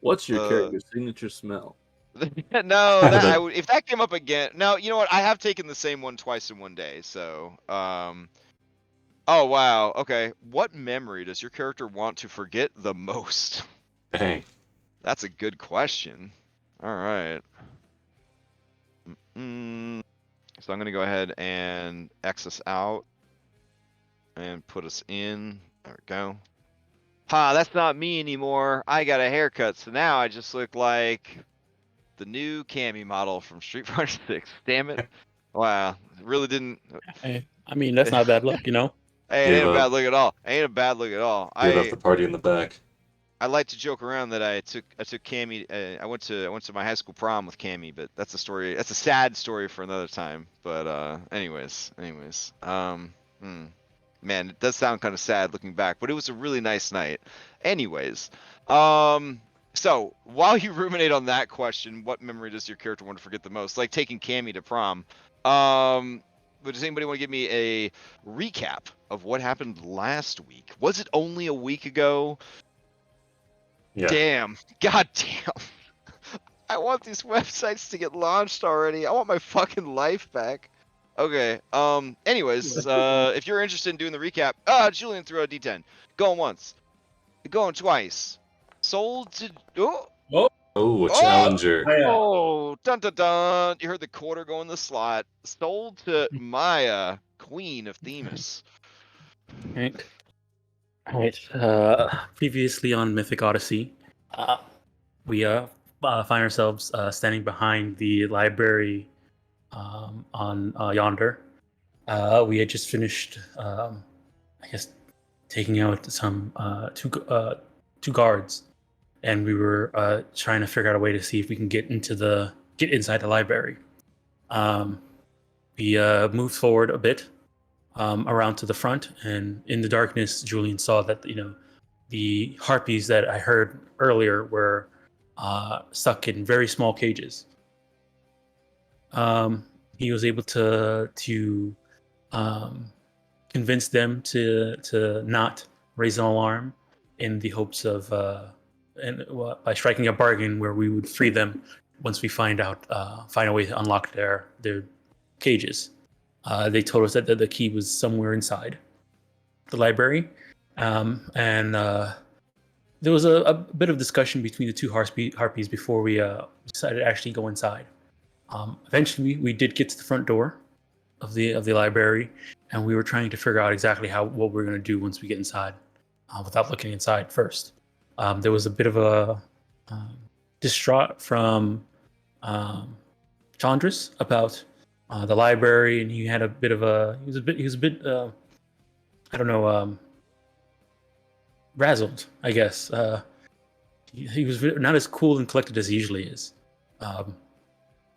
What's your Uh, character's signature smell? no, if that came up again. No, you know what? I have taken the same one twice in one day. So, oh wow. Okay. What memory does your character want to forget the most? Dang. That's a good question. All right. So I'm gonna go ahead and X us out and put us in. There we go. Ha, that's not me anymore. I got a haircut, so now I just look like the new Cammy model from Street Fighter 6. Damn it. Wow. Really didn't. I mean, that's not a bad look, you know? Hey, it Gave ain't a bad up. look at all. Ain't a bad look at all. Gave up the party in the back. I like to joke around that I took Cammy. I went to my high school prom with Cammy, but that's a story. That's a sad story for another time. But anyways, man, it does sound kind of sad looking back, but it was a really nice night. Anyways, so while you ruminate on that question, what memory does your character want to forget the most? Like taking Cammy to prom. But does anybody want to give me a recap of what happened last week? Was it only a week ago? Yeah. Damn. God damn. I want these websites to get launched already. I want my fucking life back. Okay. Anyways, if you're interested in doing the recap, Julian threw a D10. Going once. Going twice. Sold to Oh, a challenger. Oh, dun dun dun. You heard the quarter go in the slot. Sold to Maya, Queen of Themis. Right. Alright. Previously on Mythic Odyssey, we find ourselves standing behind the library on yonder. We had just finished, I guess, taking out some two guards, and we were trying to figure out a way to see if we can get inside the library. We moved forward a bit around to the front, and in the darkness, Julian saw that the harpies that I heard earlier were stuck in very small cages. He was able to convince them to not raise an alarm, in the hopes of by striking a bargain where we would free them once we find a way to unlock their cages. They told us that the key was somewhere inside the library, and there was a bit of discussion between the two harpies before we decided to actually go inside. Eventually, we did get to the front door of the library, and we were trying to figure out exactly what we were going to do once we get inside, without looking inside first. There was a bit of a distraught from Chandris about the library, and he had a bit of he was a bit I don't know, razzled, I guess. He was not as cool and collected as he usually is.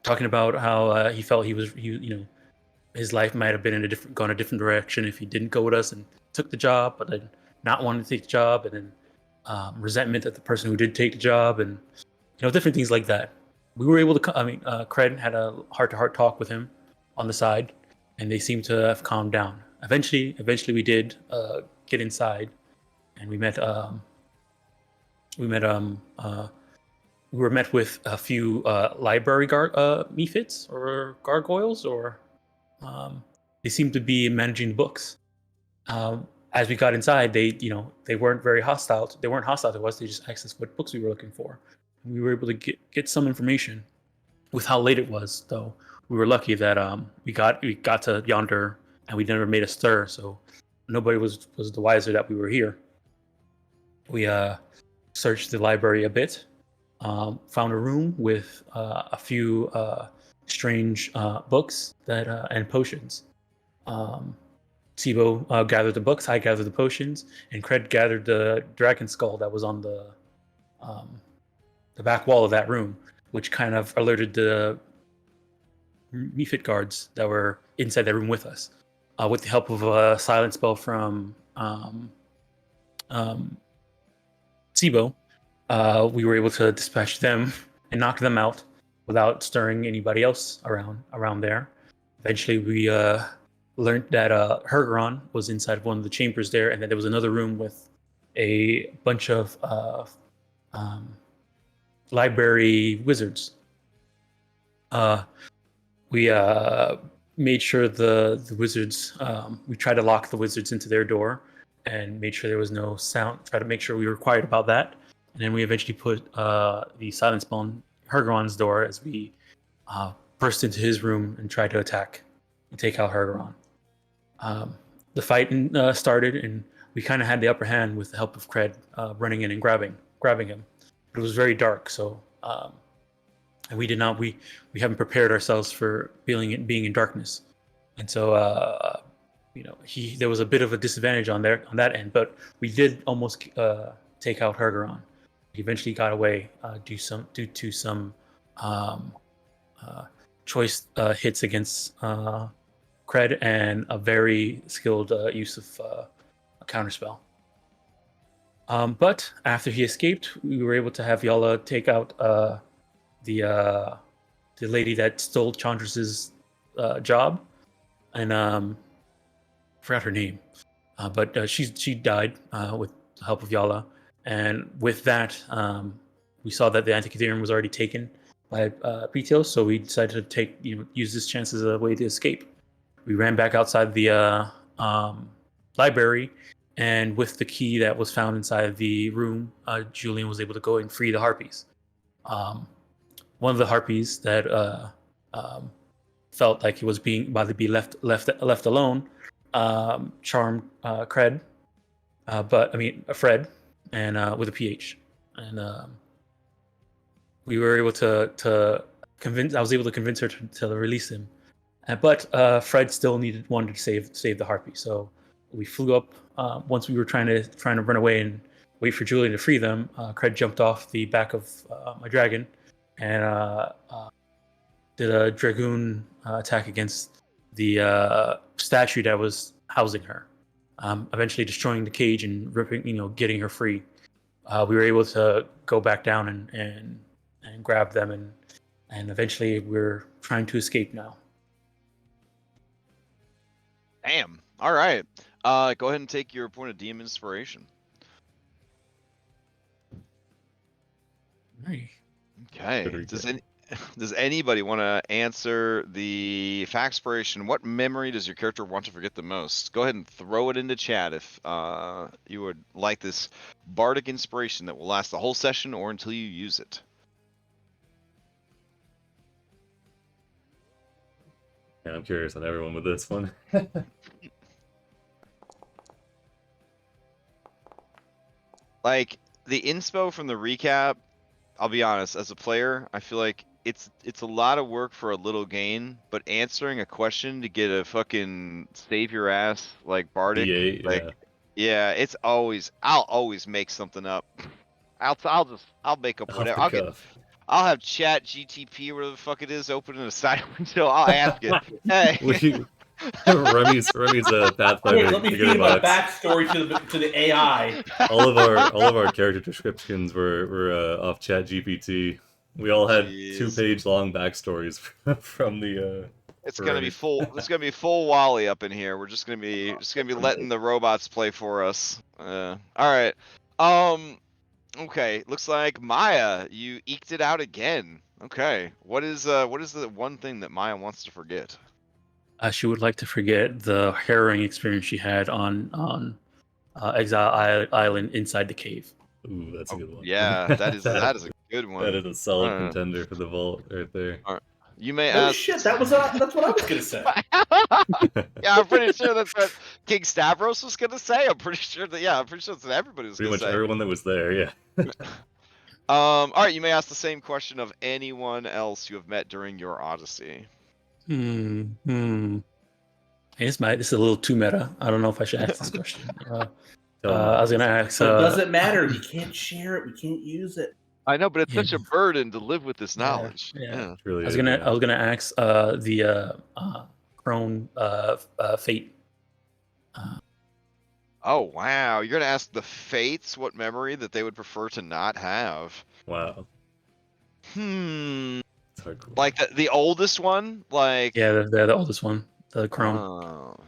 Talking about how he felt his life might have been gone a different direction if he didn't go with us and took the job, but then not wanting to take the job, and then resentment at the person who did take the job, and different things like that. We were able to. Cred had a heart-to-heart talk with him on the side, and they seemed to have calmed down. Eventually, we did get inside, and we were met with a few library mephits or gargoyles, or they seemed to be managing the books. As we got inside, they weren't very hostile. They weren't hostile to us. They just asked us what books we were looking for. We were able to get some information. With how late it was, though, we were lucky that we got to yonder, and we never made a stir. So nobody was the wiser that we were here. We searched the library a bit, found a room with a few strange books and potions. Sibo gathered the books, I gathered the potions, and Cred gathered the dragon skull that was on the back wall of that room, which kind of alerted the Mephit guards that were inside that room with us. With the help of a silent spell from Sibo, we were able to dispatch them and knock them out without stirring anybody else around there. Eventually, we learned that Hergeron was inside of one of the chambers there, and that there was another room with a bunch of library wizards. We made sure the wizards. We tried to lock the wizards into their door, and made sure there was no sound. Try to make sure we were quiet about that, and then we eventually put the silence spell on Hergeron's door as we burst into his room and tried to attack and take out Hergeron. The fight started, and we kind of had the upper hand with the help of Cred running in and grabbing him. But it was very dark, so and we haven't prepared ourselves for being in darkness, and so there was a bit of a disadvantage on that end, but we did almost take out Hergeron. He eventually got away due to some choice hits against Cred and a very skilled use of a counterspell. But after he escaped, we were able to have Yala take out the lady that stole Chandra's job, and forgot her name, but she died with the help of Yala. And with that, we saw that the Antikytherium was already taken by Pretios, so we decided to use this chance as a way to escape. We ran back outside the library, and with the key that was found inside the room, Julian was able to go and free the harpies. One of the harpies that felt like he was about to be left alone charmed Fred, and with a PH, and we were able to convince. I was able to convince her to release him, but Fred still wanted to save the harpy. So we flew up. Once we were trying to run away and wait for Julian to free them, Cred jumped off the back of my dragon and did a dragoon attack against the statue that was housing her, eventually destroying the cage and getting her free. We were able to go back down and grab them, and eventually we're trying to escape now. Damn. All right. Go ahead and take your point of DM inspiration. Right. Okay. Does anybody want to answer the Factspiration? What memory does your character want to forget the most? Go ahead and throw it into chat if you would like this bardic inspiration that will last the whole session or until you use it. Yeah, I'm curious on everyone with this one. Like, the inspo from the recap, I'll be honest, as a player, I feel like it's a lot of work for a little gain, but answering a question to get a fucking save your ass like bardic, D8, like I'll always make something up. I'll make up whatever. I'll have chat GTP or whatever the fuck it is open in a side window. I'll ask it. Hey. Remy's a Pathfinder. Wait, let me feed my backstory to the AI. All of our character descriptions were off Chat GPT. We all had 2-page long backstories from the. It's gonna be full. It's gonna be full Wally up in here. We're just gonna be letting the robots play for us. All right. Okay. Looks like Maya, you eked it out again. Okay. What is the one thing that Maya wants to forget? She would like to forget the harrowing experience she had on Exile Island inside the cave. Ooh, that's a good one. Yeah, that is a good one. That is a solid contender for the vault right there. All right. You may Oh ask. shit! That's what I was gonna say. Yeah, I'm pretty sure that's what King Stavros was gonna say. I'm pretty sure that's what everybody was Pretty gonna much say. everyone that was there, yeah. All right, you may ask the same question of anyone else you have met during your Odyssey. This is a little too meta. I don't know if I should ask this question. I was gonna ask. But it doesn't matter. We can't share it. We can't use it. I know, but it's such a burden to live with this knowledge. Yeah. Really I was gonna ask the Crone fate. Oh wow, you're gonna ask the Fates what memory that they would prefer to not have. Wow. Like the oldest one, like they're the oldest one, the Crone. Oh,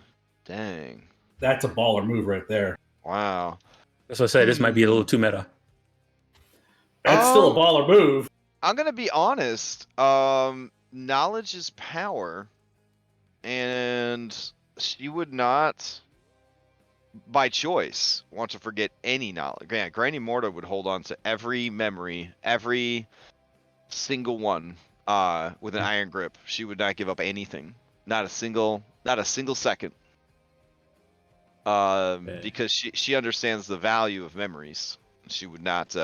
dang. That's a baller move right there. Wow. That's what I said. This might be a little too meta. That's still a baller move. I'm gonna be honest. Knowledge is power, and she would not, by choice, want to forget any knowledge. Yeah, Granny Morta would hold on to every memory, every single one, with an iron grip. She would not give up anything, not a single second. Because she understands the value of memories. She would not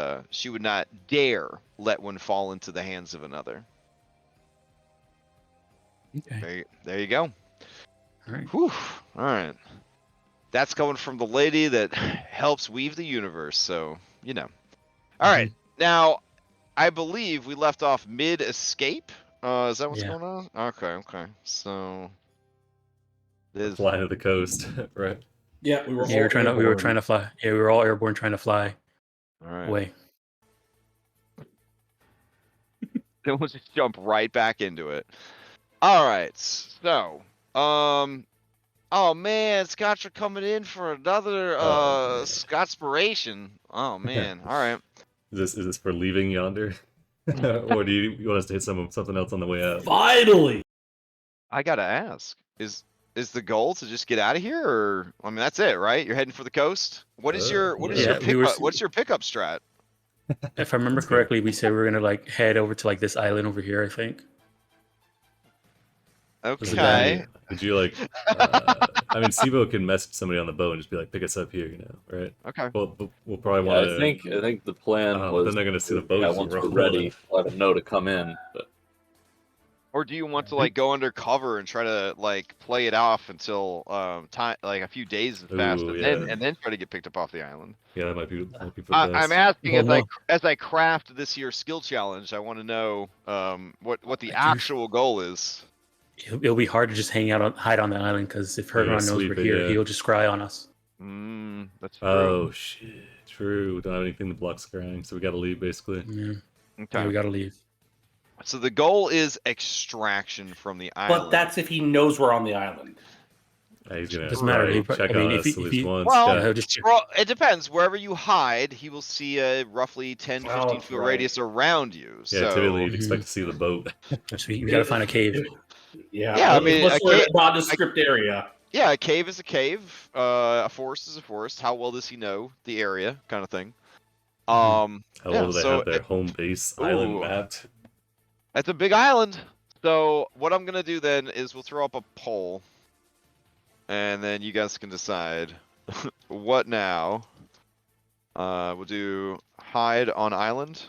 dare let one fall into the hands of another. Okay. There you go. All right. Whew. All right. That's coming from the lady that helps weave the universe, so, you know. All right. Now, I believe we left off mid-escape. Is that what's going on? Okay. So... Flying to the coast, right? Yeah, we were trying to fly. Yeah, we were all airborne trying to fly away. Then we'll just jump right back into it. All right, so, oh man, Scotch are coming in for another Scotchspiration. Oh man, all right. Is this for leaving yonder, or do you want us to hit something else on the way out? Finally, I gotta ask, is the goal to just get out of here, or I mean that's it, right? You're heading for the coast. What's your pickup strat? If I remember correctly, we said we were gonna like head over to like this island over here, I think. Okay. Did you like? I mean, Sibo can message somebody on the boat and just be like, "Pick us up here," right? Okay. Well, we'll probably want to. I think the plan was. Then they're gonna see the boat. Once we're ready, let them know to come in. But... Or do you want to like go undercover and try to like play it off until time, like a few days have passed, and then try to get picked up off the island? Yeah, that might be for I'm asking as I craft this year's skill challenge. I want to know what the actual goal is. It'll be hard to just hide on the island because if Hergon knows we're here, he'll just scry on us. That's true. Oh shit, true. We don't have anything to block scrying, so we gotta leave basically. Yeah. Okay. Yeah, we gotta leave. So the goal is extraction from the island. but that's if he knows we're on the island. He's gonna Doesn't matter. check on us at least once. Well, it depends. Wherever you hide, he will see a roughly 10 to 15 foot radius around you. Yeah, typically you'd expect to see the boat. So we gotta find a cave. Yeah, I mean, a nondescript area. Yeah, a cave is a cave. A forest is a forest. How well does he know the area, kind of thing? How well do they have their home base island mapped? It's a big island. So what I'm gonna do then is we'll throw up a poll, and then you guys can decide what now. We'll do hide on island.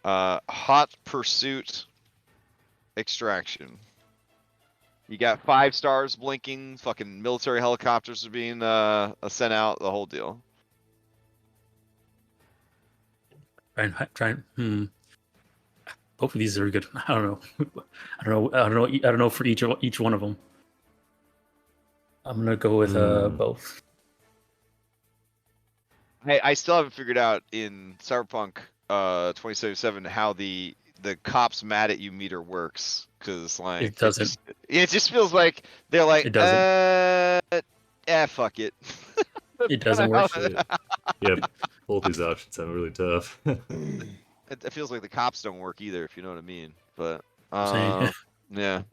Hot pursuit. Extraction. You got 5 stars blinking. Fucking military helicopters are being sent out. The whole deal. Hopefully these are good. I don't know for each one of them. I'm gonna go with both. I still haven't figured out in Cyberpunk 2077 how the cops mad at you meter works, because like it doesn't. It just feels like they're like, it doesn't. Fuck it. It doesn't work. Yeah, both these options sound really tough. It feels like the cops don't work either, if you know what I mean. But yeah.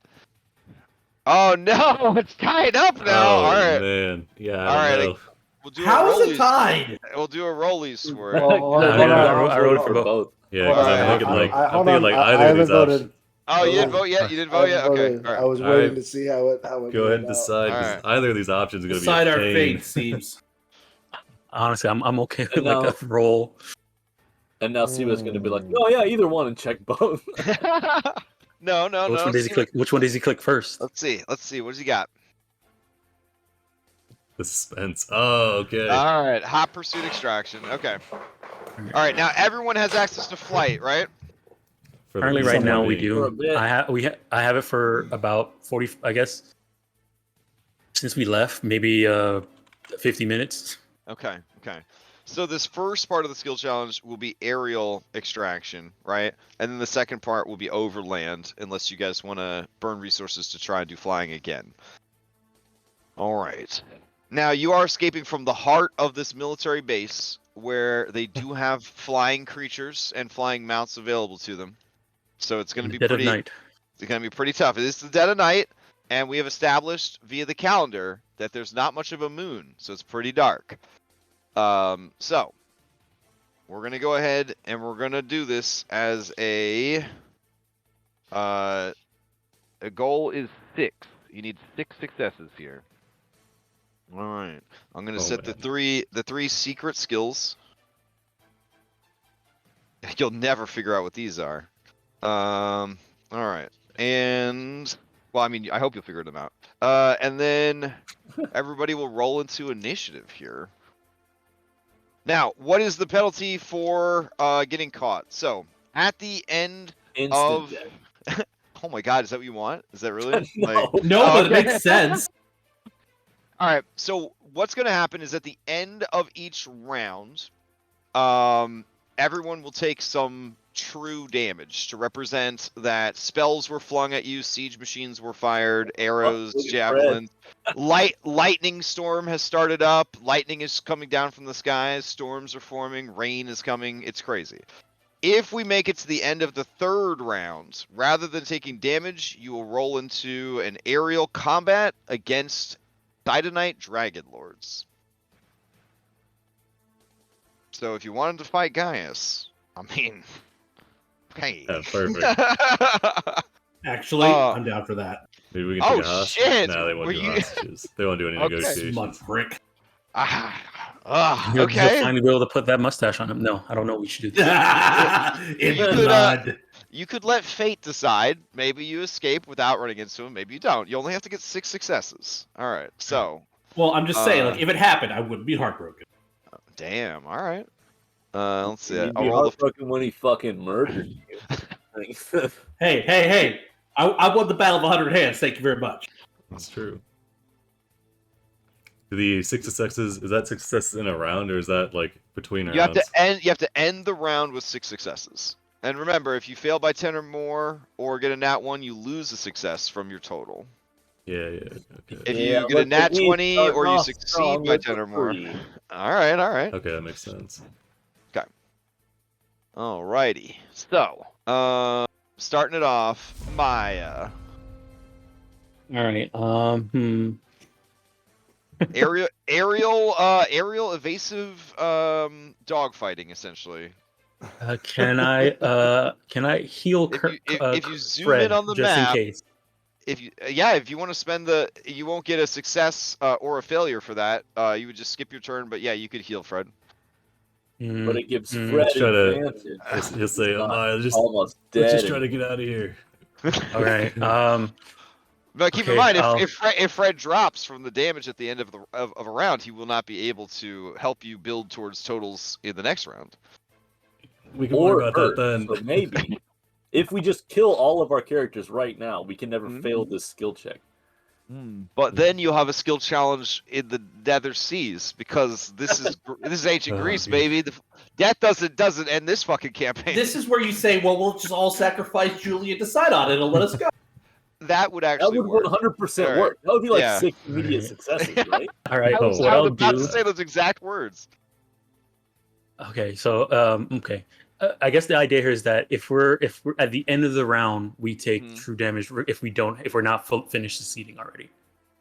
Oh no, it's tied up now. Oh, all right, man. Yeah. All right. We'll do How is it tied? We'll do a rollies for it. I wrote it for both. Yeah, because I'm thinking like either of these options. Oh, you didn't vote yet? You didn't vote yet? Okay. All right. I was waiting to see how it go ahead and decide, because either of these options are going to be decide our fate, seems. Honestly, I'm okay with like a roll. And now Siva's going to be like, oh yeah, either one, and check both. No. Which one does he click? Which one does he click first? Let's see. What does he got? The suspense. Oh, okay. All right. Hot pursuit extraction. Okay. All right. Now everyone has access to flight, right? Currently, right now we do. I have it for about 40. I guess since we left, maybe 50 minutes. Okay. So this first part of the skill challenge will be aerial extraction, right? And then the second part will be overland, unless you guys want to burn resources to try and do flying again. All right. Now you are escaping from the heart of this military base, where they do have flying creatures and flying mounts available to them. So it's going to be Dead of pretty. night. It's going to be pretty tough. It is the dead of night, and we have established via the calendar that there's not much of a moon, so it's pretty dark. So we're going to go ahead and we're going to do this as a goal is 6. You need 6 successes here. All right. I'm going to set the three secret skills. You'll never figure out what these are. All right. And well, I mean, I hope you'll figure them out. And then everybody will roll into initiative here. Now, what is the penalty for getting caught? So, at the end Instant of death. Oh my god, is that what you want? Is that really? No. No, but it okay. makes sense. All right. So what's going to happen is at the end of each round, everyone will take some true damage to represent that spells were flung at you, siege machines were fired, arrows, look at javelins. Lightning storm has started up. Lightning is coming down from the skies. Storms are forming. Rain is coming. It's crazy. If we make it to the end of the 3rd round, rather than taking damage, you will roll into an aerial combat against Titanite Dragonlords. So if you wanted to fight Gaius, I mean, hey. Yeah, perfect. Actually, I'm down for that. Maybe we can take Oh, a hostage. shit! Nah, they won't Were do you- hostages. They won't do any Okay. negotiations. Smut prick. You'll Okay. finally be able to put that mustache on him. No, I don't know. We should do that. In You could, blood. You could let fate decide. Maybe you escape without running into him. Maybe you don't. You only have to get 6 successes. All right. So, Well, I'm just saying, like, if it happened, I wouldn't be heartbroken. damn. All right. Let's see. You'd I'll be roll the. heartbroken when he fucking murdered you. Hey. I won the Battle of 100 Hands. Thank you very much. That's true. The 6 successes, is that successes in a round, or is that like between rounds? You have to end the round with 6 successes. And remember, if you fail by 10 or more, or get a nat 1, you lose a success from your total. Yeah. Okay. If Yeah, you get a look nat at me 20 starting or you off succeed strong by with 10 the or more. three. All right. Okay, that makes sense. Alrighty. So, starting it off, Maya. All right. Aerial evasive dogfighting essentially. Can I heal If you zoom Fred, in on the just map, in case? if you want to spend you won't get a success or a failure for that. You would just skip your turn, but yeah, you could heal Fred. But it gives Fred Let's try to- advantage. He'll say, Not just almost let's dead. just try to get out of here. All right. But keep in Okay, mind, I'll- if Fred drops from the damage at the end of a round, he will not be able to help you build towards totals in the next round. We can Or worry about hurt. that then. So maybe if we just kill all of our characters right now, we can never fail this skill check. But then you'll have a skill challenge in the Nether Seas because this is ancient Oh, Greece, geez. baby. Death doesn't end this fucking campaign. This is where you say, well, we'll just all sacrifice Julie and decide on it and let us go. That would That actually would work. 100% Alright. work. That would be like Yeah. 6 immediate successes, right? All right. I was What I'll about do. to say those exact words. Okay. So okay. I guess the idea here is that if we're at the end of the round, we take true damage if we're not finished succeeding already.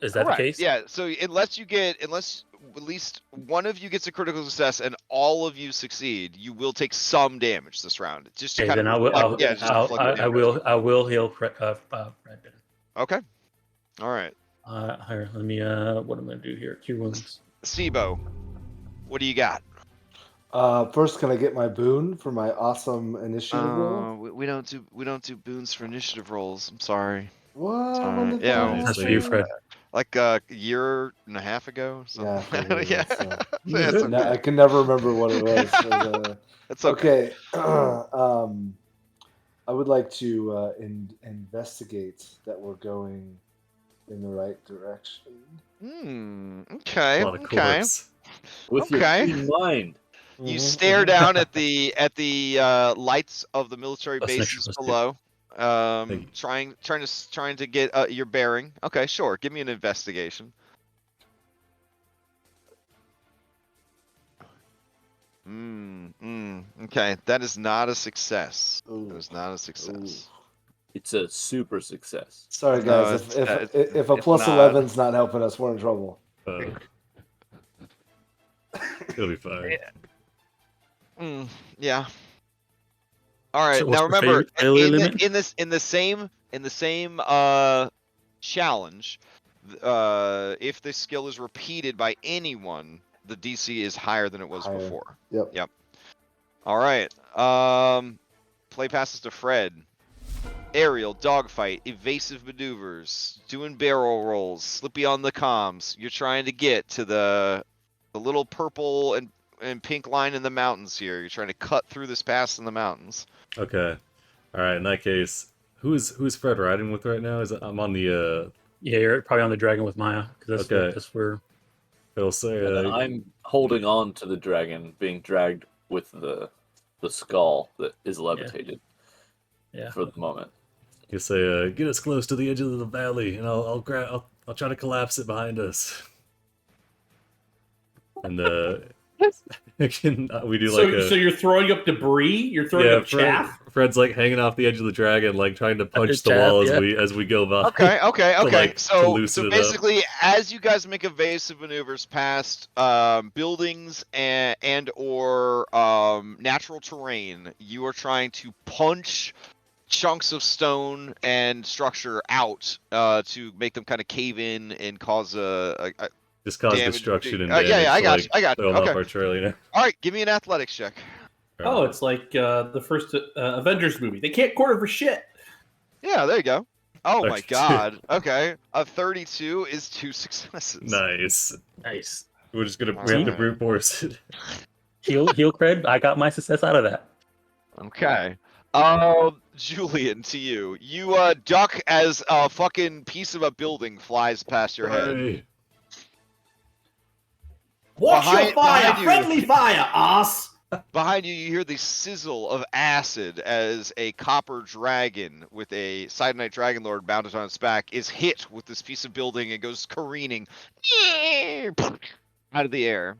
Is that Correct. the case? Yeah. So unless at least one of you gets a critical success and all of you succeed, you will take some damage this round. Just to Okay. kind Then of I will heal Fred. Okay. All right. Here, let me. What I'm gonna do here? Cure wounds. Sibo, what do you got? First, can I get my boon for my awesome initiative roll? We don't do boons for initiative rolls. I'm sorry. What? Sorry. When did Yeah, that That's for happen? you, Fred. Like a year and a half ago. Yeah, I figured yeah. it was, That's okay. No, I can never remember what it was. That's okay. Okay. I would like to investigate that we're going in the right direction. Okay. A lot of Okay. corpse. With Okay. your keen mind. You stare down at the lights of the military That's an extra bases plus two. below. Thank Trying to get your bearing. Okay, sure. Give me an investigation. Okay, that is not a success. Ooh. That is not a success. It's a super success. Sorry, No, guys. it's- If a it's plus not. 11's not helping us, we're in trouble. It'll be fine. Yeah. All right. So what's Now the remember, failure limit? in the same challenge, if the skill is repeated by anyone, the DC is higher than it was Higher. before. Yep. Yep. All right. Play passes to Fred. Aerial, dogfight, evasive maneuvers, doing barrel rolls, slippy on the comms. You're trying to get to the little purple and pink line in the mountains here. You're trying to cut through this pass in the mountains. Okay. All right. In that case, who's Fred riding with right now? I'm on the. Yeah, you're probably on the dragon with Maya because Okay. that's where. It'll say. And I'm holding on to the dragon, being dragged with the skull that is levitated Yeah. for the moment. You say, "Get us close to the edge of the valley, and I'll try to collapse it behind us." And we do So you're throwing up debris? You're throwing up chaff? Fred's like hanging off the edge of the dragon, like trying to punch It's the chaff, wall yeah. as we go by. Okay. like, to So loosen it up. basically, as you guys make evasive maneuvers past buildings and or natural terrain, you are trying to punch chunks of stone and structure out to make them kind of cave in and cause Just cause damage. destruction and Yeah, damage. I got to, you. I got you. throw them Okay. off arbitrarily. All right, give me an athletics check. Oh, it's like the first Avengers movie. They can't corner for shit. Yeah, there you go. Oh my 32. god. Okay, a 32 is 2 successes. Nice. Nice. We're just gonna Alright. have to brute force it. Heal cred. I got my success out of that. Okay. Julian, to you. You duck as a fucking piece of a building flies past your head. Hey. Watch your Behind fire! you. Friendly fire, ass! Behind you, you hear the sizzle of acid as a copper dragon with a Cyanite Dragonlord mounted on its back is hit with this piece of building and goes careening out of the air.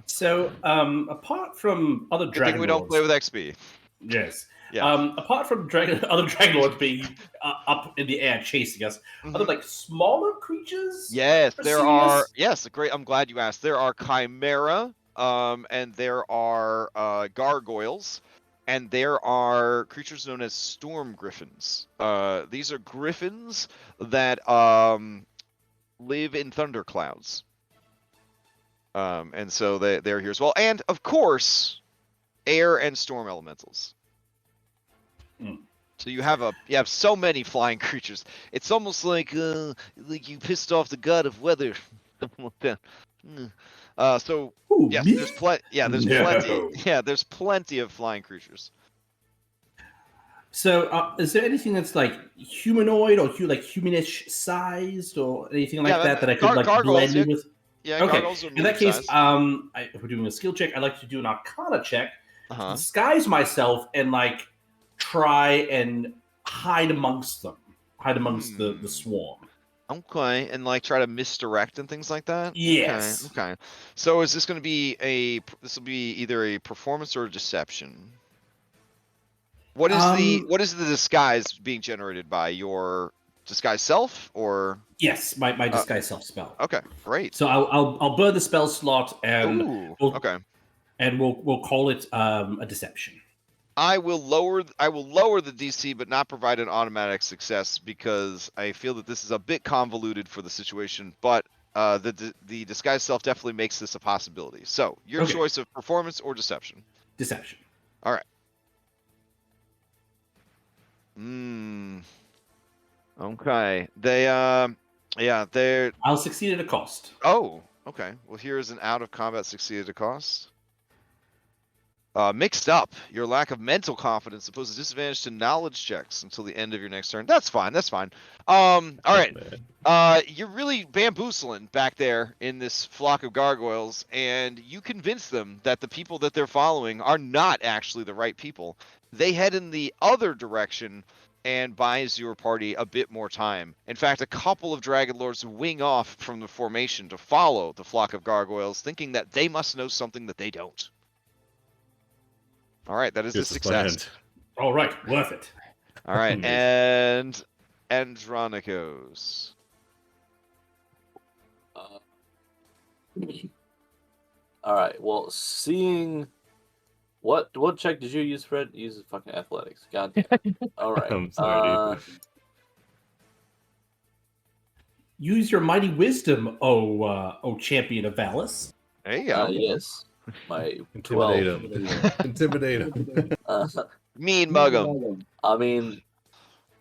So, apart from other Good thing we don't play with XP. Yes. Yeah. Apart from other Dragonlords being up in the air chasing us, are there like smaller creatures? Yes, there pursuing are. us? Yes, great. I'm glad you asked. There are chimera, and there are gargoyles, and there are creatures known as storm griffins. These are griffins that live in thunderclouds. And so they're here as well. And of course, air and storm elementals. So you have so many flying creatures. It's almost like you pissed off the god of weather. Something like that. So Ooh, yes, me? there's plenty. Yeah, there's No. plenty. Yeah, there's plenty of flying creatures. So, is there anything that's like humanoid or like humanish sized or anything like Yeah, that I could like gargoyles, blend in yeah. with? Yeah, Okay. gargoyles are In that case, medium-sized. if we're doing a skill check, I'd like to do an Arcana check, Uh-huh. disguise myself, and like try and hide amongst them, the swarm. Okay, and like try to misdirect and things like that. Yes. Okay. So is this going to be this will be either a performance or a deception? What is the disguise being generated by? Your disguise self or? Yes, my disguise self spell. Okay, great. So I'll burn the spell slot and Ooh, we'll- okay. and we'll call it a deception. I will lower the DC, but not provide an automatic success because I feel that this is a bit convoluted for the situation. But the disguise self definitely makes this a possibility. So your Okay. choice of performance or deception. Deception. All right. Okay. They're. I'll succeed at a cost. Oh, okay. Well, here is an out of combat succeed at a cost. Mixed up. Your lack of mental confidence imposes disadvantage to knowledge checks until the end of your next turn. That's fine. That's fine. All right. You're really bamboozling back there in this flock of gargoyles, and you convince them that the people that they're following are not actually the right people. They head in the other direction and buys your party a bit more time. In fact, a couple of Dragonlords wing off from the formation to follow the flock of gargoyles, thinking that they must know something that they don't. All right, that is a Just as success. planned. All right, worth it. All right, Amazing. and Andronikos. All right. Well, seeing what check did you use, Fred? Use fucking athletics. God damn it. All right. I'm sorry, dude. Use your mighty wisdom, oh champion of Valis. There you go. Yes. My Intimidate 12. him. Intimidate him. Mean mug 'em. I mean,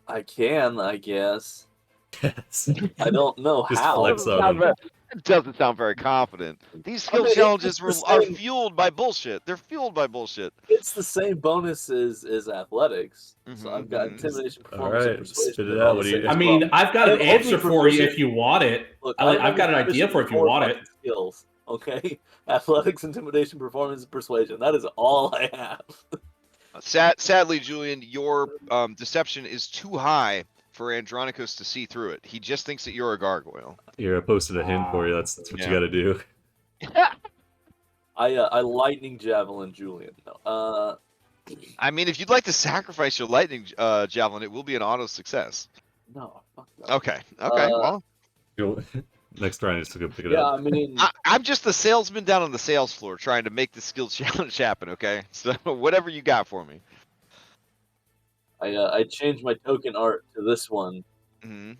I can, I guess. Yes. I don't know Just how. flex on him. It doesn't sound very confident. These skill mean, challenges it's the are same- fueled by bullshit. They're fueled by bullshit. It's the same bonus as athletics. So Mhm, I've got mhm. intimidation, All performance, and right, persuasion. spit it They're all out. the What do you- same I as mean, well. I've got an And answer only for you proficient- if you want it. Look, I've got an idea for it if you want it. Skills, okay? Athletics, intimidation, performance, and persuasion. That is all I have. Sadly, Julian, your deception is too high for Andronikos to see through it. He just thinks that you're a gargoyle. Here, I posted a hint for you. That's what Yeah. you got to do. I lightning javelin Julian. No. I mean, if you'd like to sacrifice your lightning javelin, it will be an auto success. No. Fuck that. Okay. Well, You'll, next round, you're still gonna pick it Yeah, up. I mean, I'm just the salesman down on the sales floor trying to make the skill challenge happen. Okay, so whatever you got for me. I changed my token art to this one. Hmm.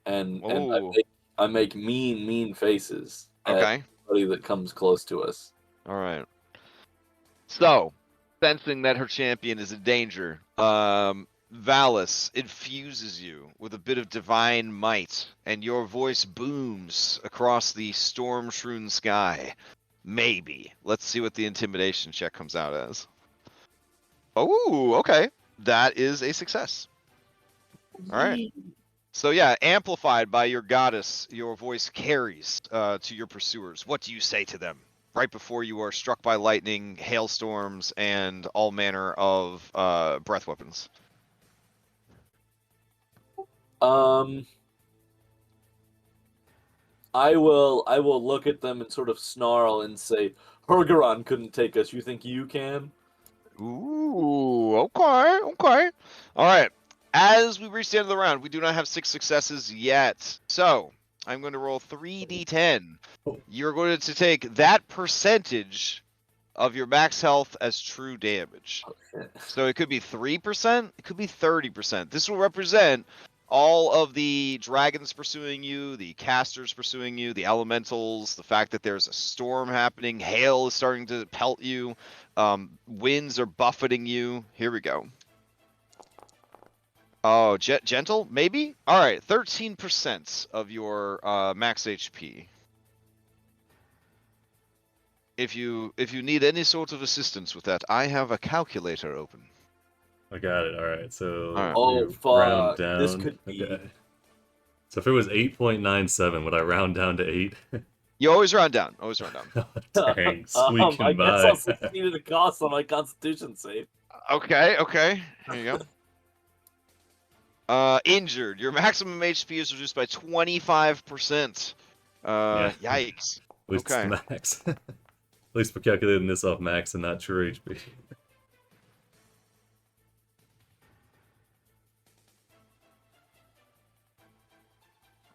And Ooh. I make mean faces at Okay. anybody that comes close to us. All right. So, sensing that her champion is in danger, Valis infuses you with a bit of divine might, and your voice booms across the storm-strewn sky. Maybe. Let's see what the intimidation check comes out as. Oh, okay. That is a success. All right. So yeah, amplified by your goddess, your voice carries to your pursuers. What do you say to them right before you are struck by lightning, hailstorms, and all manner of breath weapons? I will look at them and sort of snarl and say, Hergeron couldn't take us. You think you can? Ooh, okay. All right. As we reach the end of the round, we do not have 6 successes yet. So, I'm going to roll 3d10. You're going to take that percentage of your max health as true damage. So it could be 3%, it could be 30%. This will represent all of the dragons pursuing you, the casters pursuing you, the elementals, the fact that there's a storm happening, hail is starting to pelt you, winds are buffeting you. Here we go. Oh, gentle, maybe? All right, 13% of your max HP. If you need any sort of assistance with that, I have a calculator open. I got it. All right. So All right. Oh, we fuck. round down. This could be- Okay. So if it was 8.97, would I round down to 8? You always round down. Always round down. Dang, squeaking I by. guess I'll succeed at a cost on my Constitution save. Okay. Here you go. Injured. Your maximum HP is reduced by 25%. Yeah. Yikes. At least Okay. it's max. At least we're calculating this off max and not true HP.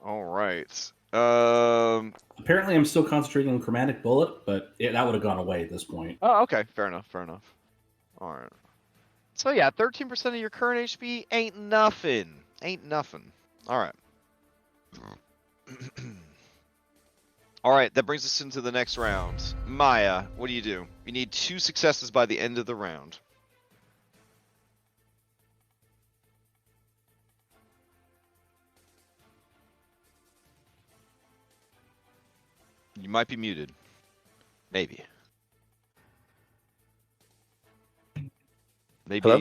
All right. Apparently, I'm still concentrating on Chromatic Bullet, but that would have gone away at this point. Oh, okay. Fair enough. All right. So yeah, 13% of your current HP ain't nothing. All right. All right, that brings us into the next round. Maya, what do? You need 2 successes by the end of the round. You might be muted. Maybe. Hello?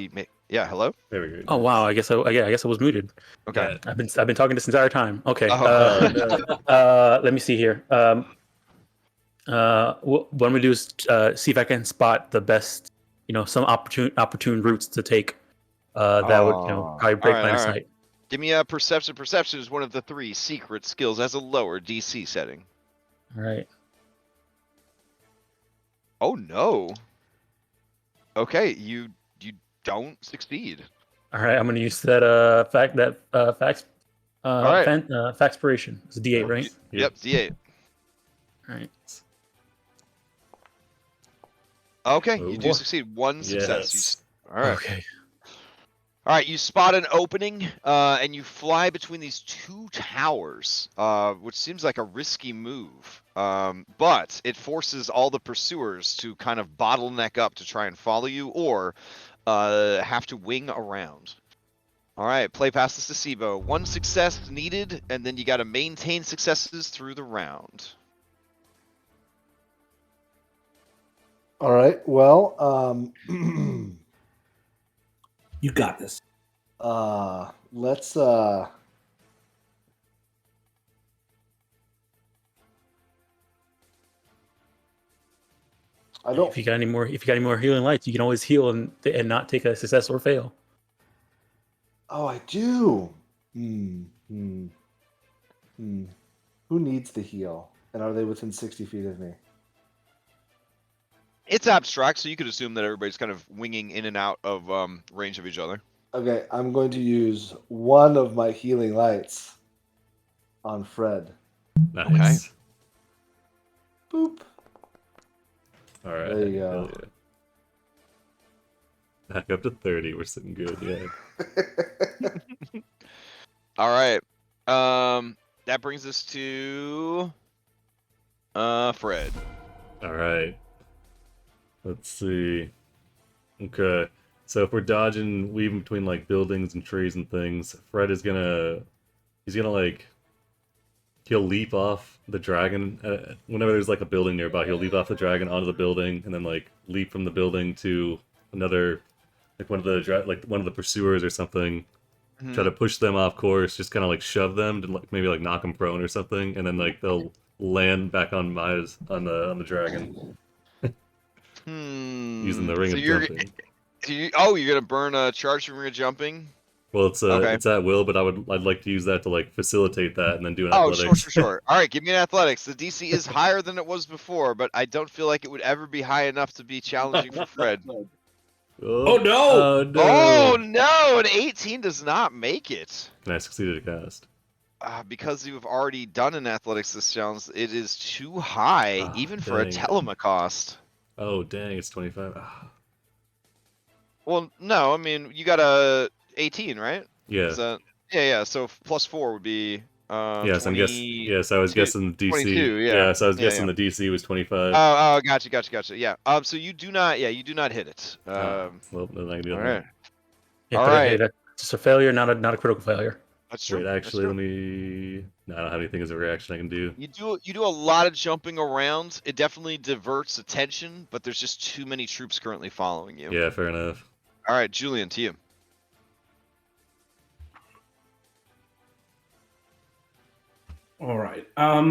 Yeah, hello? There we go. Oh wow, I guess I was muted. Okay. I've been talking this entire time. Okay. Oh. Let me see here. What I'm gonna do is see if I can spot the best, some opportune routes to take that would probably break line of all right. sight. Give me a perception. Perception is one of the 3 secret skills, has a lower DC setting. All right. Oh no. Okay, you don't succeed. All right. I'm gonna use that facts right. factspiration. It's a D8, right? Yep, D8. All right. Okay, Oh, you do succeed. 1 success. Yes. All right. Okay. All right, you spot an opening, and you fly between these 2 towers, which seems like a risky move. But it forces all the pursuers to kind of bottleneck up to try and follow you, or have to wing around. All right, play past this to Sibo. 1 success needed, and then you got to maintain successes through the round. All right. Well, You got this. let's I don't. If you got any more healing lights, you can always heal and not take a success or fail. Oh, I do. Who needs the heal? And are they within 60 feet of me? It's abstract, so you could assume that everybody's kind of winging in and out of range of each other. Okay, I'm going to use one of my healing lights on Fred. Nice. Boop. All right. There you go. Hell yeah. Back up to 30. We're sitting good. Yeah. All right. That brings us to Fred. All right. Let's see. Okay. So if we're dodging, weaving between like buildings and trees and things, Fred is he's gonna like, he'll leap off the dragon. Whenever there's like a building nearby, he'll leap off the dragon onto the building and then like leap from the building to another, like one of the pursuers or something. Mm-hmm. Try to push them off course, just kind of like shove them to like maybe like knock them prone or something, and then like they'll land back on the dragon. Using the ring of jumping. You're gonna burn a charge from ring of jumping? Well, it's at will, but I'd like to use that to like facilitate that and then do an athletics. Sure. All right, give me an athletics. The DC is higher than it was before, but I don't feel like it would ever be high enough to be challenging for Fred. Oh no! Oh no! Oh no! An 18 does not make it. Can I succeed at a cast? Because you've already done an athletics this challenge, it is too high, even for a dang. Telema cost. Oh dang! It's 25. Well, no, I mean you got a 18, right? Yeah. Yeah. So +4 would be. Yes, I'm guessing. Yes, I was guessing DC. 22, yeah. Yeah, so I was guessing the DC was 25. Oh, gotcha. Yeah. So you do not hit it. Well, then I can do all that. right. Yeah, All right. It's just a failure, not a critical failure. That's true. Wait, actually, let me. No, I don't have anything as a reaction I can do. You do a lot of jumping around. It definitely diverts attention, but there's just too many troops currently following you. Yeah, fair enough. All right, Julian, to you. All right. A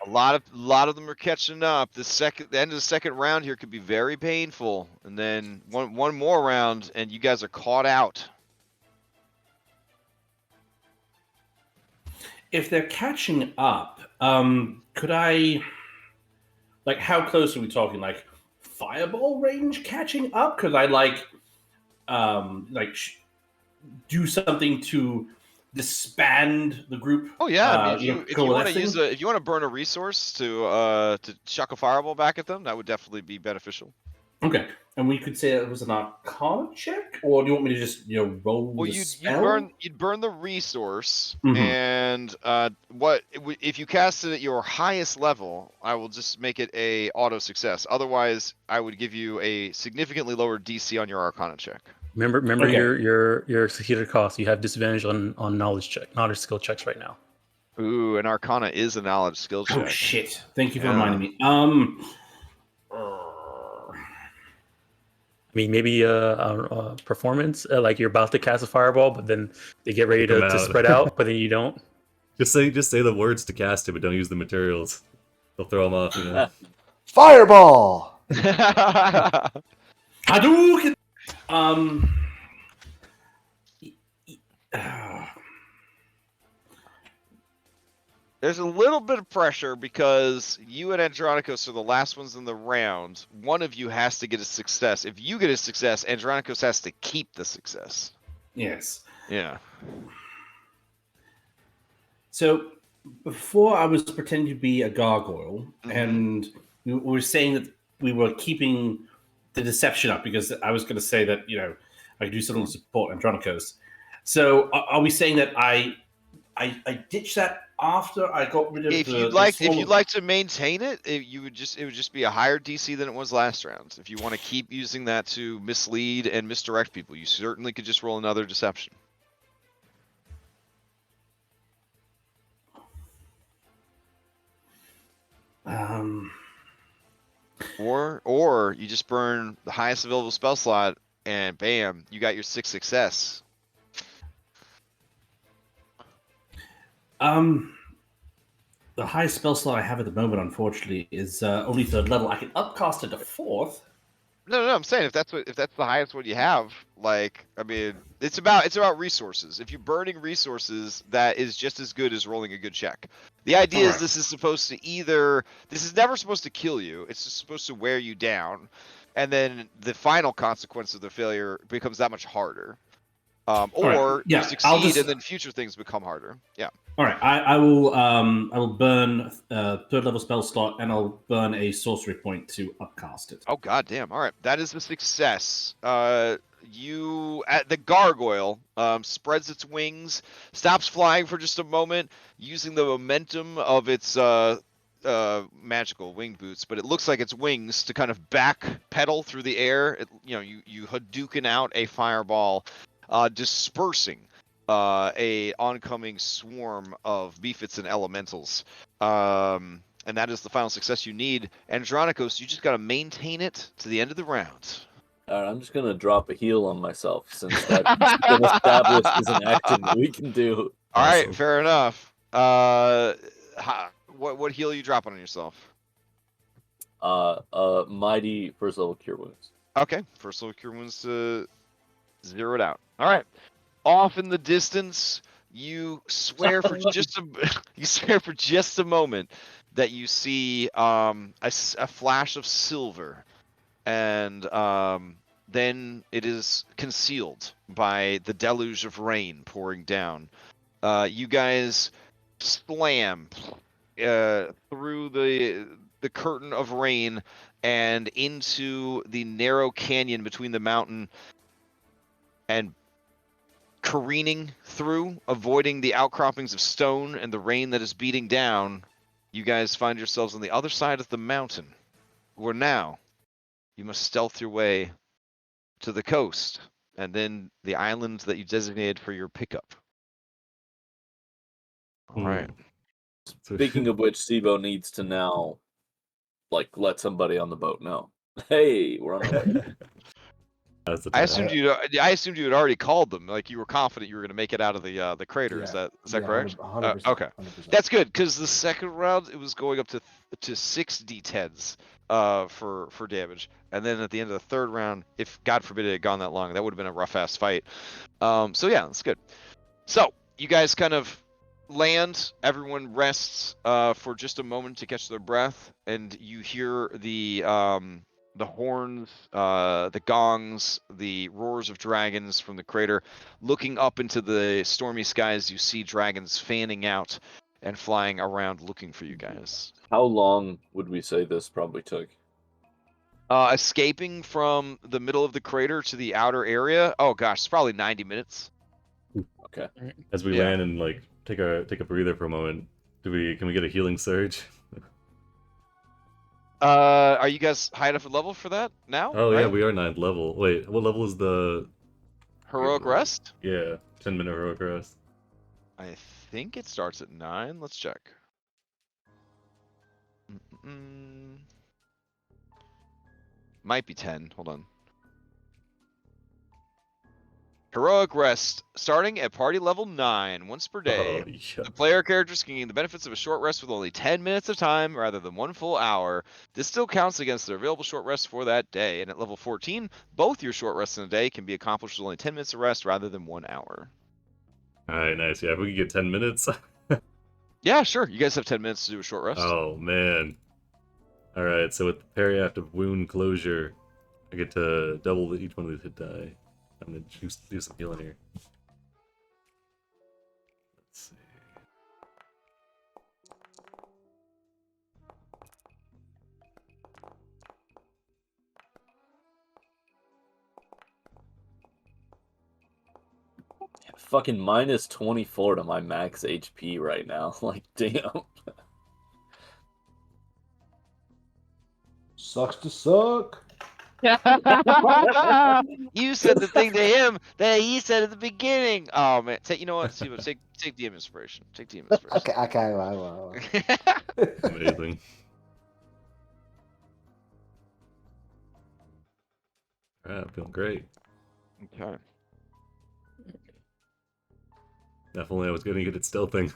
lot of them are catching up. The end of the second round here could be very painful, and then one more round, and you guys are caught out. If they're catching up, could I? Like, how close are we talking? Like, fireball range catching up? Could I do something to disband the group? Oh yeah, I mean, if you want to burn a resource to chuck a fireball back at them, that would definitely be beneficial. Okay, and we could say it was an Arcana check, or do you want me to just roll? Well, you'd burn the resource, and if you cast it at your highest level, I will just make it a auto success. Otherwise, I would give you a significantly lower DC on your Arcana check. Remember your succeeded cost. You have disadvantage on knowledge skill checks right now. Ooh, and Arcana is a knowledge skill check. Oh shit! Thank you for reminding me. I mean, maybe a performance, like you're about to cast a fireball, but then they get ready to spread out, but then you don't. Just say the words to cast it, but don't use the materials. They'll throw them off. Fireball. Hadouken! There's a little bit of pressure because you and Andronicos are the last ones in the round. One of you has to get a success. If you get a success, Andronicos has to keep the success. Yes. Yeah. So before I was pretending to be a gargoyle, and we were saying that we were keeping the deception up because I was going to say that I could do something to support Andronicos. So are we saying that I ditched that after I got rid of If the you'd like swarm to maintain it, it would just be a higher DC than it was last round. If you want to keep using that to mislead and misdirect people, you certainly could just roll another deception. Or you just burn the highest available spell slot and bam, you got your 6th success. The highest spell slot I have at the moment, unfortunately, is only 3rd level. I can upcast it to 4th. No, I'm saying if that's the highest one you have, like, I mean, it's about resources. If you're burning resources, that is just as good as rolling a good check. The idea is this is never supposed to kill you. It's just supposed to wear you down, and then the final consequence of the failure becomes that much harder. You succeed, and then future things become harder. Yeah. All right, I will burn 3rd level spell slot, and I'll burn a sorcery point to upcast it. Oh goddamn! All right, that is a success. The gargoyle spreads its wings, stops flying for just a moment, using the momentum of its magical wing boots, but it looks like its wings to kind of back pedal through the air. You Hadouken out a fireball, dispersing a oncoming swarm of beefits and elementals. And that is the final success you need. Andronicos, you just got to maintain it to the end of the round. All right, I'm just going to drop a heal on myself since that's been established as an action that we can do. All right, fair enough. What heal are you dropping on yourself? Mighty first level cure wounds. Okay, first level cure wounds to 0 it out. All right. Off in the distance, you swear for just a moment that you see a flash of silver, and then it is concealed by the deluge of rain pouring down. You guys slam through the curtain of rain and into the narrow canyon between the mountain, and careening through, avoiding the outcroppings of stone and the rain that is beating down, you guys find yourselves on the other side of the mountain, where now you must stealth your way to the coast and then the island that you designated for your pickup. All right. Speaking of which, Sibo needs to now, let somebody on the boat know. Hey, we're on our way. I assumed you had already called them. Like, you were confident you were going to make it out of the crater. Yeah. Is that correct? 100%, Okay, 100%. that's good, because the second round it was going up to 6 d10s for damage, and then at the end of the 3rd round, if God forbid it had gone that long, that would have been a rough ass fight. So yeah, that's good. So you guys kind of land. Everyone rests for just a moment to catch their breath, and you hear the horns, the gongs, the roars of dragons from the crater. Looking up into the stormy skies, you see dragons fanning out and flying around looking for you guys. How long would we say this probably took? Escaping from the middle of the crater to the outer area, oh gosh, it's probably 90 minutes. Okay. As we land and take a breather for a moment, can we get a healing surge? Are you guys high enough level for that now? Oh right? yeah, we are 9th level. Wait, what level is the Heroic Rest? Yeah, 10-minute Heroic Rest. I think it starts at 9. Let's check. Might be 10. Hold on. Heroic Rest, starting at party level 9, once per day. Oh, yeah. The player characters can gain the benefits of a short rest with only 10 minutes of time rather than 1 full hour. This still counts against their available short rest for that day. And at level 14, both your short rests in a day can be accomplished with only 10 minutes of rest rather than 1 hour. Alright, nice. Yeah, if we could get 10 minutes. Yeah, sure. You guys have 10 minutes to do a short rest. Oh man. Alright, so with the periactive wound closure, I get to double each one of these hit die. I'm gonna do some healing here. Let's see. Fucking minus 24 to my max HP right now. Like, damn. Sucks to suck. You said the thing to him that he said at the beginning. Oh man, you know what? Steve, take DM inspiration. Take DM inspiration. Okay, I will. Amazing. Alright, I'm feeling great. Okay. Definitely I was gonna get it stealthing.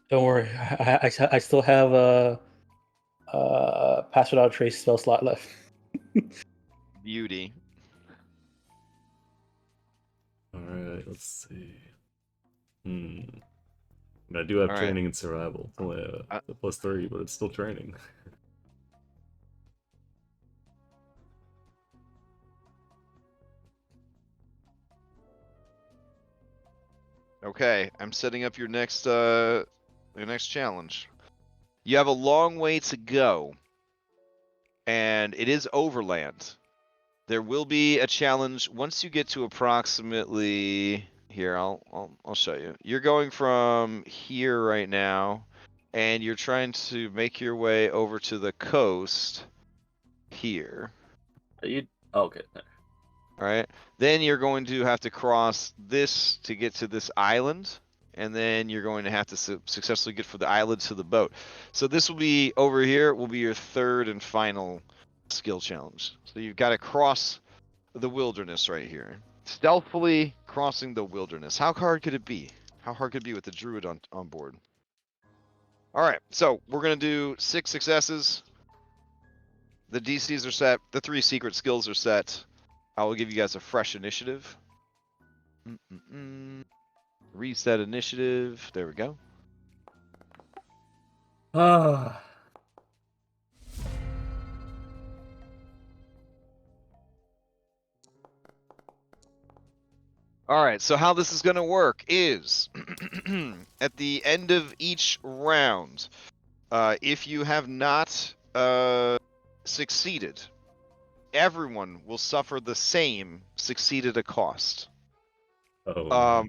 Don't worry, I still have a pass without trace spell slot left. Beauty. Alright, let's see. I do have All right. training in survival. It's only a +3, but it's still training. Okay, I'm setting up your next challenge. You have a long way to go, and it is overland. There will be a challenge once you get to approximately here. I'll show you. You're going from here right now, and you're trying to make your way over to the coast here. Okay. All right. Then you're going to have to cross this to get to this island, and then you're going to have to successfully get from the island to the boat. So this will be over here. Will be your third and final skill challenge. So you've got to cross the wilderness right here, stealthily crossing the wilderness. How hard could it be? How hard could it be with the druid on board? All right. So we're gonna do 6 successes. The DCs are set. The 3 secret skills are set. I will give you guys a fresh initiative. Reset initiative. There we go. All right, so how this is going to work is at the end of each round, if you have not succeeded, everyone will suffer the same succeeded a cost. Oh.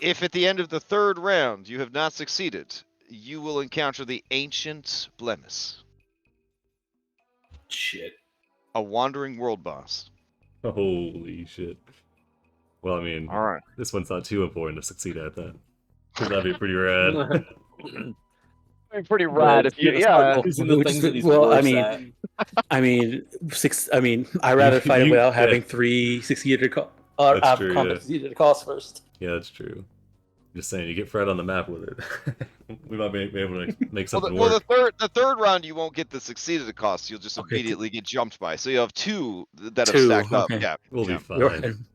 If at the end of the 3rd round you have not succeeded, you will encounter the Ancient Blemish, Shit. a wandering world boss. Holy shit. Well, I mean, All right. this one's not too important to succeed at that. Because that'd be pretty rad. Pretty rad if you, yeah. These are the things that he's Well, worse I mean, I'd rather fight it without having 3 succeeded That's true, combat succeeded costs first. Yeah, that's true. Just saying, you get Fred on the map with it. We might be able to make something work. The third round you won't get the succeeded cost. You'll just immediately get jumped by. So you have 2 that have stacked up. Okay. Yeah, We'll be fine.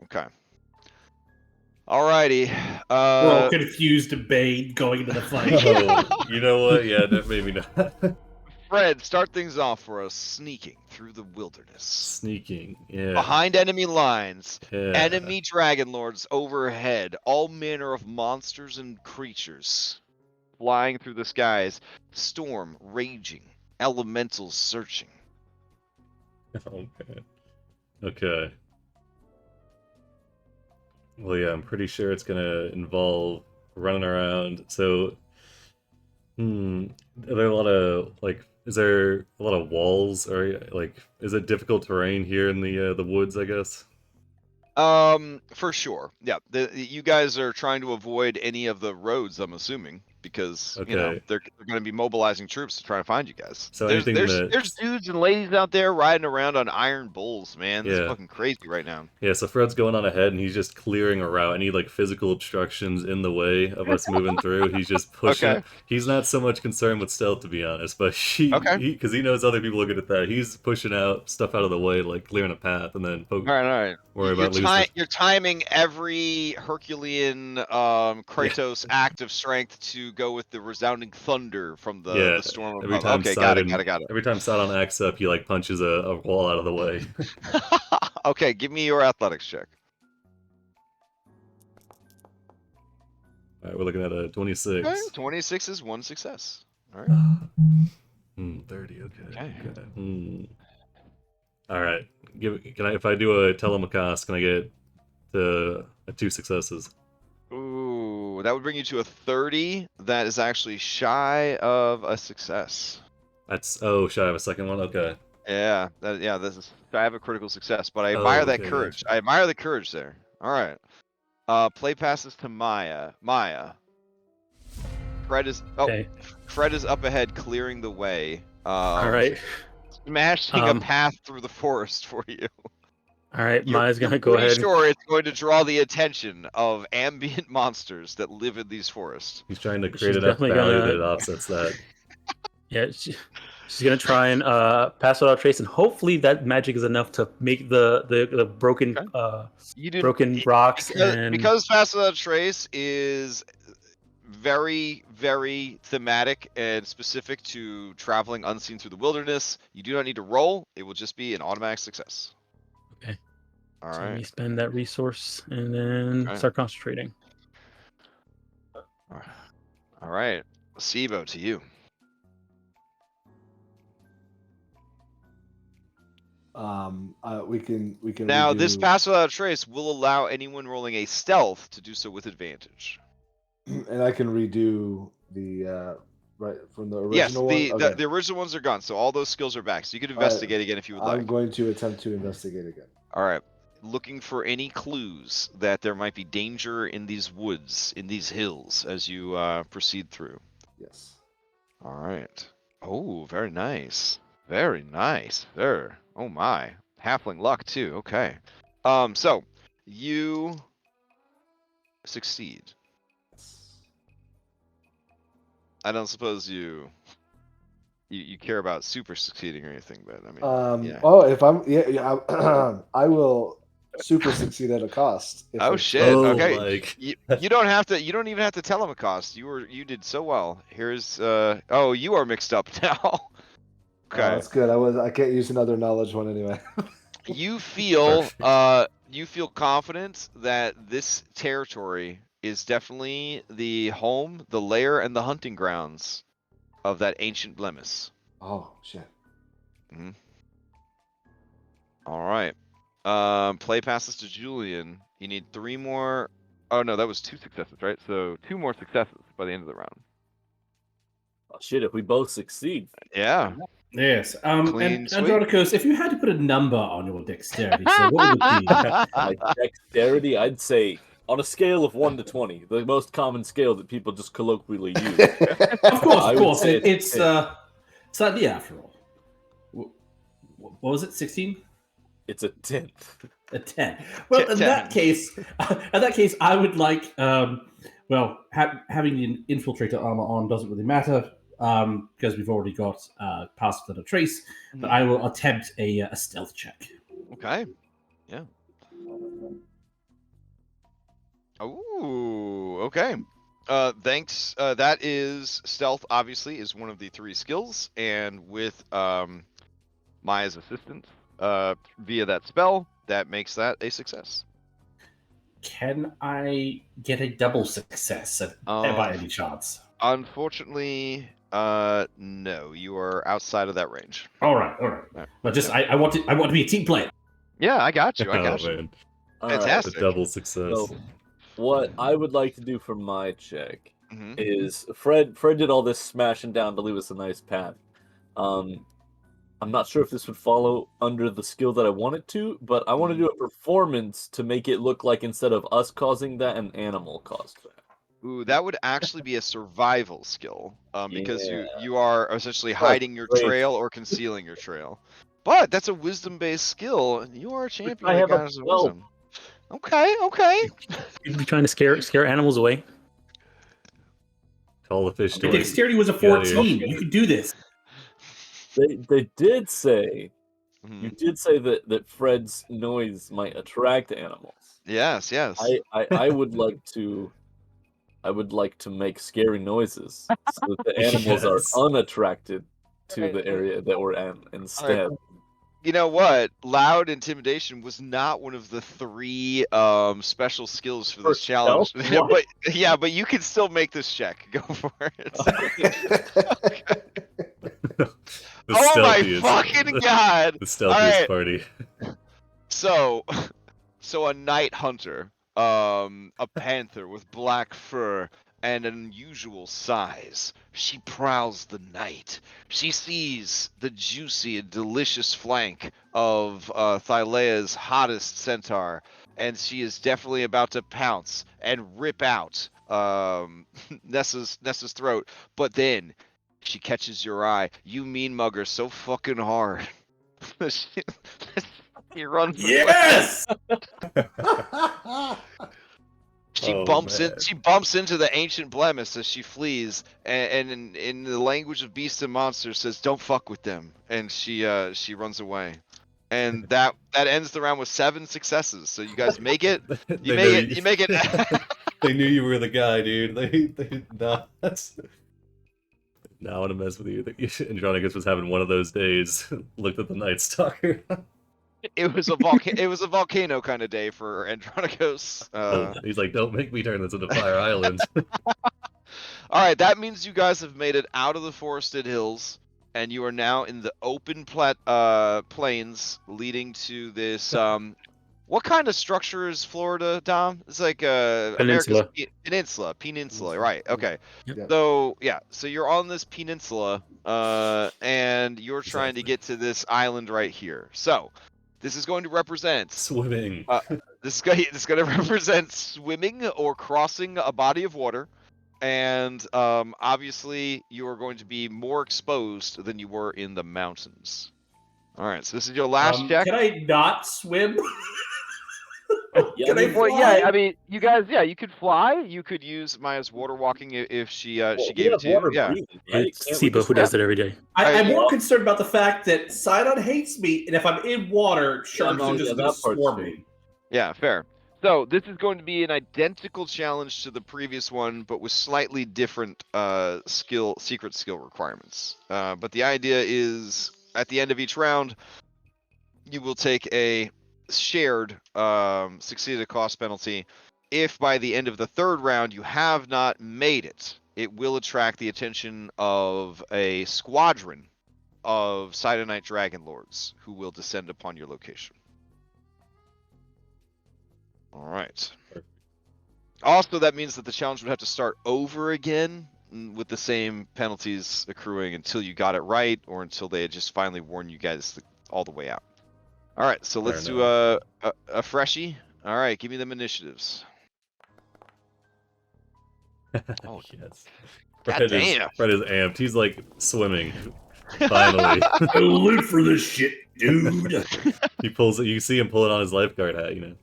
Okay. Alrighty. We're all confused and bayed going into the fight. Oh, you know what? Yeah, that maybe not. Fred, start things off for us. Sneaking through the wilderness. Sneaking, yeah. Behind enemy lines. Yeah. Enemy Dragonlords overhead. All manner of monsters and creatures flying through the skies. Storm raging. Elementals searching. Okay. Okay. Well, yeah, I'm pretty sure it's gonna involve running around. So, are there a lot of is there a lot of walls, or is it difficult terrain here in the woods? I guess. For sure. Yeah. You guys are trying to avoid any of the roads, I'm assuming, because Okay. you know they're going to be mobilizing troops to try to find you guys. So there's anything there's dudes and ladies out there riding around on iron bulls, man. This is Yeah. fucking crazy right now. Yeah, so Fred's going on ahead and he's just clearing a route. Any like physical obstructions in the way of us moving through, he's just pushing. Okay. He's not so much concerned with stealth, to be honest, but Okay. because he knows other people are good at that. He's pushing out stuff out of the way, like clearing a path, and then All right. worry about losing. You're timing every Herculean Kratos act of strength to go with the resounding thunder from the storm Every above. time Okay, Sidon, got it. Every time Sidon acts up, he like punches a wall out of the way. Okay, give me your athletics check. All right, we're looking at a 26. Okay, 26 is one success. All right. 30. Okay. Okay. All right. Can I? If I do a telemachos, can I get to 2 successes? Ooh, that would bring you to a 30. That is actually shy of a success. That's shy of a second one. Okay. Yeah, this is. I have a critical success, but I admire that okay, courage. gotcha. I admire the courage there. All right. Play passes to Maya. Fred is up ahead, clearing the way. All right. Smashing a path through the forest for you. All right, Maya's gonna go Pretty ahead. sure it's going to draw the attention of ambient monsters that live in these forests. He's trying to She's create enough definitely value gonna- that it offsets that. Yeah, she's gonna try and pass without trace, and hopefully that magic is enough to make the broken broken rocks because Pass Without Trace is very, very thematic and specific to traveling unseen through the wilderness. You do not need to roll; it will just be an automatic success. Okay. All So right. let me spend that resource and then start concentrating. All right, Sibo, to you. We can Now, redo... this Pass Without Trace will allow anyone rolling a stealth to do so with advantage. And I can redo the right from the original Yes, one. the original ones are gone, so all those skills are back. So you can investigate again if you would like. I'm going to attempt to investigate again. All right. Looking for any clues that there might be danger in these woods, in these hills, as you proceed through. Yes. All right. Oh, very nice. Very nice. There. Oh my. Halfling luck too. Okay. So you succeed. I don't suppose you care about super succeeding or anything, but I mean. Yeah. Oh, if I'm I will super succeed at a cost. Oh shit. Okay. You don't have to. You don't even have to tell him a cost. You did so well. Here's. Oh, you are mixed up now. Okay. That's good. I can't use another knowledge one anyway. You feel confident that this territory is definitely the home, the lair, and the hunting grounds of that ancient Blemis. Oh shit. Mm-hmm. All right. Play passes to Julian. You need 3 more. Oh no, that was 2 successes, right? So 2 more successes by the end of the round. Oh shit! If we both succeed. Yeah. Yes. And Clean sweep. Andronicus, if you had to put a number on your dexterity, so what would it be? My dexterity, I'd say on a scale of 1 to 20, the most common scale that people just colloquially use. Of course. say It's slightly after all. What was it? 16? It's a 10. A 10. Well, in that case, I would like. Having the infiltrator armor on doesn't really matter because we've already got Pass Without a Trace. But I will attempt a stealth check. Okay. Yeah. Oh, okay. Thanks. That is stealth. Obviously, is one of the 3 skills, and with Maya's assistance via that spell, that makes that a success. Can I get a double success by any chance? Unfortunately, no. You are outside of that range. All right. But just I want to be a team player. Yeah, I got you. Man. Fantastic. A double success. So, what I would like to do for my check is Fred did all this smashing down to leave us a nice path. I'm not sure if this would follow under the skill that I want it to, but I want to do a performance to make it look like instead of us causing that, an animal caused that. Ooh, that would actually be a survival skill, because Yeah. you are essentially hiding your great. trail or concealing your trail. But that's a wisdom-based skill, and you are a champion I that have a guys of 12. wisdom. Okay. You'd be trying to scare animals away. Call the fish Your story. dexterity was a Get outta here. 14. You could do this. They did say Mhm. you did say that Fred's noise might attract animals. Yes. I would like to make scary noises so that the animals Yes. are unattracted to Right. the area that we're in instead. You know what? Loud intimidation was not one of the 3 special skills for this For challenge. stealth? What? but you can still make this check. Go for it. The Oh my stealthiest- fucking god! The stealthiest Alright. party. So a night hunter, a panther with black fur and an unusual size. She prowls the night. She sees the juicy and delicious flank of Thylea's hottest centaur, and she is definitely about to pounce and rip out Nessa's throat. But then she catches your eye. You mean mugger so fucking hard. He runs away. Yes! She Oh, bumps man. She bumps into the ancient Blemis as she flees, and in the language of beasts and monsters says, "Don't fuck with them," and she runs away, and that ends the round with 7 successes. So you guys make it. You make it. They knew you were the guy, dude. They not. Now I want to mess with you. Andronicus was having one of those days. Looked at the Night Stalker. It was a volcano kind of day for Andronicus. He's like, don't make me turn this into Fire Island. All right, that means you guys have made it out of the forested hills, and you are now in the open plains leading to this. What kind of structure is Florida, Dom? It's like Peninsula. America's peninsula, right? Okay. Yep. So you're on this peninsula, and you're trying to get to this island right here. So this is going to represent Swimming. This is going to represent swimming or crossing a body of water, and obviously you are going to be more exposed than you were in the mountains. All right, so this is your last check. Can I not swim? Yeah, Can I Well, fly? yeah, I mean, you guys, you could fly. You could use Maya's water walking if she gave it to you. Yeah. It's Sibo who does it every day. I'm more concerned about the fact that Sidon hates me, and if I'm in water, sharks are just going to swarm me. Yeah, fair. So this is going to be an identical challenge to the previous one, but with slightly different secret skill requirements. But the idea is, at the end of each round, you will take a shared succeeded cost penalty. If by the end of the 3rd round you have not made it, it will attract the attention of a squadron of Sidonite Dragonlords who will descend upon your location. All right. Also, that means that the challenge would have to start over again with the same penalties accruing until you got it right, or until they had just finally worn you guys all the way out. All right, so let's do a freshie. All right, give me them initiatives. Oh, Yes. God damn. Fred is amped. He's like swimming. Finally. I live for this shit, dude. He pulls it. You see him pulling on his lifeguard hat, you know.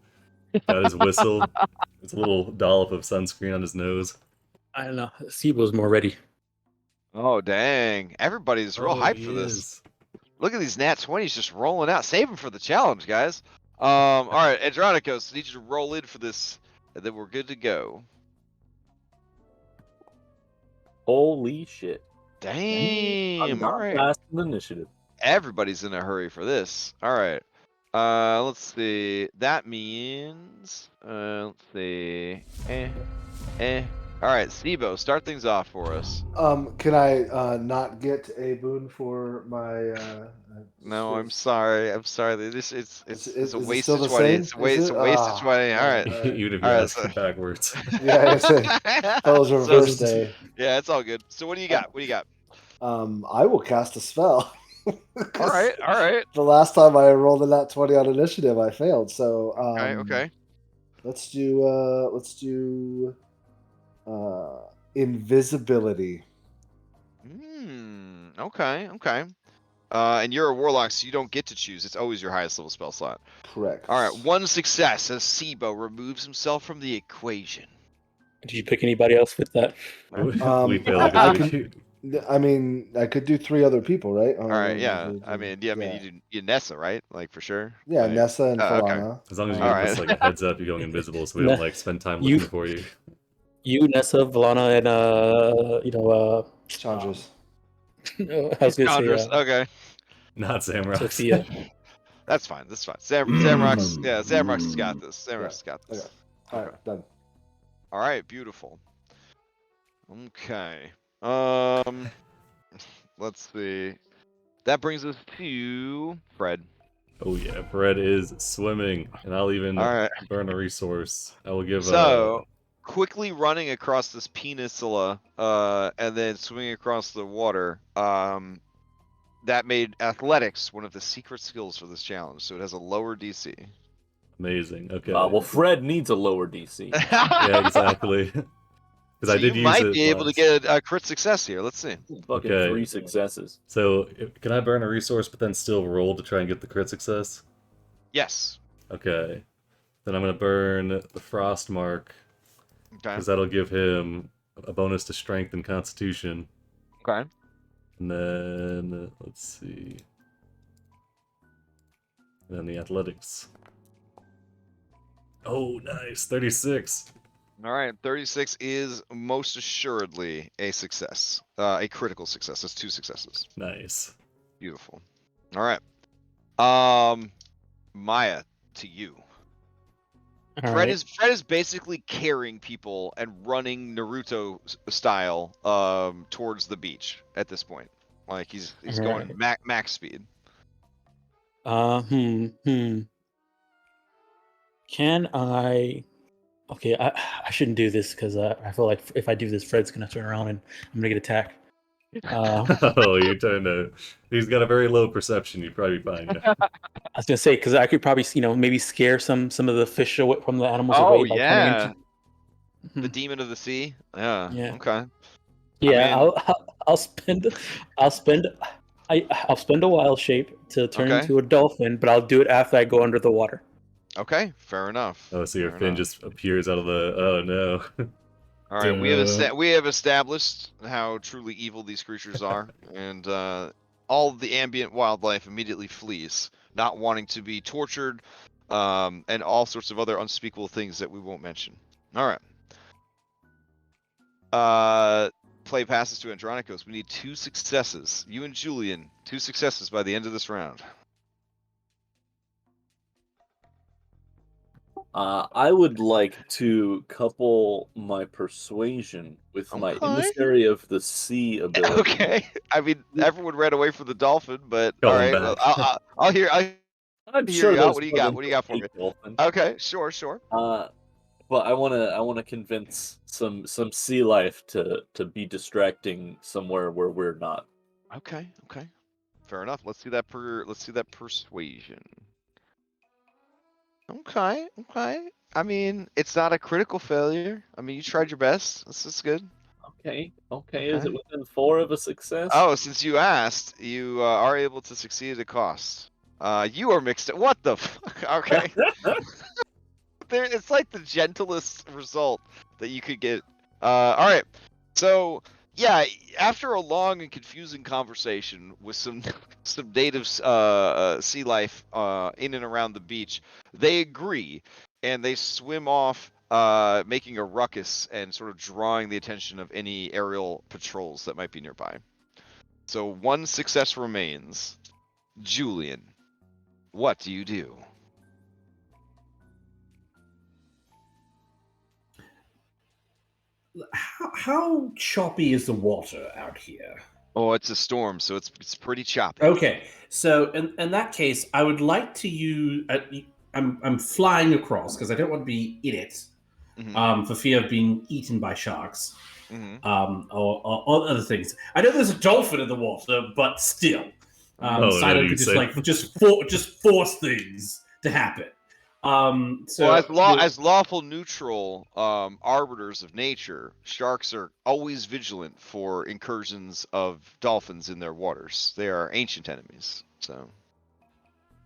Got his whistle. It's a little dollop of sunscreen on his nose. I don't know. Sibo's more ready. Oh, dang. Everybody's real hyped for this. Look at these nat 20s just rolling out. Save them for the challenge, guys. All right, Andronicus, I need you to roll in for this, and then we're good to go. Holy shit. Damn. I'm not All right. fast in initiative. Everybody's in a hurry for this. All right. Let's see. That means, let's see. All right, Sibo, start things off for us. Can I not get a boon for my? No, I'm sorry. I'm sorry. It's a it waste still of the 20. same? It's a waste Is it? of 20. All right. Even if you All right, ask it backwards. Yeah, I say that was a So- reverse day. Yeah, it's all good. So what do you got? What do you got? I will cast a spell. All right. All right. The last time I rolled a nat 20 on initiative, I failed. So Okay. let's do invisibility. Okay. And you're a warlock, so you don't get to choose. It's always your highest level spell slot. Correct. All right, one success as Sibo removes himself from the equation. Did you pick anybody else with that? We fail I everybody. I mean, I could do 3 other people, right? All right, yeah. I mean, you do Nessa, right? Like for sure. Yeah, like, Nessa and okay. Falana. As long as you All give us right. like a heads up, you're going invisible, so we don't like spend time looking for you. You, Nessa, Valana, and Chandras. I was gonna Chandras, say okay. Not Samrock. Sophia. That's fine. Zamrock's Zamrock's got this. Zamrock's got this. Okay. All right, done. All right, beautiful. Okay. Let's see. That brings us to Fred. Oh yeah, Fred is swimming, and I'll even burn a resource. I will give. Quickly running across this peninsula, and then swimming across the water. That made athletics one of the secret skills for this challenge, so it has a lower DC. Amazing. Okay. Well, Fred needs a lower DC. Yeah, exactly. Because I did use it. You might be able to get a crit success here. Let's see. Fucking 3 successes. So, can I burn a resource, but then still roll to try and get the crit success? Yes. Okay. Then I'm gonna burn the frost mark. Because that'll give him a bonus to strength and constitution. Okay. And then, let's see. And then the athletics. Oh, nice. 36. All right. 36 is most assuredly a success. A critical success. That's 2 successes. Nice. Beautiful. All right. Maya, to you. Fred is basically carrying people and running Naruto style towards the beach at this point. Like he's going max speed. Can I? Okay, I shouldn't do this because I feel like if I do this, Fred's gonna turn around and I'm gonna get attacked. Oh, you're trying to. He's got a very low perception. You'd probably be fine. I was gonna say because I could probably maybe scare some of the fish away from the animals away. By coming into... The demon of the sea. Yeah. Okay. Yeah, I mean... I'll spend a wild shape to turn into a dolphin, but I'll do it after I go under the water. Okay, fair enough. Oh, so your fin just appears out of the. Oh no. All right, we have established how truly evil these creatures are, and all the ambient wildlife immediately flees, not wanting to be tortured, and all sorts of other unspeakable things that we won't mention. All right. Play passes to Andronicos. We need 2 successes. You and Julian, 2 successes by the end of this round. I would like to couple my persuasion with my emissary of the sea ability. Okay. I mean, everyone ran away from the dolphin, but all right. Well, I'll hear. I'm sure. What do you got? What do you got for me? Dolphin. Okay, sure. But I wanna convince some sea life to be distracting somewhere where we're not. Okay. Fair enough. Let's see that persuasion. Okay. I mean, it's not a critical failure. I mean, you tried your best. This is good. Okay. Is it within 4 of a success? Oh, since you asked, you are able to succeed at a cost. You are mixed. What the fuck? Okay. It's like the gentlest result that you could get. All right. So yeah, after a long and confusing conversation with some native sea life in and around the beach, they agree and they swim off, making a ruckus and sort of drawing the attention of any aerial patrols that might be nearby. So 1 success remains. Julian, what do you do? How choppy is the water out here? Oh, it's a storm, so it's pretty choppy. Okay, so in that case, I would like to use. I'm flying across because I don't want to be in it, for fear of being eaten by sharks, or other things. I know there's a dolphin in the water, but still, Sidon could just force things to happen. So well, as lawful neutral arbiters of nature, sharks are always vigilant for incursions of dolphins in their waters. They are ancient enemies. So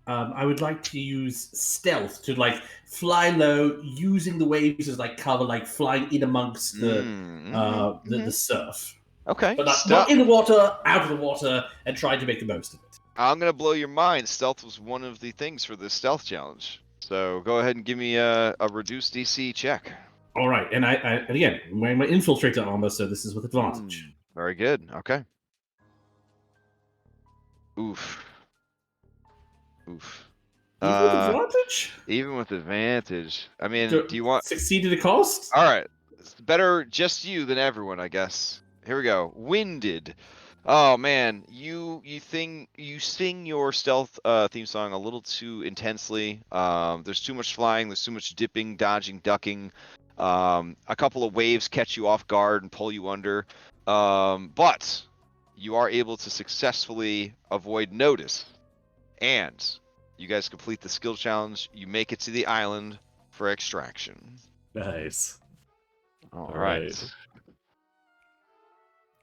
I would like to use stealth to like fly low, using the waves as like cover, like flying in amongst the surf. Okay. But not in the water, out of the water, and trying to make the most of it. I'm gonna blow your mind. Stealth was one of the things for this stealth challenge. So go ahead and give me a reduced DC check. All right, and and again, I'm wearing my infiltrator armor, so this is with advantage. Very good. Okay. Oof. Even with advantage? Even with advantage. I mean, do you want succeed at a cost? All right. It's better just you than everyone, I guess. Here we go. Winded. Oh man, you sing your stealth theme song a little too intensely. There's too much flying, there's too much dipping, dodging, ducking. A couple of waves catch you off guard and pull you under. But you are able to successfully avoid notice. And you guys complete the skill challenge. You make it to the island for extraction. Nice. All right.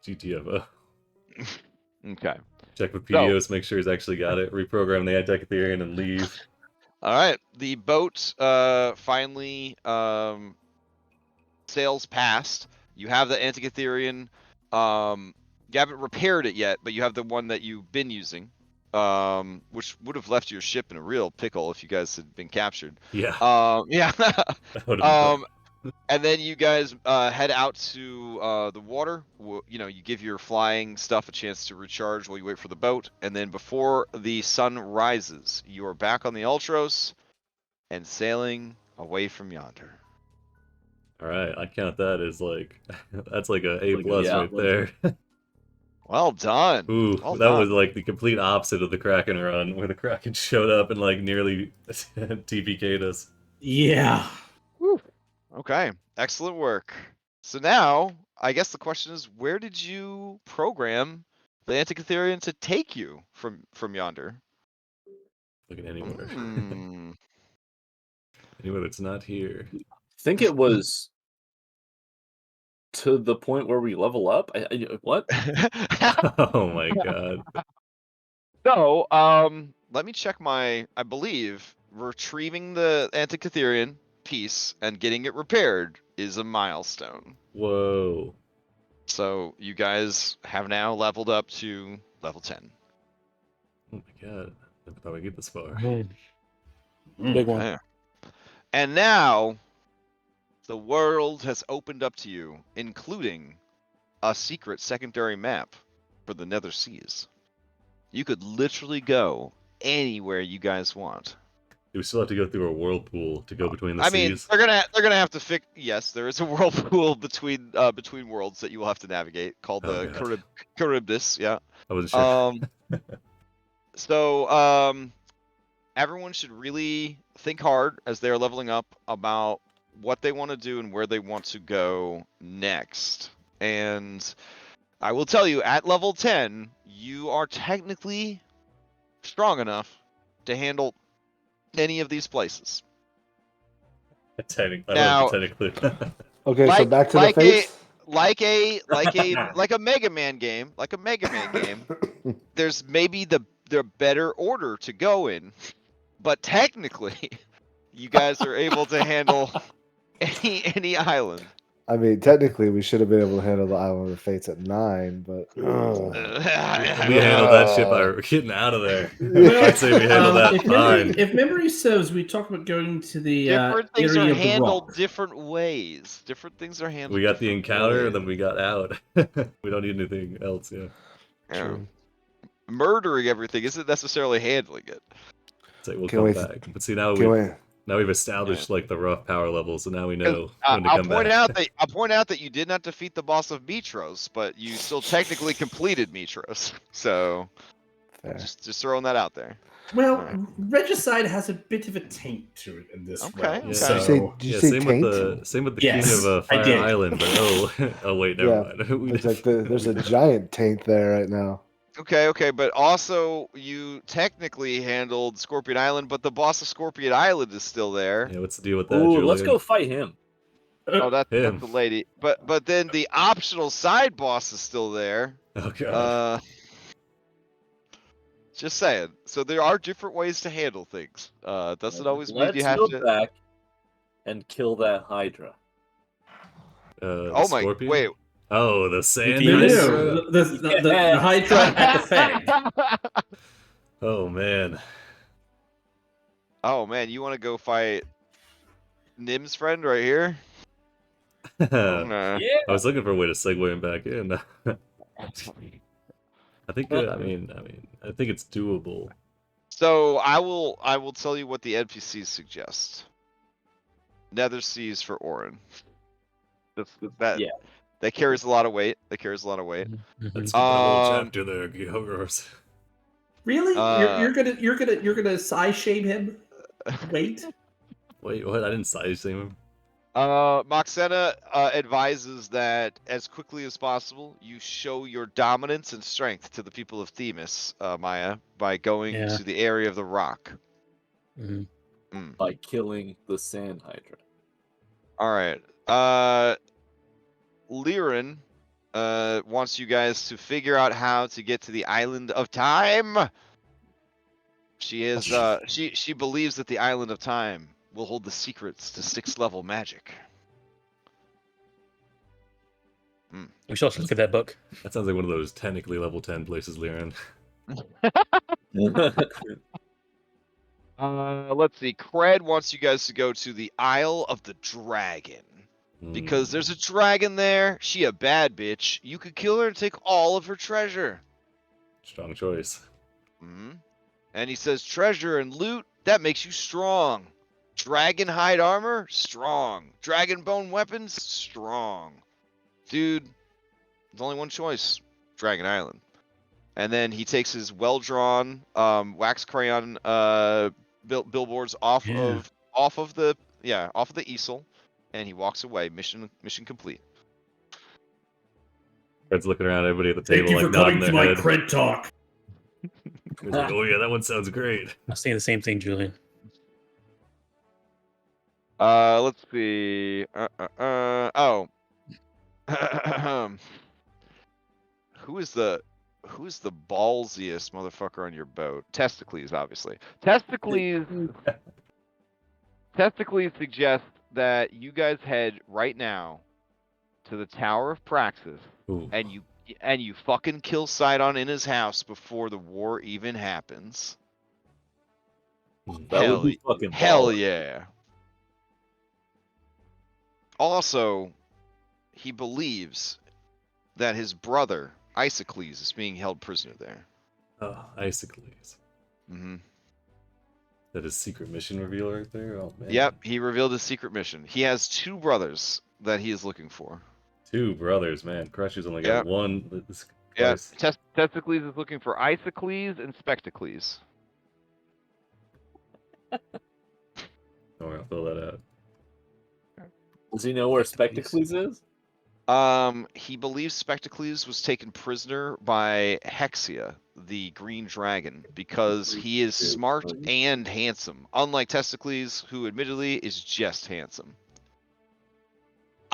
GTFO. Okay. Check with PDOs, make sure he's actually got it. Reprogram the Antikytherian and leave. All right. The boat finally sails past. You have the Antikytherian. You haven't repaired it yet, but you have the one that you've been using, which would have left your ship in a real pickle if you guys had been captured. Yeah. Yeah. That would have been And then you guys head out to the water. You know, you give your flying stuff a chance to recharge while you wait for the boat. And then before the sun rises, you are back on the Ultros and sailing away from yonder. All right, I count that as like that's like a A+ right there. Well done. Ooh, well that done. was like the complete opposite of the Kraken run, where the Kraken showed up and like nearly TPK'd us. Yeah. Whew. Okay, excellent work. So now, I guess the question is, where did you program the Antikytherian to take you from yonder? Look at anywhere. Anywhere that's not here. I think it was to the point where we level up. What? Oh my god. So, let me check I believe retrieving the Antikytherian piece and getting it repaired is a milestone. Whoa. So you guys have now leveled up to level 10. Oh my god. Never thought I'd get this far. Big one. Yeah. And now the world has opened up to you, including a secret secondary map for the Nether Seas. You could literally go anywhere you guys want. Do we still have to go through a whirlpool to go between the I seas? mean, they're gonna have to fix. Yes, there is a whirlpool between worlds that you will have to navigate called the Charybdis. Yeah. I wasn't sure. So everyone should really think hard as they are leveling up about what they want to do and where they want to go next. And I will tell you, at level 10, you are technically strong enough to handle any of these places. Technically. Okay, so back to the face. Like a Mega Man game, there's maybe the better order to go in, but technically, you guys are able to handle any island. I mean, technically, we should have been able to handle the Island of the Fates at 9, but we handled that shit by getting out of there. I'd say we handled that fine. If memory serves, we talked about going to the different things area are of the handled rock. different ways. Different things are handled. We got the encounter, ways. and then we got out. We don't need anything else. Yeah. True. Murdering everything isn't necessarily handling it. So we'll come back. But see, now we've established like the rough power levels, so now we know when to come back. I'll point out that you did not defeat the boss of Mitros, but you still technically completed Mitros. So just throwing that out there. Well, Regicide has a bit of a taint to it in this realm. Yeah. So, Did you say same with the Yes, King of Fire Island, but oh wait, never mind. It's like there's a giant taint there right now. Okay, but also you technically handled Scorpion Island, but the boss of Scorpion Island is still there. Yeah, what's the deal with that, Ooh, let's Julian? go fight him. Oh, that's Him. the lady. But then the optional side boss is still there. Oh god. Just saying. So there are different ways to handle things. Doesn't always mean Let's you have go to. back and kill that Hydra. Oh my! Scorpion? Wait. Oh, the sand. No, Yes. no, the Hydra at the Fang. Oh man. Oh man, you want to go fight Nim's friend right here? I Nah. Yeah. was looking for a way to segue him back in. I think. I mean, I think it's doable. So I will tell you what the NPCs suggest. Nether Seas for Orin. That Yeah. that carries a lot of weight. That carries a lot of weight. Let's skip that whole Um, chapter there, Geogors. Really? Uh, You're gonna size shame him? Wait. Wait, what? I didn't size shame him. Moxena advises that as quickly as possible, you show your dominance and strength to the people of Themis, Maya, by going Yeah. to the area of the rock. Mhm. By killing the Sand Hydra. All right. Liren wants you guys to figure out how to get to the Island of Time. She is she believes that the Island of Time will hold the secrets to 6th level magic. We should also look at that book. That sounds like one of those technically level 10 places, Liren. Let's see. Cred wants you guys to go to the Isle of the Dragon. Because there's a dragon there. She a bad bitch. You could kill her and take all of her treasure. Strong choice. And he says treasure and loot, that makes you strong. Dragon hide armor, strong. Dragon bone weapons, strong. Dude, there's only one choice. Dragon Island. And then he takes his well-drawn wax crayon billboards off of the easel, and he walks away. Mission complete. Fred's looking around, everybody at the table, Thank you like for coming nodding to their my head. cred talk. He's like, oh yeah, that one sounds great. I was saying the same thing, Julian. Let's see. Oh. Who's the ballsiest motherfucker on your boat? Testicles, obviously. Testicles suggests that you guys head right now to the Tower of Praxis, Ooh. and you fucking kill Sidon in his house before the war even happens. That would be fucking hell baller. yeah. Also, he believes that his brother Isocles is being held prisoner there. Oh, Isocles. That is secret mission reveal right there? Oh man. Yep, he revealed his secret mission. He has 2 brothers that he is looking for. 2 brothers, man. Crusher's only got one. Yeah, Testicles is looking for Isocles and Spectacles. Oh, we're gonna fill that out. Does he know where Spectacles is? He believes Spectacles was taken prisoner by Hexia, the green dragon, because he is smart and handsome, unlike Testicles, who admittedly is just handsome.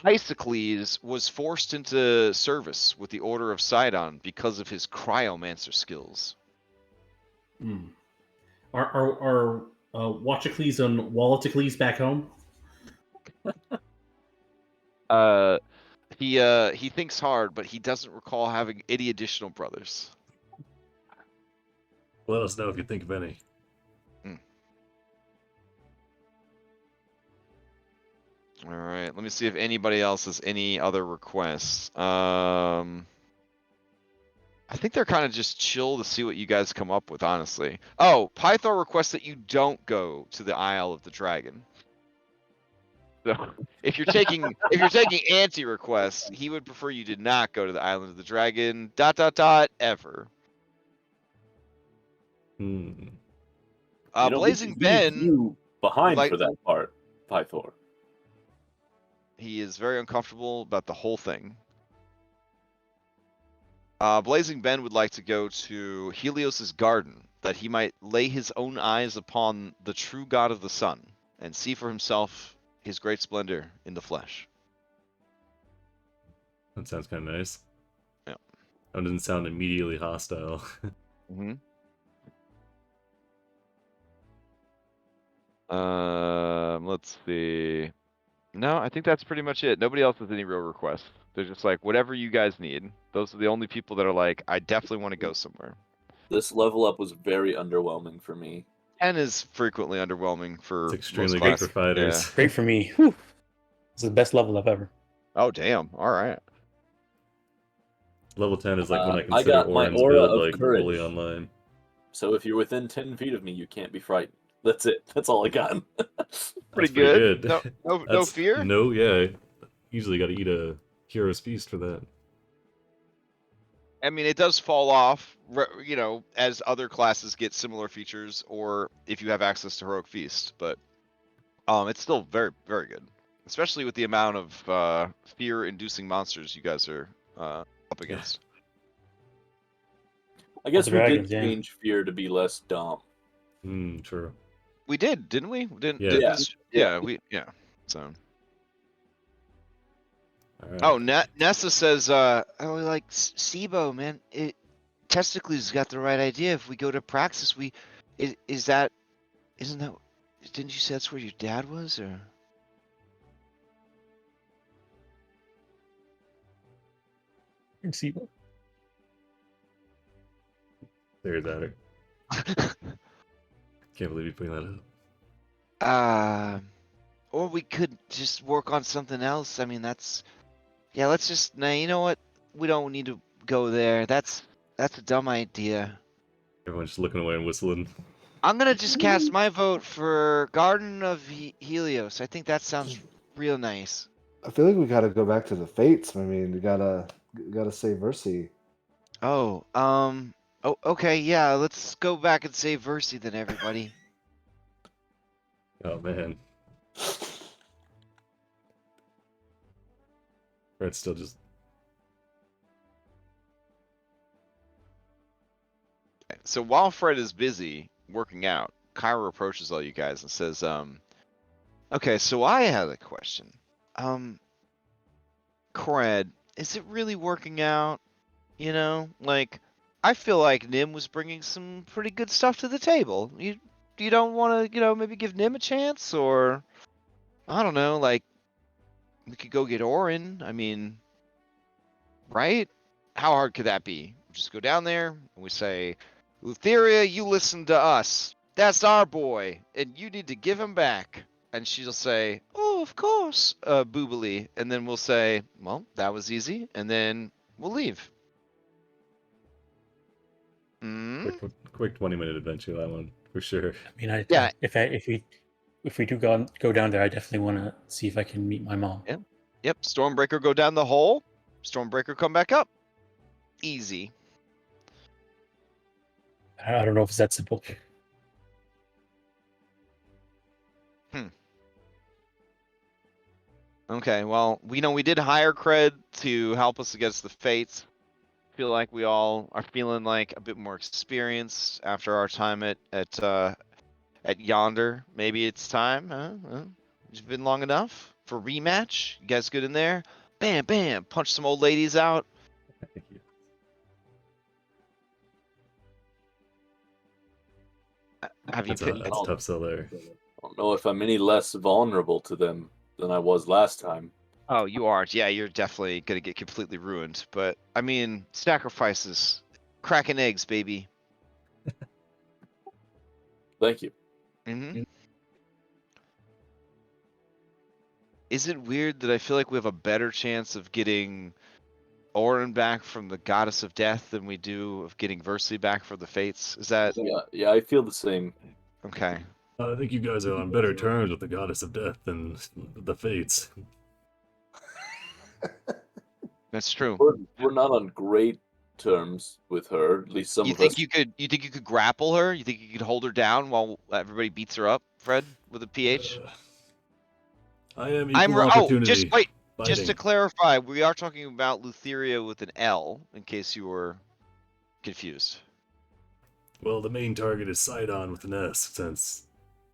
Isocles was forced into service with the Order of Sidon because of his cryomancer skills. Are Watchacles and Walletacles back home? He thinks hard, but he doesn't recall having any additional brothers. Let us know if you think of any. All right, let me see if anybody else has any other requests. I think they're kind of just chill to see what you guys come up with, honestly. Oh, Pythor requests that you don't go to the Isle of the Dragon. So if you're taking anti-requests, he would prefer you did not go to the Island of the Dragon. ... ever. Blazing Ben you behind like, for that part, Pythor. He is very uncomfortable about the whole thing. Blazing Ben would like to go to Helios's garden, that he might lay his own eyes upon the true god of the sun, and see for himself his great splendor in the flesh. That sounds kind of nice. Yeah. That doesn't sound immediately hostile. Mm-hmm. Let's see. No, I think that's pretty much it. Nobody else has any real requests. They're just like, whatever you guys need. Those are the only people that are like, I definitely want to go somewhere. This level up was very underwhelming for me. 10 is frequently underwhelming for It's extremely most good for classes. fighters. Yeah. Great for me. Whew. This is the best level up ever. Oh, damn. All right. Level 10 is like when I I consider got my Orin's aura build of like courage. fully online. So if you're within 10 feet of me, you can't be frightened. That's it. That's all I got. Pretty That's good. good. No That's- fear? No, yeah. Usually got to eat a hero's feast for that. I mean, it does fall off, you know, as other classes get similar features, or if you have access to Heroic Feast. But it's still very, very good, especially with the amount of fear-inducing monsters you guys are up against. I guess The we dragons, did yeah. change fear to be less dumb. True. We did, didn't we? Didn't, Yeah. didn't Yeah. this- Yeah. yeah. So. All right. Oh, Nessa says, oh, like Sibo, man, Testicles got the right idea. If we go to Praxis, isn't that, didn't you say that's where your dad was, or? See, There's that. Can't believe you putting that up. Or we could just work on something else. I mean, let's just, nah, you know what? We don't need to go there. That's a dumb idea. Everyone's just looking away and whistling. I'm gonna just cast my vote for Garden of Helios. I think that sounds real nice. I feel like we gotta go back to the fates. I mean, we gotta save Versi. Oh, okay, yeah, let's go back and save Versi then, everybody. Oh man. Fred's still just. So while Fred is busy working out, Kyra approaches all you guys and says, okay, so I had a question. Cred, is it really working out? You know, like, I feel like Nim was bringing some pretty good stuff to the table. You don't want to, maybe give Nim a chance, or I don't know, like, we could go get Orin. I mean, right? How hard could that be? We just go down there and we say, Thylea, you listen to us. That's our boy, and you need to give him back. And she'll say, oh, of course, boobily. And then we'll say, well, that was easy. And then we'll leave. Quick 20-minute adventure, that one, for sure. I mean, Yeah. if we do go down there, I definitely want to see if I can meet my mom. Yeah. Yep. Stormbreaker go down the hole. Stormbreaker come back up. Easy. I don't know if it's that simple. Okay, well, we did hire Cred to help us against the Fates. Feel like we all are feeling like a bit more experienced after our time at Yonder. Maybe it's time, huh? It's been long enough for rematch. You guys good in there? Bam, bam, punch some old ladies out. Thank you. Have you That's picked? a tough sell there. I don't know if I'm any less vulnerable to them than I was last time. Oh, you are. Yeah, you're definitely gonna get completely ruined. But I mean, sacrifices, cracking eggs, baby. Thank you. Mm-hmm. Is it weird that I feel like we have a better chance of getting Orin back from the Goddess of Death than we do of getting Versi back from the Fates? Is that Yeah, I feel the same. okay? I think you guys are on better terms with the Goddess of Death than the Fates. That's true. We're not on great terms with her. At least some You of think us. you could grapple her? You think you could hold her down while everybody beats her up, Fred, with a PH? I am equal opportunity. Just wait. Just to Fighting. clarify, we are talking about Lutheria with an L, in case you were confused. Well, the main target is Sidon with an S, since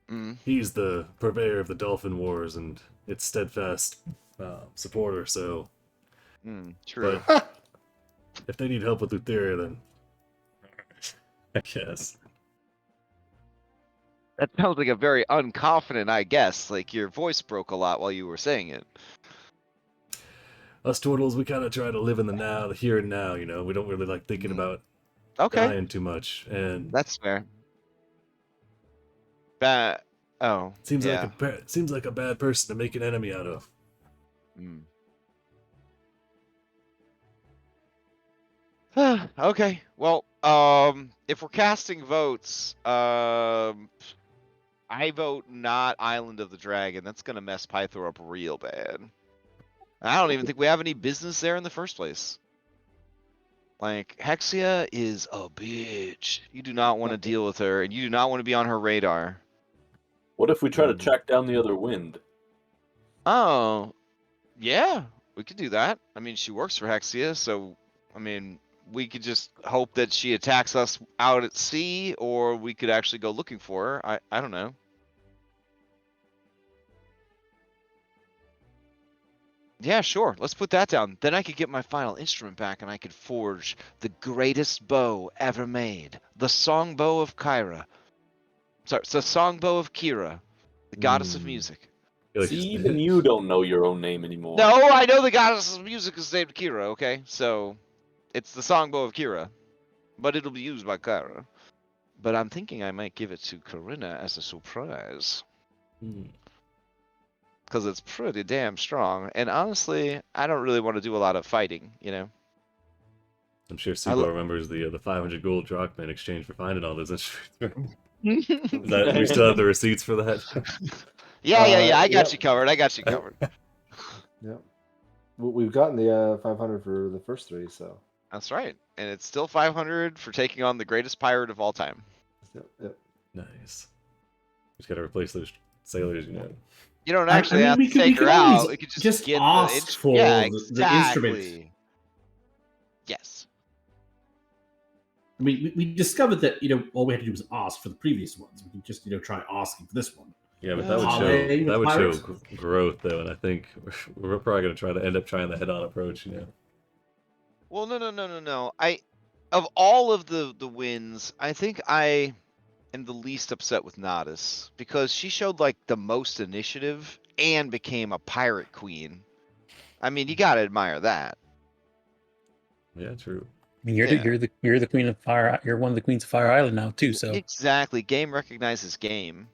Mm. he's the purveyor of the Dolphin Wars and its steadfast supporter, so... True. But if they need help with Lutheria, then... I guess. That sounds like a very unconfident, I guess. Like your voice broke a lot while you were saying it. Us turtles, we kind of try to live in the now, the here and now, you know? We don't really like thinking about Okay, dying too much, and... that's fair. Oh, Seems yeah. like a bad person to make an enemy out of. Okay, well, if we're casting votes, I vote not Island of the Dragon. That's gonna mess Pythor up real bad. I don't even think we have any business there in the first place. Like, Hexia is a bitch. You do not want to deal with her, and you do not want to be on her radar. What if we try to track down the other wind? Oh, yeah, we could do that. I mean, she works for Hexia, so, I mean, we could just hope that she attacks us out at sea, or we could actually go looking for her. I don't know. Yeah, sure. Let's put that down. Then I could get my final instrument back and I could forge the greatest bow ever made. The songbow of Kyra. Sorry, it's the songbow of Kira, the goddess of music. See, even you don't know your own name anymore. No, I know the goddess of music is named Kira, okay? So, it's the songbow of Kira. But it'll be used by Kyra. But I'm thinking I might give it to Corinna as a surprise. Because it's pretty damn strong. And honestly, I don't really want to do a lot of fighting, you know? I'm sure Sibo remembers the 500 gold drachma in exchange for finding all those instruments. We still have the receipts for that? Yeah. I got you covered. Yep. We've gotten the 500 for the first 3, so. That's right. And it's still 500 for taking on the greatest pirate of all time. Yep. Nice. Just gotta replace those sailors, you know. You don't actually have to take her out. We could just get ask for the instrument. Yes. I mean, we discovered that, all we had to do was ask for the previous ones. We can just, try asking for this one. Yeah, but that would show growth, though, and I think we're probably going to try to end up trying the head-on approach, Well, no. Of all of the wins, I think I am the least upset with Nodis, because she showed, like, the most initiative and became a pirate queen. I mean, you gotta admire that. Yeah, true. I mean, you're the queen of Fire. You're one of the queens of Fire Island now too. So exactly, game recognizes game.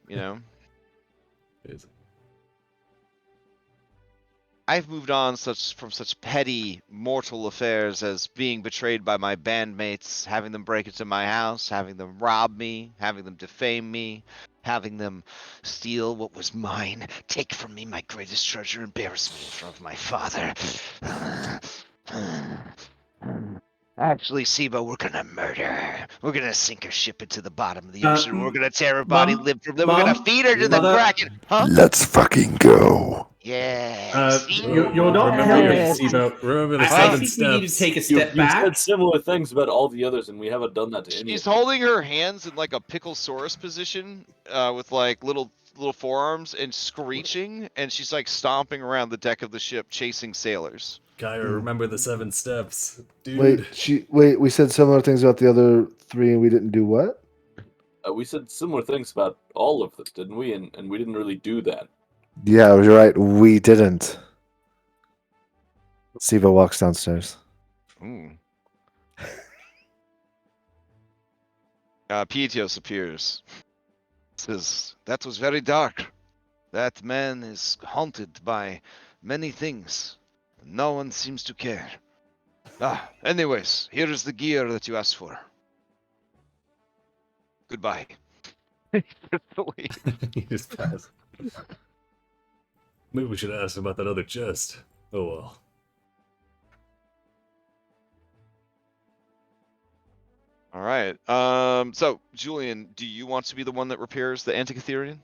I've moved on from such petty mortal affairs as being betrayed by my bandmates, having them break into my house, having them rob me, having them defame me, having them steal what was mine, take from me my greatest treasure, embarrass me in front of my father. Actually, Sibo, we're gonna murder her. We're gonna sink her ship into the bottom of the ocean. We're gonna tear her body limb from them. We're gonna feed her to the Kraken. Huh? Let's fucking go. Yes. You're not helping, Sibo. Remember the I 7 think steps. we need to take a step back. You said similar things about all the others, and we haven't done that to any. She's holding her hands in like a Picklesaurus position, with like little forearms and screeching, and she's like stomping around the deck of the ship, chasing sailors. Kyra, remember the 7 steps, dude. Wait, we said similar things about the other 3 and we didn't do what? We said similar things about all of this, didn't we? And we didn't really do that. Yeah, you're right. We didn't. Siva walks downstairs. Pietios appears. Says, that was very dark. That man is haunted by many things. No one seems to care. Anyways, here is the gear that you asked for. Goodbye. He just passed. Maybe we should ask about that other chest. Oh well. All right. So, Julian, do you want to be the one that repairs the Antikytherian?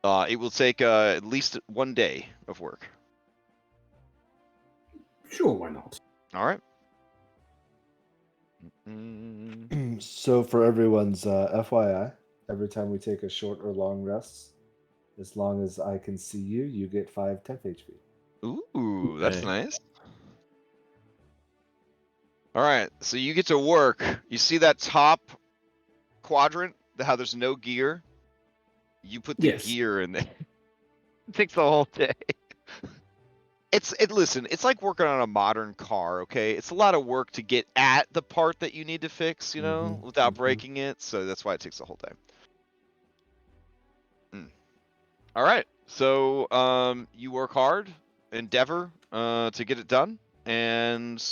It will take at least 1 day of work. Sure, why not? All right. So for everyone's FYI, every time we take a short or long rest, as long as I can see you, you get 5 temp HP. Ooh, that's Okay. nice. All right, so you get to work. You see that top quadrant, how there's no gear? You put the Yes. gear in there. It takes the whole day. Listen, it's like working on a modern car, okay? It's a lot of work to get at the part that you need to fix, without breaking it. So that's why it takes the whole day. All right. So you work hard, endeavor to get it done, and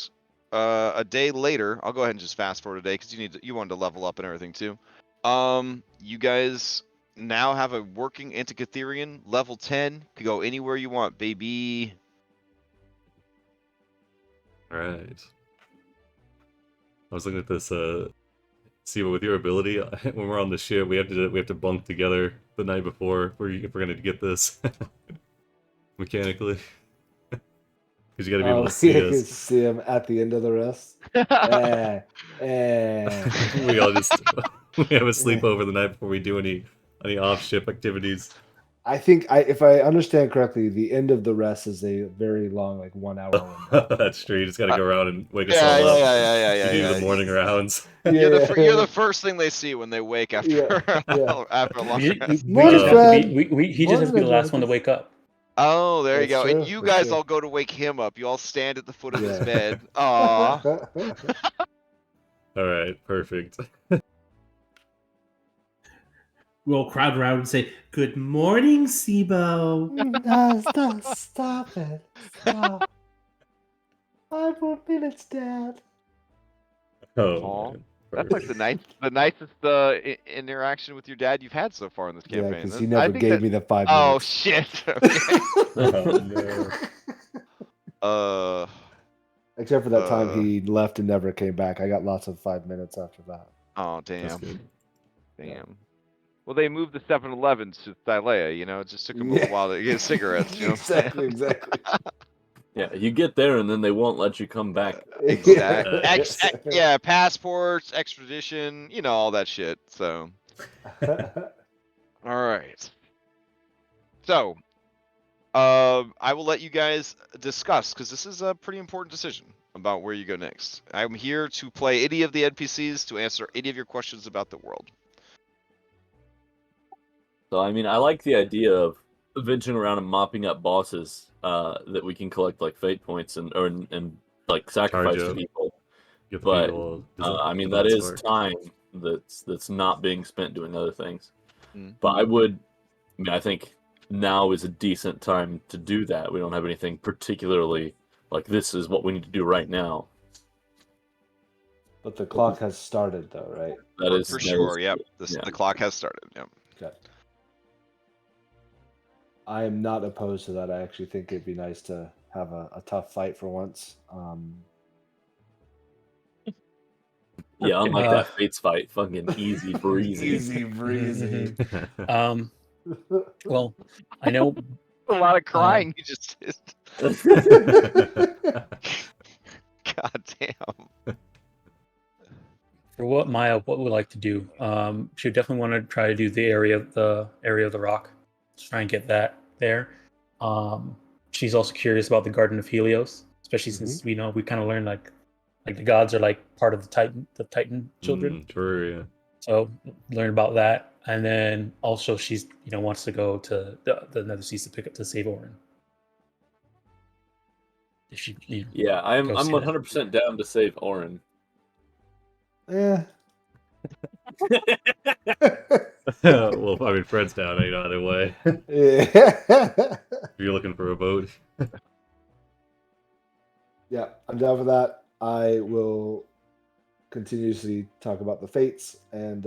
a day later, I'll go ahead and just fast forward a day because you wanted to level up and everything too. You guys now have a working Antikytherian, level 10. Could go anywhere you want, baby. All right. I was looking at this. See, with your ability, when we're on the ship, we have to bunk together the night before if we're gonna get this mechanically. Because you got to be able to see You can us. see him at the end of the rest. We all just we have a sleepover the night before we do any off-ship activities. I think if I understand correctly, the end of the rest is a very long, like 1 hour window. That's true. You just got to go around and wake us Yeah, all up. yeah. You do the morning rounds. You're the first thing they see when they wake after after a long rest. He just has to be the last one to wake up. Oh, there you go. True, And you guys all go to wake him up. You all stand at the foot of his bed. Aww. All right, perfect. We'll crowd around and say, "Good morning, Sibo." Stop it. Stop. 5 more minutes, Dad. Oh, man. That's like the nicest interaction with your dad you've had so far in this Yeah, campaign. because he never gave me the 5 Oh minutes. shit. Okay. Oh, no. Except for that time he left and never came back. I got lots of 5 minutes after that. Oh That's damn. good. Damn. Well, they moved the 7-Eleven to Thylea, It just took them a little while to get cigarettes, Exactly. Yeah, you get there and then they won't let you come back. Exactly. Passports, extradition, all that shit. So, all right. So, I will let you guys discuss because this is a pretty important decision about where you go next. I'm here to play any of the NPCs to answer any of your questions about the world. So, I mean, I like the idea of venturing around and mopping up bosses that we can collect like fate points and like sacrifice to people. But I mean, that is time that's not being spent doing other things. But I think now is a decent time to do that. We don't have anything particularly like this is what we need to do right now. But the clock has started, though, right? That is for sure. Yep. The clock has started. Yep. Okay. I am not opposed to that. I actually think it'd be nice to have a tough fight for once. Yeah, unlike that Fates fight, fucking easy breezy. Easy breezy. Well, I know a lot of crying you just did. God damn. For what Maya would like to do, she would definitely want to try to do the area of the rock. Let's try and get that there. She's also curious about the Garden of Helios, especially since we kind of learned like the gods are like part of the Titan children. True, yeah. So learn about that, and then also she's wants to go to the Nether Seas to save Orin. If she, yeah, I'm 100% down to save Orin. Yeah. Well, I mean, Fred's down either way. Yeah. If you're looking for a boat. Yeah, I'm down for that. I will continuously talk about the fates, and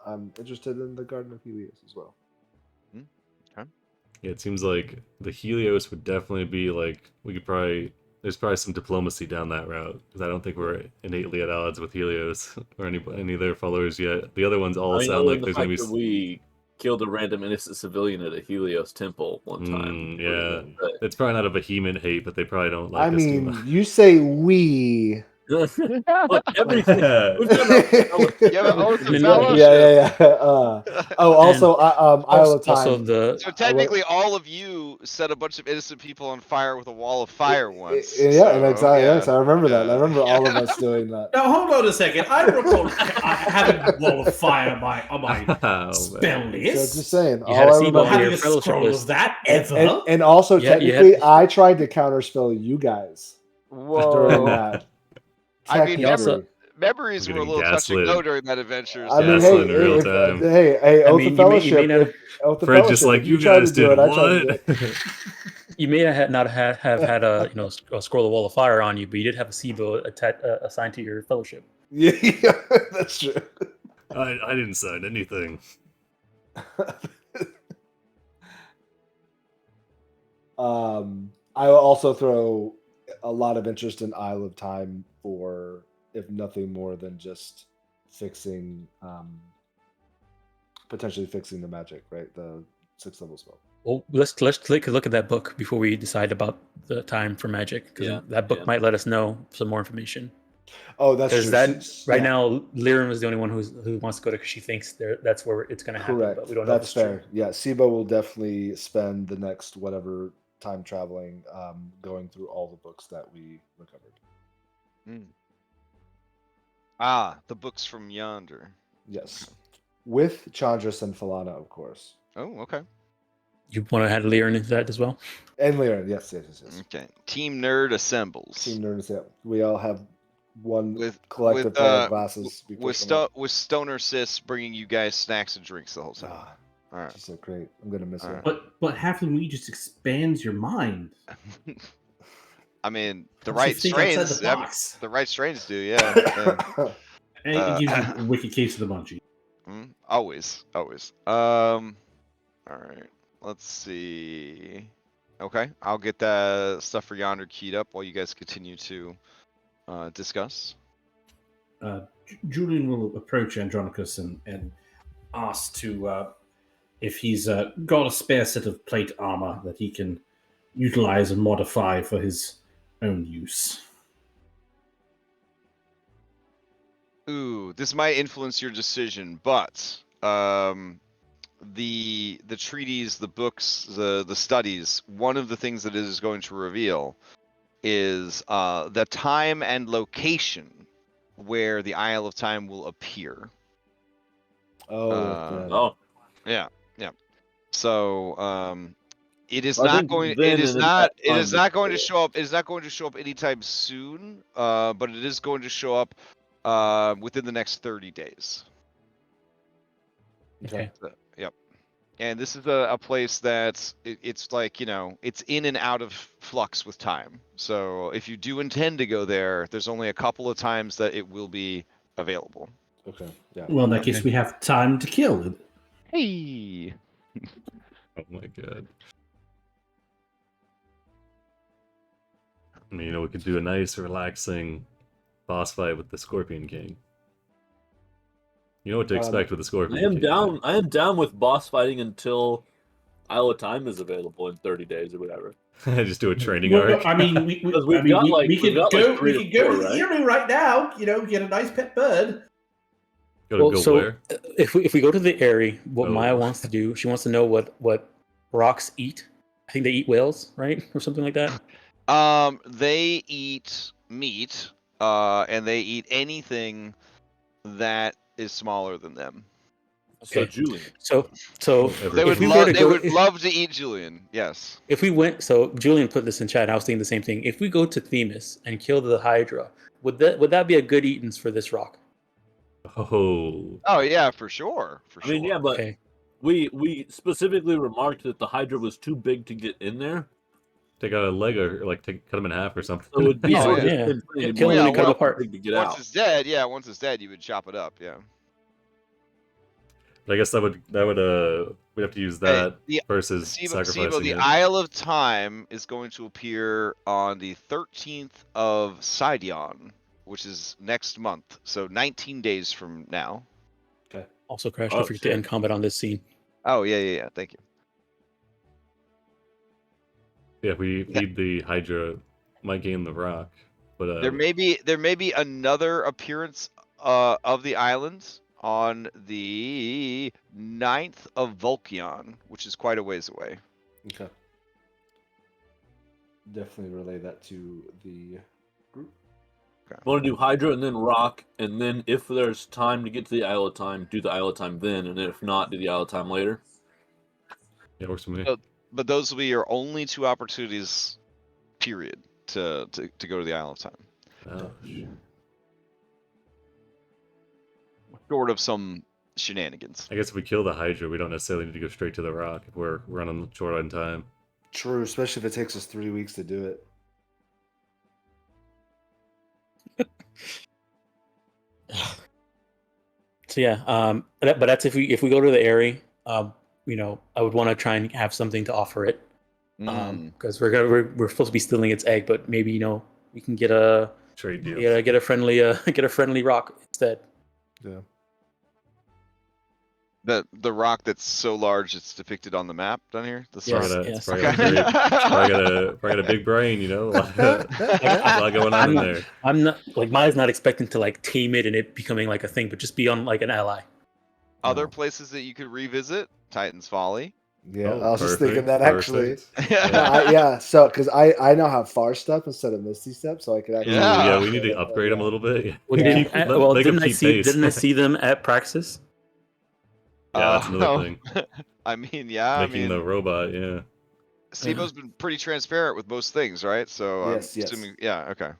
I'm interested in the Garden of Helios as well. Yeah, it seems like the Helios would definitely be like there's probably some diplomacy down that route because I don't think we're innately at odds with Helios or any of their followers yet. The other ones all sound like there's gonna be. We killed a random innocent civilian at a Helios temple one time. Yeah. But It's probably not a vehement hate, but they probably don't like I us too mean, much. you say we. Look, everything. We've got Yeah, but Oath of And then- Fellowship. yeah. Also, Isle of Also, Time. So technically, all of you set a bunch of innocent people on fire with a wall of fire once. Yeah, so, and exactly. yeah. Yes, I remember that. I Yeah. remember all of us doing that. Now hold on a second. I don't recall having a wall of fire on my Oh, spell man. So list. just saying. You All had a I Sibo remember. on Having your a fellowship scroll list. of that ever. And also, Yeah, you technically, had- I tried to counterspell you guys during Whoa. that. I mean, Technically. also- memories We're were a getting little touch and gaslit. go during that adventure. I mean, Gaslit hey, in real if, time. hey, I Oath mean, of you may Fellowship. not have- Oath of Fred just Fellowship. like, If you tried to guys do did it, I tried to do what? it. You may not have had a a scroll of wall of fire on you, but you did have a Sibo assigned to your fellowship. Yeah, that's true. I didn't sign anything. I will also throw a lot of interest in Isle of Time for, if nothing more than just fixing, potentially fixing the magic, right? The 6th level spell. Well, let's take a look at that book before we decide about the time for magic, because that book might let us know some more information. Oh, that's true. Because right now, Lyrum is the only one who wants to go to, because she thinks that's where it's going to happen. Correct. But we don't know. That's if it's fair. True. Yeah, Sibo will definitely spend the next whatever time traveling, going through all the books that we recovered. Ah, the books from yonder. Yes, with Chandras and Falana, of course, Oh, okay. You want to add Lyrum into that as well? and Lyran. Yes. Okay. Team Nerd assembles. Team Nerds. Yeah, we all have one With collective pair of glasses. we with push them up. with Stoner Sis bringing you guys snacks and drinks the whole time. Ah, All right. she's so great. I'm gonna miss her. Alright. But Halfling Weed just expands your mind. I mean, the Helps you right think outside strains. the box. The right strains do, yeah. And it gives you a wicked case of the munchie. Always. All right. Let's see. Okay, I'll get that stuff for yonder keyed up while you guys continue to discuss. Julian will approach Andronicus and ask to if he's got a spare set of plate armor that he can utilize and modify for his own use. Ooh, this might influence your decision, but the treaties, the books, the studies, one of the things that it is going to reveal is the time and location where the Isle of Time will appear. Yeah. So it is not going. It is not going to show up. It is not going to show up anytime soon. But it is going to show up within the next 30 days. Okay. Yep. And this is a place that it's like, it's in and out of flux with time. So if you do intend to go there, there's only a couple of times that it will be available. Okay. Yeah. Well, in that case, we have time to kill. Hey. Oh my god. I mean, we could do a nice, relaxing boss fight with the Scorpion King. You know what to expect with the Scorpion King. I am down with boss fighting until Isle of Time is available in 30 days or whatever. Just do a training Well, arc. I mean, we could go to the army right now. Get a nice pet bird. Go where? If we go to the Airy, what Oh. Maya wants to do, she wants to know what rocks eat. I think they eat whales, right, or something like that. They eat meat, and they eat anything that is smaller than them. So Julian. So They would love to eat Julian. Yes. If we went, so Julian put this in chat. I was thinking the same thing. If we go to Themis and kill the Hydra, would that be a good eatings for this rock? Oh. Oh yeah, for sure. I mean, yeah, but we specifically remarked that the Hydra was too big to get in there. Take out a leg or cut him in half or something. So it would be Kill him and cut him apart. To get once out. it's dead, once it's dead, you would chop it up. Yeah. But I guess that would we'd have to use that versus sacrificing the it. Isle of Time is going to appear on the 13th of Sidion, which is next month, so 19 days from now. Okay. Also, Crash, don't forget to end combat on this scene. Oh yeah. Thank you. Yeah, if we feed the Hydra, might gain the rock. But There may be another appearance of the islands on the 9th of Vulcan, which is quite a ways away. Okay. Definitely relay that to the group. Okay. I want to do Hydra and then Rock, and then if there's time to get to the Isle of Time, do the Isle of Time then, and then if not, do the Isle of Time later. yeah, works for me. But those will be your only 2 opportunities, period, to go to the Isle of Time. Oh, Short of some shenanigans. I guess if we kill the Hydra, we don't necessarily need to go straight to the rock if we're running short on time. True, especially if it takes us 3 weeks to do it. So yeah, but that's if we go to the area. You know, I would want to try and have something to offer it, because we're supposed to be stealing its egg, but maybe we can get a Trade deal. get a friendly rock instead. Yeah. The rock that's so large it's depicted on the map down here. The Yes, sun. It's yes. probably got a big brain, a lot going on in there. I'm not Maya's not expecting to tame it and it becoming a thing, but just be on an ally. Other No. places that you could revisit: Titan's Folly. Yeah, Oh, I was just thinking perfect, that actually. perfect. Yeah, so because I now have Far Step instead of Misty Step, so I could actually. Ooh, Yeah. yeah, we need to upgrade them a little bit. Yeah. Well, Yeah. didn't I see them at Praxis? Yeah, that's another thing. I mean, yeah. Making the robot, yeah. Sibo's been pretty transparent with most things, right? So Yes, I'm yes. assuming, yeah, okay.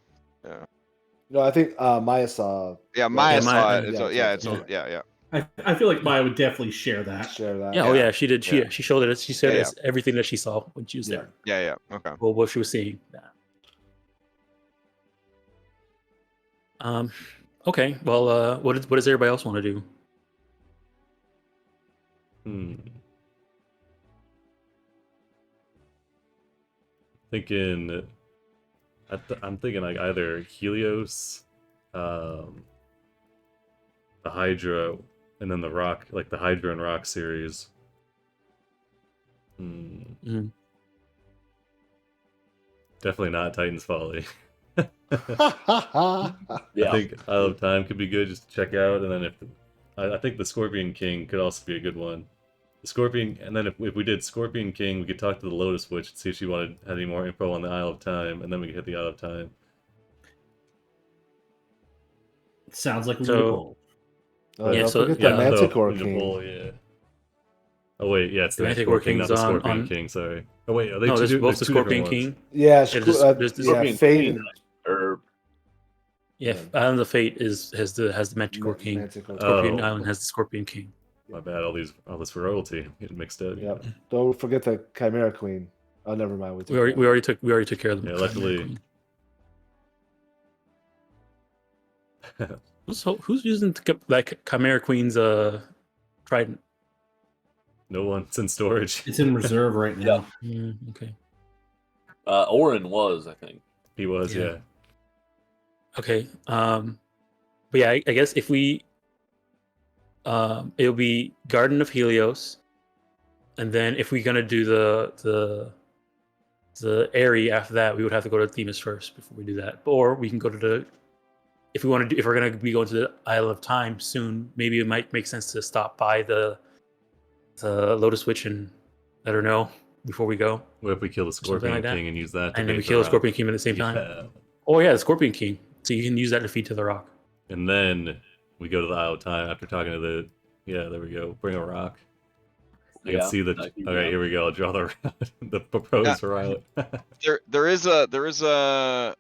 No, I think Maya saw. Yeah, Maya Maya- saw it. yeah, It's yeah. I feel like Maya would definitely share that. Share that. Yeah, oh yeah, she did. Yeah. She showed it. She said Yeah, it's everything that she saw when she was Yeah. there. Yeah, okay. Well, what she was seeing. Okay. Well, what does everybody else want to do? I'm thinking either Helios, the Hydra, and then the Rock, the Hydra and Rock series. Definitely not Titan's Folly. Yeah. I think Isle of Time could be good just to check out, and then I think the Scorpion King could also be a good one. The Scorpion, and then if we did Scorpion King, we could talk to the Lotus Witch and see if she had any more info on the Isle of Time, and then we could hit the Isle of Time. Sounds like a So- loophole. Oh, Yeah, don't so- forget yeah, the Manticore King. Yeah. Oh wait, yeah, it's the Manticore Manticore King, not King's the on- Scorpion on- King. Sorry. Oh wait, are they No, two there's both the two different Scorpion ones? King. Yeah, there's the yeah, Fate. Or Yeah, Island of Fate has the Manticore King. Manticore Scorpion Oh. Island has the Scorpion King. My bad. All this royalty I'm getting mixed up. Yep. Don't forget the Chimera Queen. Oh, never mind. We already took care of them. Yeah, luckily. Who's using Chimera Queen's trident? No one. It's in storage. It's in reserve right now. Okay. Orin was, I think. He was, Yeah. yeah. Okay. But yeah, I guess if we, it'll be Garden of Helios, and then if we're gonna do the area after that, we would have to go to Themis first before we do that. Or we can go to if we're gonna be going to the Isle of Time soon, maybe it might make sense to stop by the Lotus Witch and let her know before we go. What if we kill the Scorpion like that? King and use that? And then we bait kill the her out? Scorpion King at the same time. Yeah. Oh yeah, the Scorpion King. So you can use that to feed to the rock. And then we go to the Isle of Time after talking to the. Yeah, there we go. Bring a rock. I can see the. that could be Okay, here we go. I'll draw the proposed route. There is a.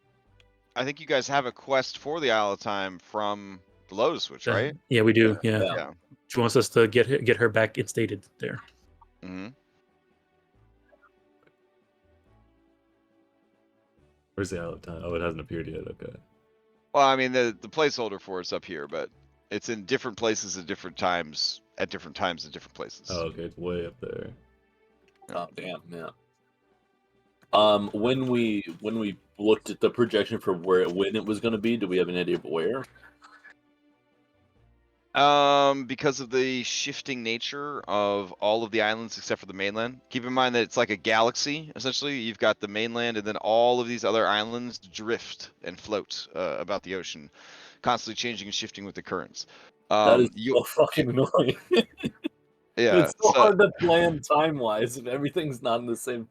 I think you guys have a quest for the Isle of Time from the Lotus Witch, right? Yeah, we do. Yeah. Yeah. She wants us to get her back instated there. Mm-hmm. Where's the Isle of Time? Oh, it hasn't appeared yet. Okay. Well, I mean, the placeholder for it's up here, but it's in different places at different times in different places. Oh, okay. It's way up there. Oh damn, yeah. When we looked at the projection for when it was going to be, do we have an idea of where? Because of the shifting nature of all of the islands except for the mainland. Keep in mind that it's like a galaxy. Essentially, you've got the mainland, and then all of these other islands drift and float about the ocean, constantly changing and shifting with the currents. That is so fucking annoying. Yeah, it's so hard to plan time-wise if everything's not in the same.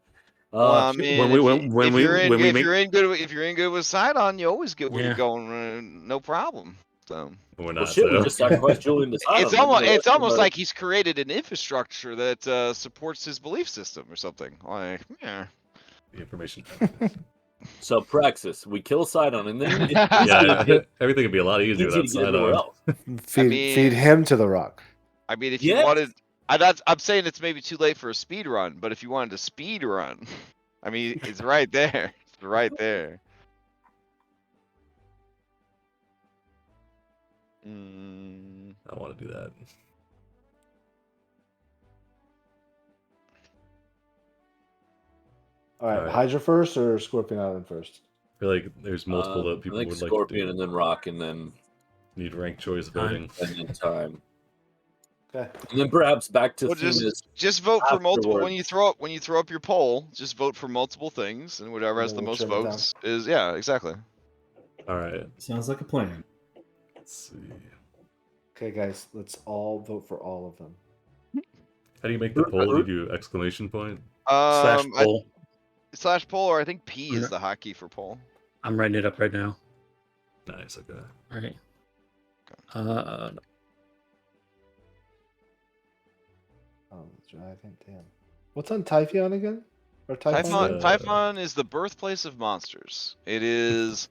Well, I mean, when if you're in make good with Sidon, you always get where Yeah. you're going, no problem. So. We're Well, not. shit, we So. just sacrificed Julian to Sidon. It's almost like he's created an infrastructure that supports his belief system or something. Like, yeah. The information. So Praxis, we kill Sidon, and then Yeah, everything would be a lot easier without everywhere Sidon. else. Feed him to the rock. I mean, if you wanted, I'm saying it's maybe too late for a speed run, but if you wanted to speed run, I mean, it's right there. It's right there. I want to do that. All right, Hydra first or Scorpion Island first? I feel like there's multiple that people I think would like Scorpion to do. and then Rock, and then Need ranked choice voting. and then time. Okay. And then perhaps back to just vote for multiple when afterwards. you throw up your poll. Just vote for multiple things, and whatever has the we'll most trim it down. votes is exactly. All right. Sounds like a plan. Let's see. Okay, guys, let's all vote for all of them. How do you make the poll? You do exclamation point? slash poll. Slash poll, or I think P is the hotkey for poll. I'm writing it up right now. Nice. Okay. All right. Oh, Dragon, damn. What's on Typhon again? Or Typhon? Typhon is the birthplace of monsters. It is.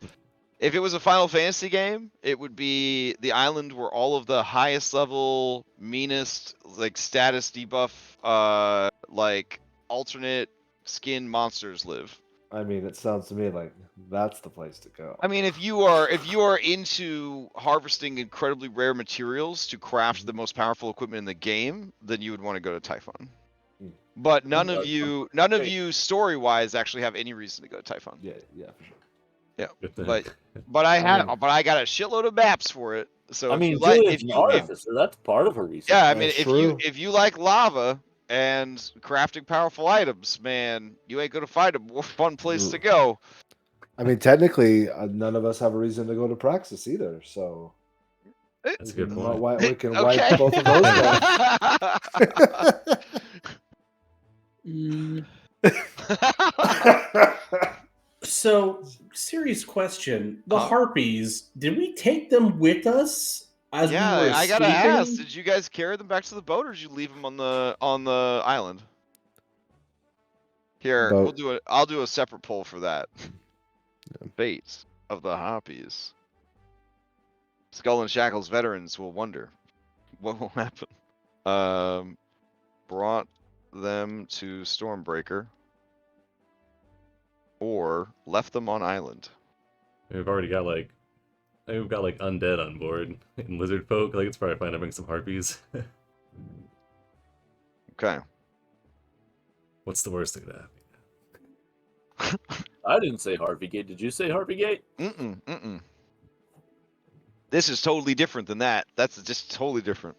If it was a Final Fantasy game, it would be the island where all of the highest level, meanest, like status debuff, like alternate skin monsters live. I mean, it sounds to me like that's the place to go. I mean, if you are into harvesting incredibly rare materials to craft the most powerful equipment in the game, then you would want to go to Typhon. But none of you story-wise actually have any reason to go to Typhon. Yeah, for sure. Yeah, but I got a shitload of maps for it. So I mean, if an artificer, that's part of her research. Yeah, I mean, That's if you like lava and crafting powerful items, man, you ain't gonna find a more fun place to go. I mean, technically, none of us have a reason to go to Praxis either. So That's a good point. We can wipe both of those down. So, serious question: the harpies, did we take them with us? As we were I gotta escaping? ask: did you guys carry them back to the boat, or did you leave them on the island? Here, Boat. I'll do a separate poll for that. Fates of the harpies. Skull and Shackles veterans will wonder what will happen. Brought them to Stormbreaker, or left them on island. We've already got like undead on board and lizard folk. Like it's probably fine to bring some harpies. Okay. What's the worst thing to happen? I didn't say Harpy Gate. Did you say Harpy Gate? Mm-mm. This is totally different than that. That's just totally different.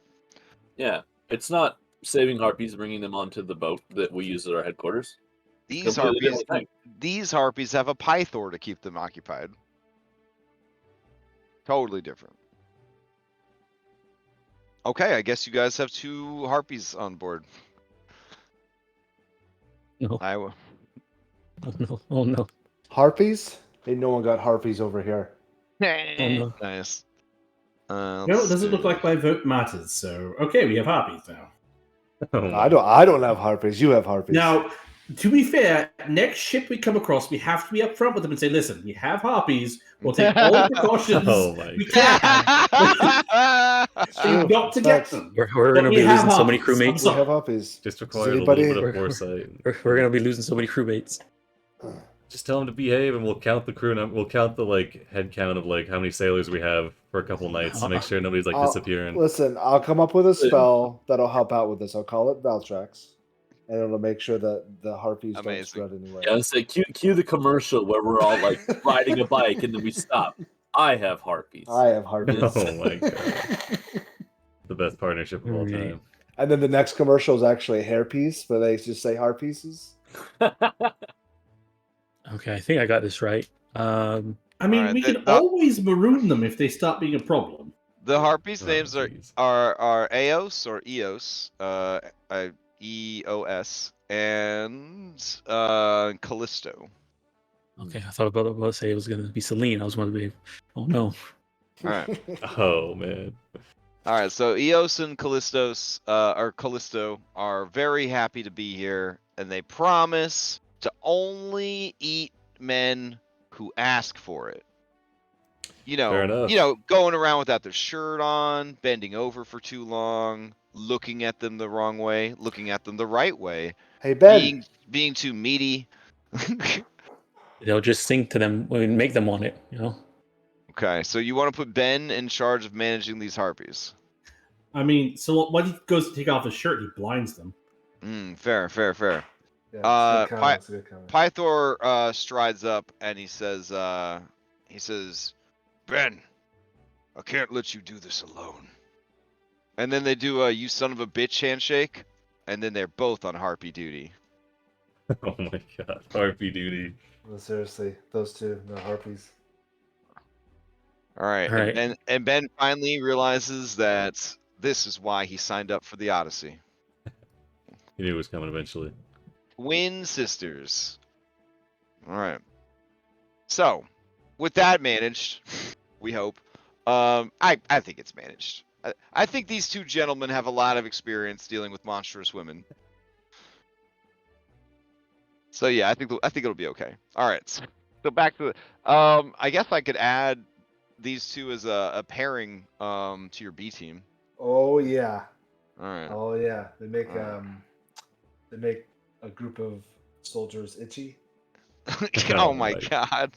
Yeah, it's not saving harpies, bringing them onto the boat that we use at our headquarters. These harpies have a pythor to keep them occupied. Totally different. Okay, I guess you guys have 2 harpies on board. No. Oh no! Oh no! Harpies? Ain't no one got harpies over here. no. Nice. No, it doesn't look like my vote matters. So, okay, we have harpies now. Oh, I don't have harpies. You have harpies. Now, to be fair, next ship we come across, we have to be upfront with them and say, "Listen, we have harpies. We'll take all the precautions Oh my we can not to get them." We're going to be losing so many crewmates. We have harpies. just required anybody- a little bit of foresight. We're going to be losing so many crewmates. Just tell them to behave, and we'll count the crew. We'll count the head count of how many sailors we have for a couple nights to make sure nobody's disappearing. Listen, I'll come up with a spell that'll help out with this. I'll call it Valtrax, and it'll make sure that the harpies don't spread anywhere. Yeah, let's say cue the commercial where we're all riding a bike and then we stop. I have harpies. I have harpies. Oh my god! the best partnership of all Okay. time. And then the next commercial is actually a hairpiece, where they just say heart pieces. Okay, I think I got this right. I mean, Alright, we the- can always maroon them if they stop being a problem. The harpies' Oh, names jeez. are Eos or Eos, EOS, and Callisto. Okay, I thought about to say it was gonna be Celine. I was going to be, oh no. Alright. Oh man. All right, so Eos and Callisto are very happy to be here, and they promise to only eat men who ask for it. Fair enough. Going around without their shirt on, bending over for too long, looking at them the wrong way, looking at them the right way, Hey Ben, being too meaty. They'll just sing to them and make them want it, you know? Okay, so you want to put Ben in charge of managing these harpies. I mean, so when he goes to take off his shirt, he blinds them. Fair. yeah, it's a good comment, it's a good comment. Pythor strides up and he says, Ben, I can't let you do this alone. And then they do a you son of a bitch handshake, and then they're both on harpy duty. Oh my god. RP duty. Well, seriously, those two, the harpies. All right. All right. And Ben finally realizes that this is why he signed up for the Odyssey. He knew it was coming eventually. Twin sisters. All right. So, with that managed, we hope. I think it's managed. I think these two gentlemen have a lot of experience dealing with monstrous women. So yeah, I think it'll be okay. All right. So back to I guess I could add these two as a pairing to your B team. Oh yeah, All right. oh yeah. They make Alright. a group of soldiers itchy. Oh my Right. god.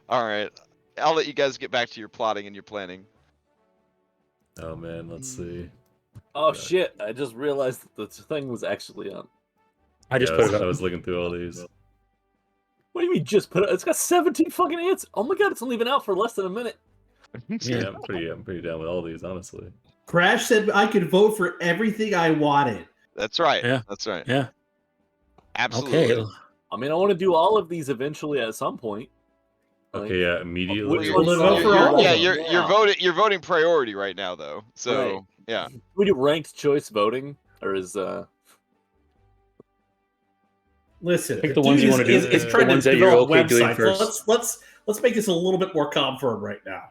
All right. I'll let you guys get back to your plotting and your planning. Oh man, let's see. Oh Yeah. shit! I just realized that the thing was actually on. I just Yeah, put it I up. was looking through all these. What do you mean just put it? It's got 17 fucking hits. Oh my god, it's only been out for less than a minute. Yeah, I'm pretty down with all these, honestly. Crash said I could vote for everything I wanted. That's right. Yeah. That's right. Yeah. Absolutely. Okay. I mean, I want to do all of these eventually at some point. Okay, yeah, immediately. Which Well, ones then vote are for you all of Yeah, them. right you're now? you're voting priority right now though. So Right. yeah. We do ranked choice voting, or is Listen, Pick the ones you dude wanna do, is the trying to ones that you're develop okay doing websites. first. Let's make this a little bit more calm for him right now.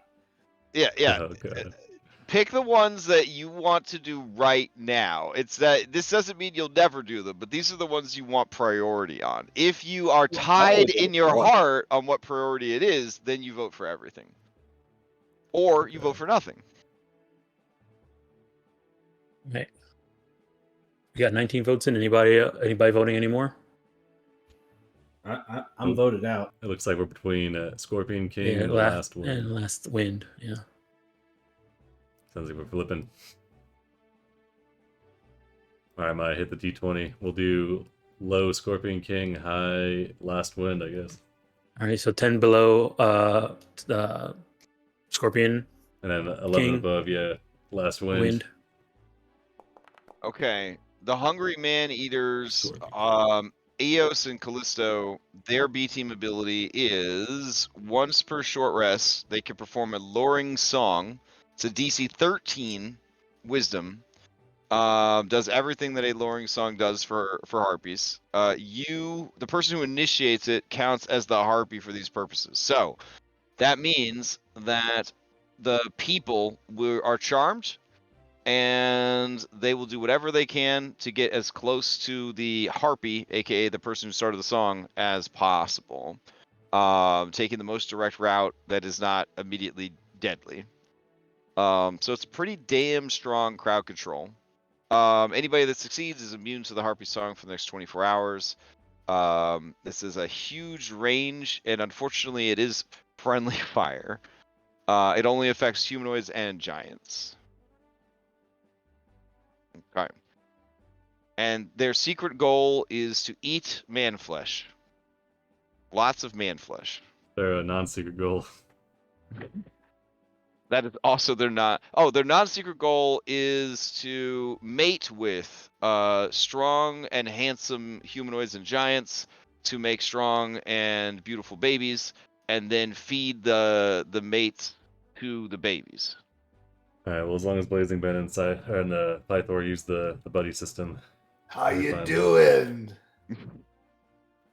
Yeah. Oh god. Pick the ones that you want to do right now. It's that this doesn't mean you'll never do them, but these are the ones you want priority on. If you are tied in your heart on what priority it is, then you vote for everything. Or you Okay. vote for nothing. Right. We got 19 votes in. Anybody voting anymore? I'm voted out. It looks like we're between Scorpion King Yeah, and the last one. And last wind. Yeah. Sounds like we're flipping. Alright, I might hit the D20. We'll do low Scorpion King, high last wind, I guess. All right. So 10 below Scorpion And then 11 King. above, yeah, last wind. wind. Okay. The Hungry Man Eaters, Scorpion. Eos and Callisto, their B team ability is once per short rest, they can perform a luring song. It's a DC 13 wisdom. Does everything that a luring song does for harpies. The person who initiates it counts as the harpy for these purposes. So that means that the people are charmed, and they will do whatever they can to get as close to the harpy, aka the person who started the song, as possible. Taking the most direct route that is not immediately deadly. So it's pretty damn strong crowd control. Anybody that succeeds is immune to the harpy song for the next 24 hours. This is a huge range, and unfortunately it is friendly fire. It only affects humanoids and giants. Okay. And their secret goal is to eat man flesh. Lots of man flesh. They're a non-secret goal. That is also their not. Oh, their non-secret goal is to mate with strong and handsome humanoids and giants to make strong and beautiful babies, and then feed the mates to the babies. All right. Well, as long as Blazing Ben and Pythor use the buddy system. How we're you fine. doing?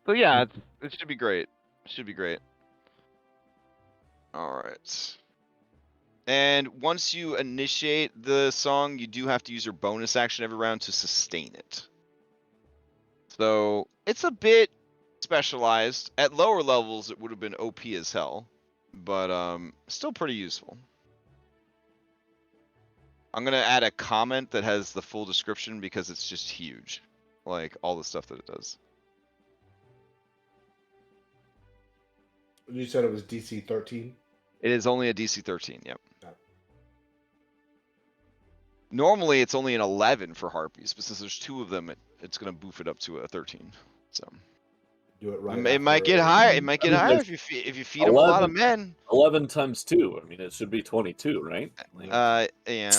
So yeah, it should be great. It should be great. All right. And once you initiate the song, you do have to use your bonus action every round to sustain it. So it's a bit specialized. At lower levels, it would have been OP as hell, but still pretty useful. I'm gonna add a comment that has the full description because it's just huge, like all the stuff that it does. You said it was DC 13. It is only a DC 13. Yep. Yep. Normally, it's only an 11 for harpies, but since there's 2 of them, it's gonna boof it up to a 13. So Do it right. it might get higher. It might get higher if you feed them a lot of men. 11 times 2. I mean, it should be 22, right? And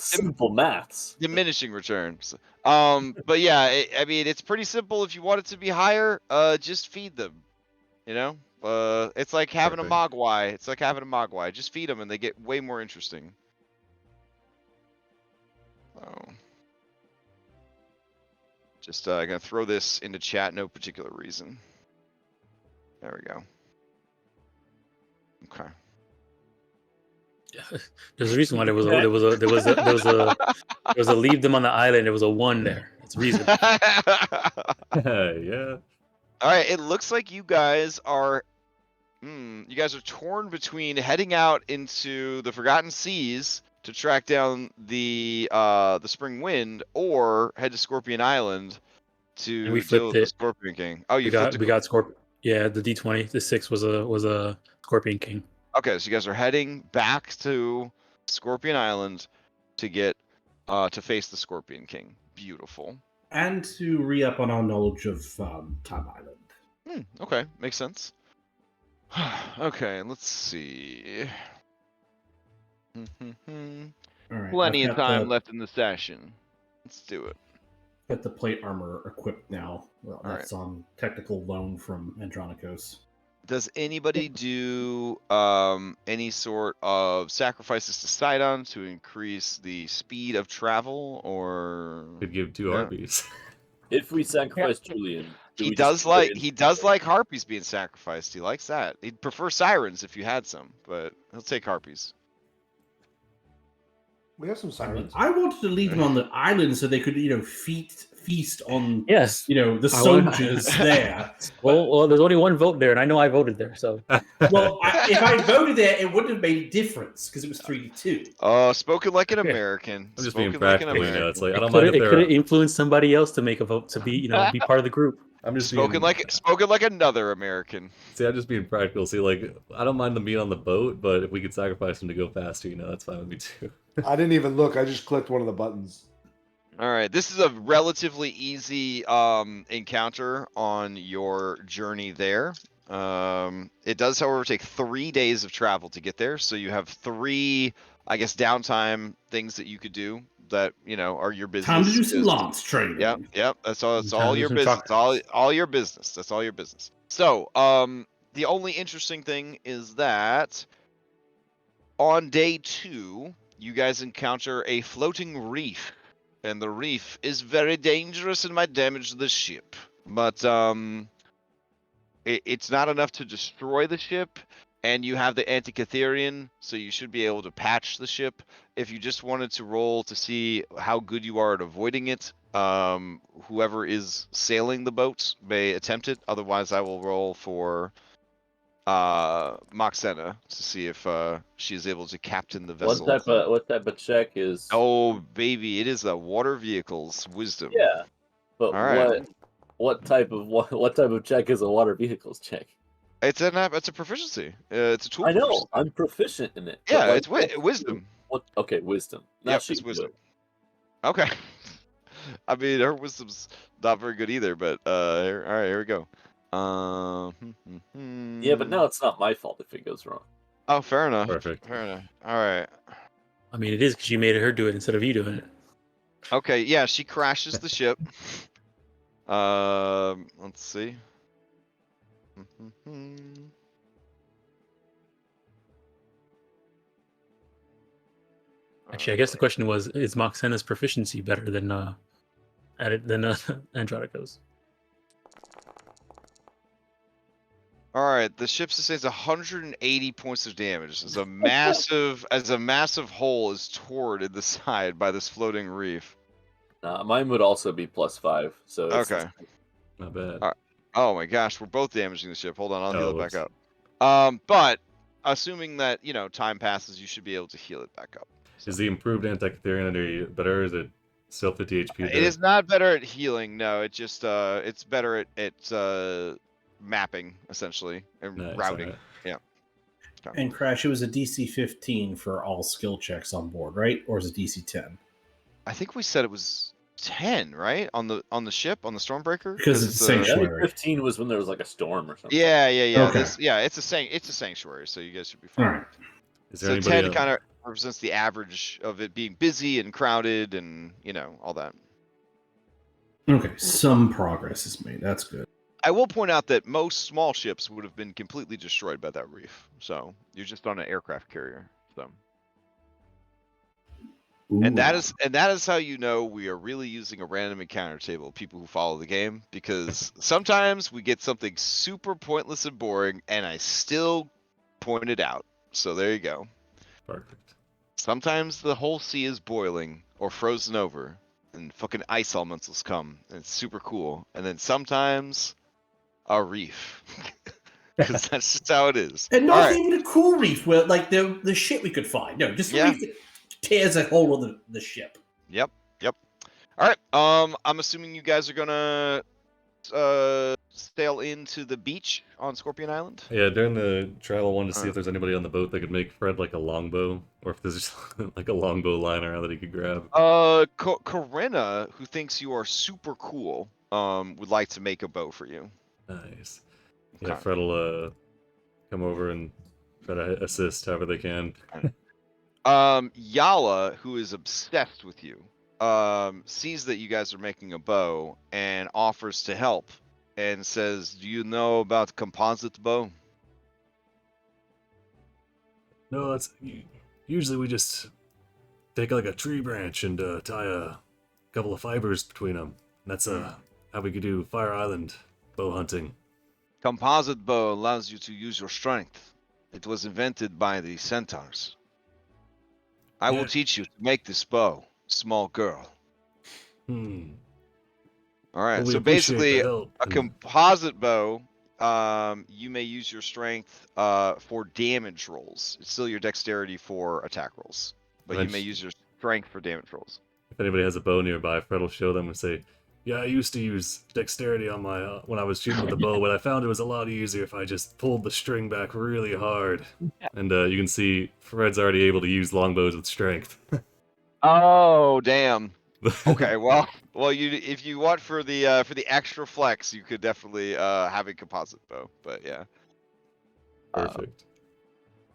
Simple maths. Diminishing returns. But yeah, I mean, it's pretty simple. If you want it to be higher, just feed them. You know, it's like having Perfect. a mogwai. It's like having a mogwai. Just feed them, and they get way more interesting. Oh. Just gonna throw this into chat. No particular reason. There we go. Okay. There's a reason why there was a leave them on the island. There was a 1 there. That's the reason. Yeah. All right. It looks like you guys are torn between heading out into the Forgotten Seas to track down the Spring Wind, or head to Scorpion Island to deal with the Scorpion King. Oh, we got Scorpion. Yeah, the D20. The 6 was a Scorpion King. Okay, so you guys are heading back to Scorpion Island to get to face the Scorpion King. Beautiful. And to re-up on our knowledge of Time Island. Okay, makes sense. Okay, let's see. All right, Plenty of time left in the session. Let's do it. Got the plate armor equipped now. Well, All that's on technical loan from Andronikos. Does anybody do any sort of sacrifices to Sidon to increase the speed of travel, or Could give 2 harpies. If we sacrifice Julian, he does like harpies being sacrificed. He likes that. He'd prefer sirens if you had some, but he'll take harpies. We have some sirens. I wanted to leave them on the island so they could, feast on, yes, the soldiers there. Well, there's only 1 vote there, and I know I voted there. So, well, if I voted there, it wouldn't have made a difference because it was 3-2. Spoken like an American. I'm just being practical, It's like I don't mind if it could have influenced somebody else to make a vote to be, be part of the group. I'm just spoken like another American. See, I'm just being practical. See, like I don't mind them being on the boat, but if we could sacrifice them to go faster, that's fine with me too. I didn't even look. I just clicked one of the buttons. All right, this is a relatively easy encounter on your journey there. It does, however, take 3 days of travel to get there, so you have 3, I guess, downtime things that you could do that are your business. Time to do some lance training. Yep. That's all your business. All your business. That's all your business. So, the only interesting thing is that on day 2, you guys encounter a floating reef, and the reef is very dangerous and might damage the ship. But it's not enough to destroy the ship, and you have the Antikytherian, so you should be able to patch the ship. If you just wanted to roll to see how good you are at avoiding it, whoever is sailing the boat may attempt it. Otherwise, I will roll for Moxena to see if she is able to captain the vessel. What type of check is? Oh, baby, it is a water vehicle's wisdom. Yeah, but all right. What type of check is a water vehicle's check? It's a proficiency. It's a tool. I know. Proficiency. I'm proficient in it. Yeah, it's wisdom. What? Okay, wisdom. Yep, it's wisdom. Okay. I mean, her wisdom's not very good either, but all right, here we go. Yeah, but now it's not my fault if it goes wrong. Oh, fair enough. Perfect. Fair enough. All right. I mean, it is because you made her do it instead of you doing it. Okay, yeah, she crashes the ship. Let's see. Actually, I guess the question was, is Moxena's proficiency better than at it than Andronico's? All right, the ship sustains 180 points of damage as a massive hole is torn in the side by this floating reef. Mine would also be +5. So it's Okay. Not bad. All right. Oh my gosh, we're both damaging the ship. Hold on, I'll heal it back whoops. up. But assuming that time passes, you should be able to heal it back up. Is the improved anti-Catherian better, or is it still 50 HP? It is not better at healing. No, it just it's better at mapping essentially and Nice, routing. alright. Yeah. And Crash, it was a DC 15 for all skill checks on board, right? Or is it DC 10? I think we said it was 10, right? On the ship, on the Stormbreaker? Because it's a sanctuary. 15 was when there was like a storm or something. Yeah. Okay. It's a sanctuary, so you guys should be fine. All right. Is there So anybody 10 kind of represents the average of it being busy and crowded and all that. Okay, some progress is made. That's good. I will point out that most small ships would have been completely destroyed by that reef. So you're just on an aircraft carrier. So and that is how you know we are really using a random encounter table, people who follow the game, because sometimes we get something super pointless and boring, and I still point it out. So there you go. Perfect. Sometimes the whole sea is boiling or frozen over, and fucking ice elementals come, and it's super cool. And then sometimes a reef, because that's just how it is. And not All right. even a cool reef where like the shit we could find. No, just a reef that tears a hole in the ship. Yep. All right. I'm assuming you guys are gonna sail into the beach on Scorpion Island. Yeah, during the trial, I wanted to see if there's anybody on the boat that could make Fred like a longbow, or if there's just like a longbow lying around that he could grab. Corinna, who thinks you are super cool, would like to make a bow for you. Nice. Okay. Yeah, Fred will come over and try to assist however they can. Yala, who is obsessed with you, sees that you guys are making a bow and offers to help and says, "Do you know about composite bow?" No, it's usually we just take like a tree branch and tie a couple of fibers between them. That's how we could do Fire Island bow hunting. Composite bow allows you to use your strength. It was invented by the centaurs. I will teach you to make this bow, small girl. All right, Well, so basically a composite bow, you may use your strength for damage rolls. It's still your dexterity for attack rolls, but you may use your strength for damage rolls. If anybody has a bow nearby, Fred will show them and say, "Yeah, I used to use dexterity on my when I was shooting with the bow, but I found it was a lot easier if I just pulled the string back really hard." And you can see Fred's already able to use longbows with strength. Oh, damn. Okay, well, if you want for the extra flex, you could definitely have a composite bow. But yeah, perfect.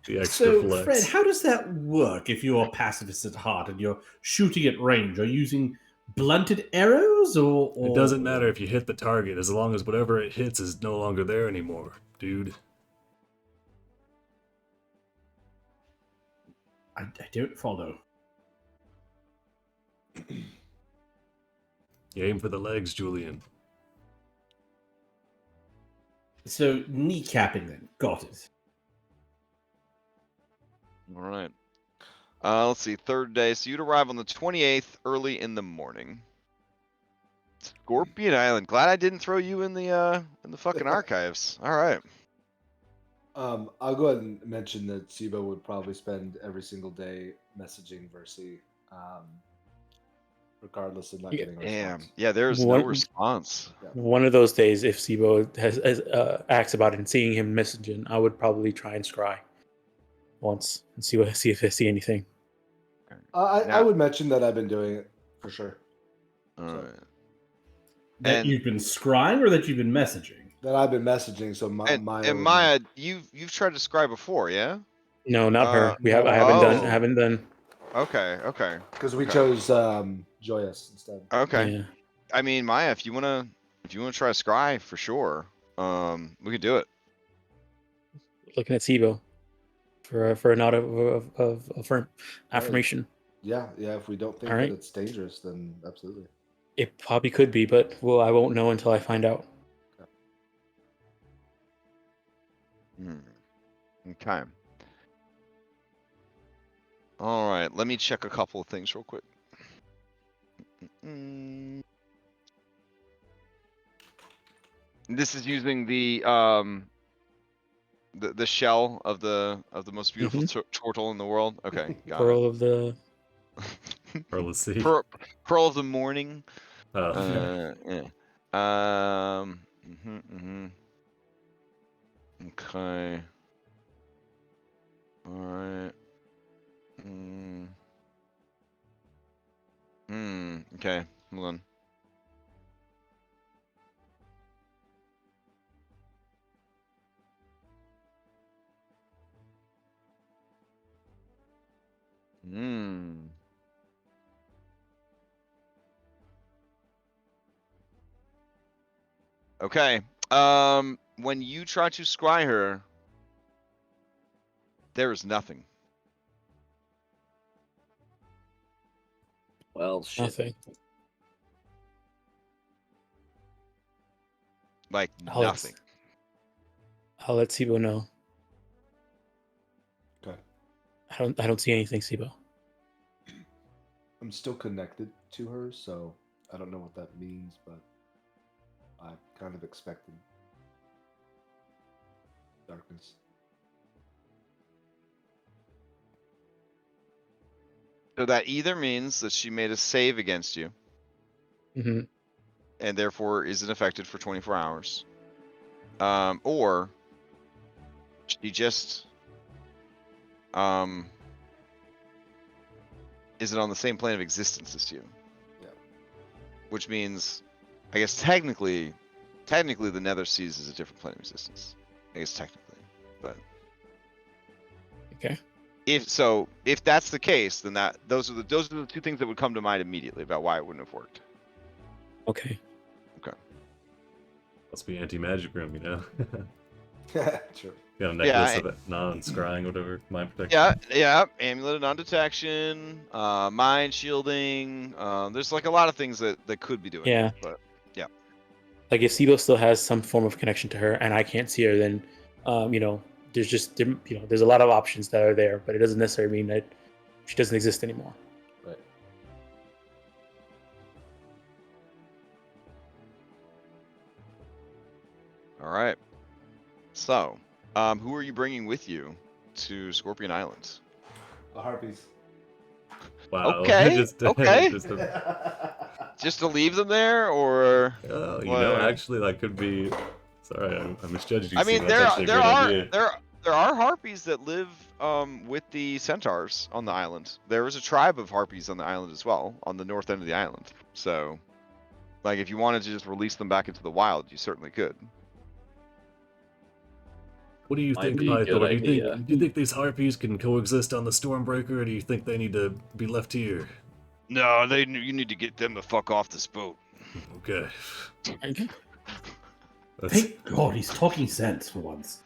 The extra so, flex. Fred, how does that work if you're a pacifist at heart and you're shooting at range? Are you using blunted arrows or... It doesn't matter if you hit the target, as long as whatever it hits is no longer there anymore, dude. I don't follow. You aim for the legs, Julian. So, kneecapping then. Got it. all right. Let's see, third day. So you'd arrive on the 28th, early in the morning. Scorpion Island. Glad I didn't throw you in the fucking archives. All right. I'll go ahead and mention that Sibo would probably spend every single day messaging Versi, regardless of not getting a response. Damn. Yeah, there's no response. One of those days, if Sibo has asks about it and seeing him messaging, I would probably try and scry once and see if I see anything. I would mention that I've been doing it for sure. All right. That you've been scrying or that you've been messaging? That I've been messaging. So Maya, you've tried to scry before, yeah? No, not her. I haven't done. Okay. Because we chose Joyous instead. Okay. Yeah. I mean, Maya, if you wanna try Scry for sure, we could do it. Looking at Sibo for a nod of affirmation. Yeah. If we don't think All right. that it's dangerous, then absolutely. It probably could be, but I won't know until I find out. Okay. All right. Let me check a couple of things real quick. This is using the shell of the most beautiful turtle in the world. Okay, got Pearl of the Pearl of Sea. Pearl of the morning. Oh, Yeah. Okay. All right. Okay. Hold on. Okay. When you try to scry her, there is nothing. Well, shit. nothing. Like nothing. I'll let Sibo know. Okay. I don't see anything, Sibo. I'm still connected to her, so I don't know what that means, but I'm kind of expecting darkness. So that either means that she made a save against you, and therefore isn't affected for 24 hours, or she just isn't on the same plane of existence as you. Yeah. Which means, I guess technically the Nether Seas is a different plane of existence. I guess technically, but okay. If that's the case, then those are the two things that would come to mind immediately about why it wouldn't have worked. Okay. Must be anti-magic room, you know. Sure. Got a necklace of it, non-scrying, whatever, mind protection. Yeah. Amulet of non-detection, mind shielding. There's like a lot of things that could be doing. Yeah. But yeah. Like if Sibo still has some form of connection to her, and I can't see her, then there's just there's a lot of options that are there, but it doesn't necessarily mean that she doesn't exist anymore. Right. All right. So, who are you bringing with you to Scorpion Island? The harpies. Wow. Okay. Just to leave them there, or actually, that could be. Sorry, I misjudged you. I mean, there are harpies that live with the centaurs on the island. There is a tribe of harpies on the island as well, on the north end of the island. So, like, if you wanted to just release them back into the wild, you certainly could. What do you think, Pythor? Do you think these harpies can coexist on the Stormbreaker, or do you think they need to be left here? No, you need to get them the fuck off this boat. Okay. Thank God he's talking sense for once.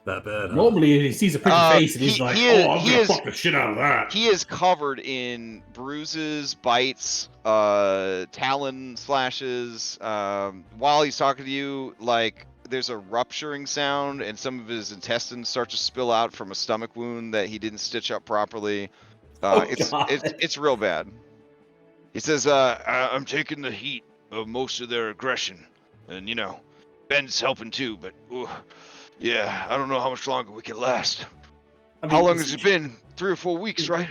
That bad, huh? Normally he sees a pretty face and he's I'm gonna fuck the shit out of that. He is covered in bruises, bites, talon slashes. While he's talking to you, like, there's a rupturing sound, and some of his intestines start to spill out from a stomach wound that he didn't stitch up properly. It's real bad. He says, I'm taking the heat of most of their aggression, and Ben's helping too, but yeah, I don't know how much longer we can last. How long has it been? 3 or 4 weeks, right?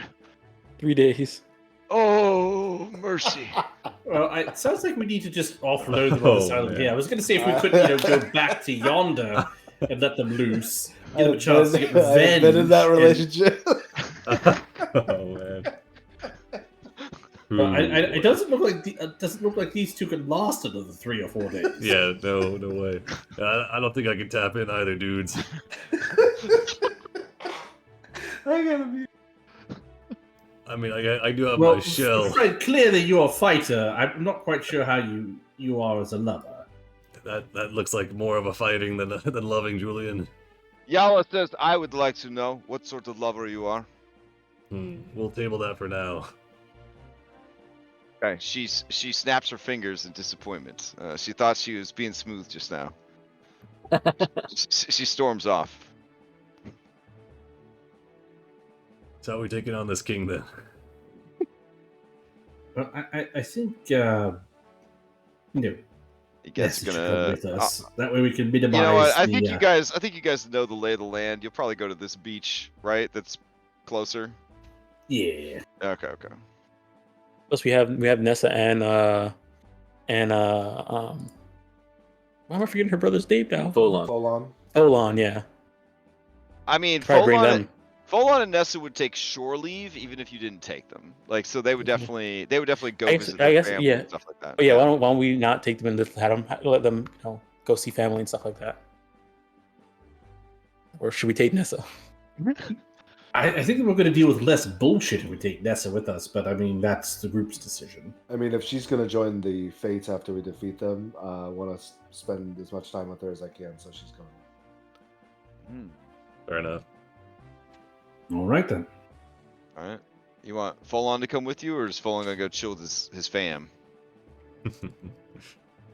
3 days. Oh, mercy. Well, it sounds like we need to just offload them on this island here. I was going to say if we could, go back to yonder and let them loose, give them a chance to get revenge. I've been in that relationship. Oh man. It doesn't look like these two could last another 3 or 4 days. Yeah, no way. I don't think I can tap in either, dudes. I gotta be. I mean, I do have Well, my shell. Fred, clearly you're a fighter. I'm not quite sure how you are as a lover. That looks like more of a fighting than loving, Julian. Yala says, I would like to know what sort of lover you are. We'll table that for now. Okay, she snaps her fingers in disappointment. She thought she was being smooth just now. She storms off. So how are we taking on this king then? Well, I think you know. You guys Nessa should gonna come with us. That way we can minimize. You know what? I the, think you guys know the lay of the land. You'll probably go to this beach, right? That's closer. Yeah. Okay. Plus, we have Nessa and why am I forgetting her brother's name now? Folon. Folon, yeah. I mean, Try to bring them. Folon and Nessa would take shore leave even if you didn't take them. Like, so they would definitely go visit their family and stuff like that. Oh yeah, why don't we not take them and just let them go see family and stuff like that? Or should we take Nessa? I think we're going to deal with less bullshit if we take Nessa with us, but I mean, that's the group's decision. I mean, if she's going to join the Fates after we defeat them, I want to spend as much time with her as I can, so she's going. Fair enough. All right, then. All right. You want Folon to come with you, or is Folon going to go chill with his fam?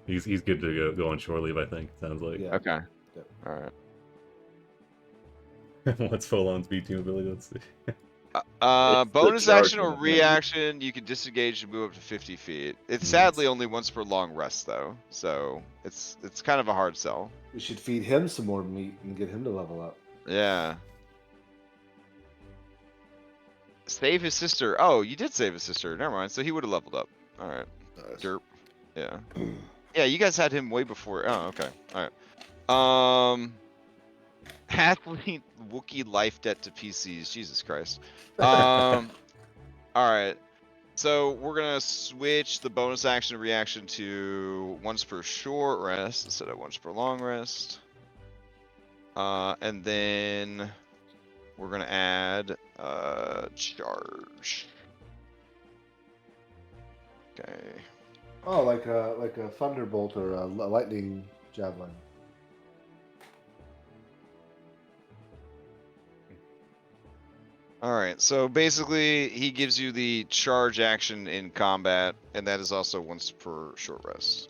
He's good to go on shore leave, I think. Sounds like. Yeah. Okay. Yep. All right. What's Folon's B team ability? Let's see. Bonus the action or charge, reaction, you can disengage and move up to 50 feet. It's sadly only once per long rest, though, so it's kind of a hard sell. We should feed him some more meat and get him to level up. Yeah. Save his sister. Oh, you did save his sister. Never mind. So he would have leveled up. All right. Nice. Derp. Yeah. Yeah, you guys had him way before. Oh, okay. All right. Halfling Wookiee life debt to PCs. Jesus Christ. All right. So we're gonna switch the bonus action and reaction to once per short rest instead of once per long rest. And then we're gonna add charge. Okay. Oh, like a thunderbolt or a lightning javelin. Alright, so basically he gives you the charge action in combat, and that is also once per short rest.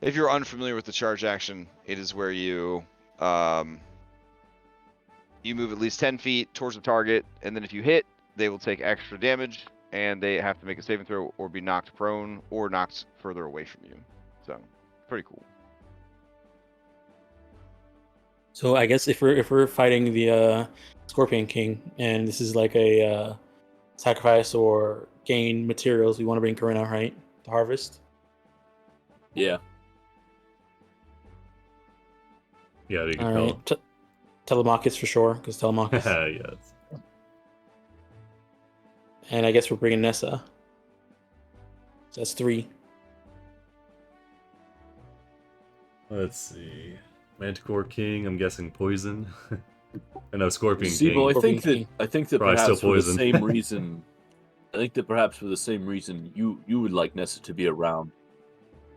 If you're unfamiliar with the charge action, it is where you you move at least 10 feet towards the target, and then if you hit, they will take extra damage, and they have to make a saving throw or be knocked prone or knocked further away from you. So, pretty cool. So I guess if we're fighting the Scorpion King, and this is like a sacrifice or gain materials, we want to bring Corinna, right? To harvest. Yeah. Yeah, you can All tell. right. Telemachus for sure, because Telemachus. Yes. And I guess we're bringing Nessa. So that's 3. Let's see. Manticore King, I'm guessing poison. I know Scorpion Sibo, King. I think that Probably perhaps still for the poison. same reason, you would like Nessa to be around.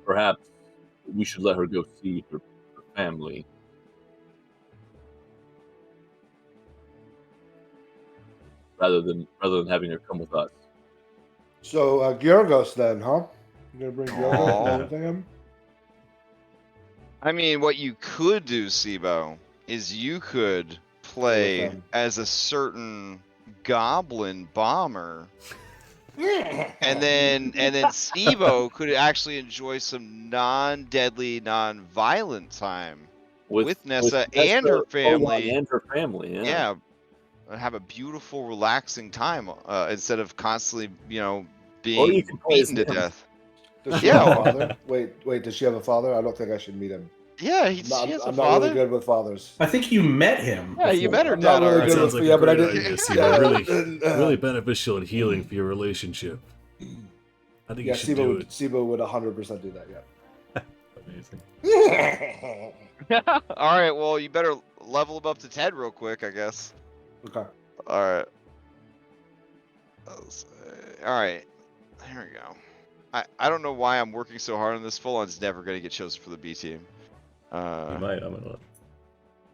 Perhaps we should let her go see her family. Rather than having her come with us. So Georgos then, huh? You're gonna bring Georgos with him? I mean, what you could do, Sibo, is you could play as a certain goblin bomber. and then Sibo could actually enjoy some non-deadly, non-violent time with Nessa and her family. Yeah. Have a beautiful, relaxing time instead of constantly, Or you being can play as beaten to him. death. Does she have a father? Wait, does she have a father? I don't think I should meet him. Yeah, she I'm has a not father. really good with fathers. I think you met him. Yeah, you before. met her I'm dad not really already. good Sounds with like yeah, a but I great didn't. idea, Sibo. Really beneficial and healing for your relationship. I think Yeah, you should do it. Sibo would 100% do that. Yeah. Amazing. All right, well, you better level him up to 10 real quick, I guess. Okay. All right. All right. Here we go. I don't know why I'm working so hard on this. Full-on's never going to get chosen for the B team. You might. I'm gonna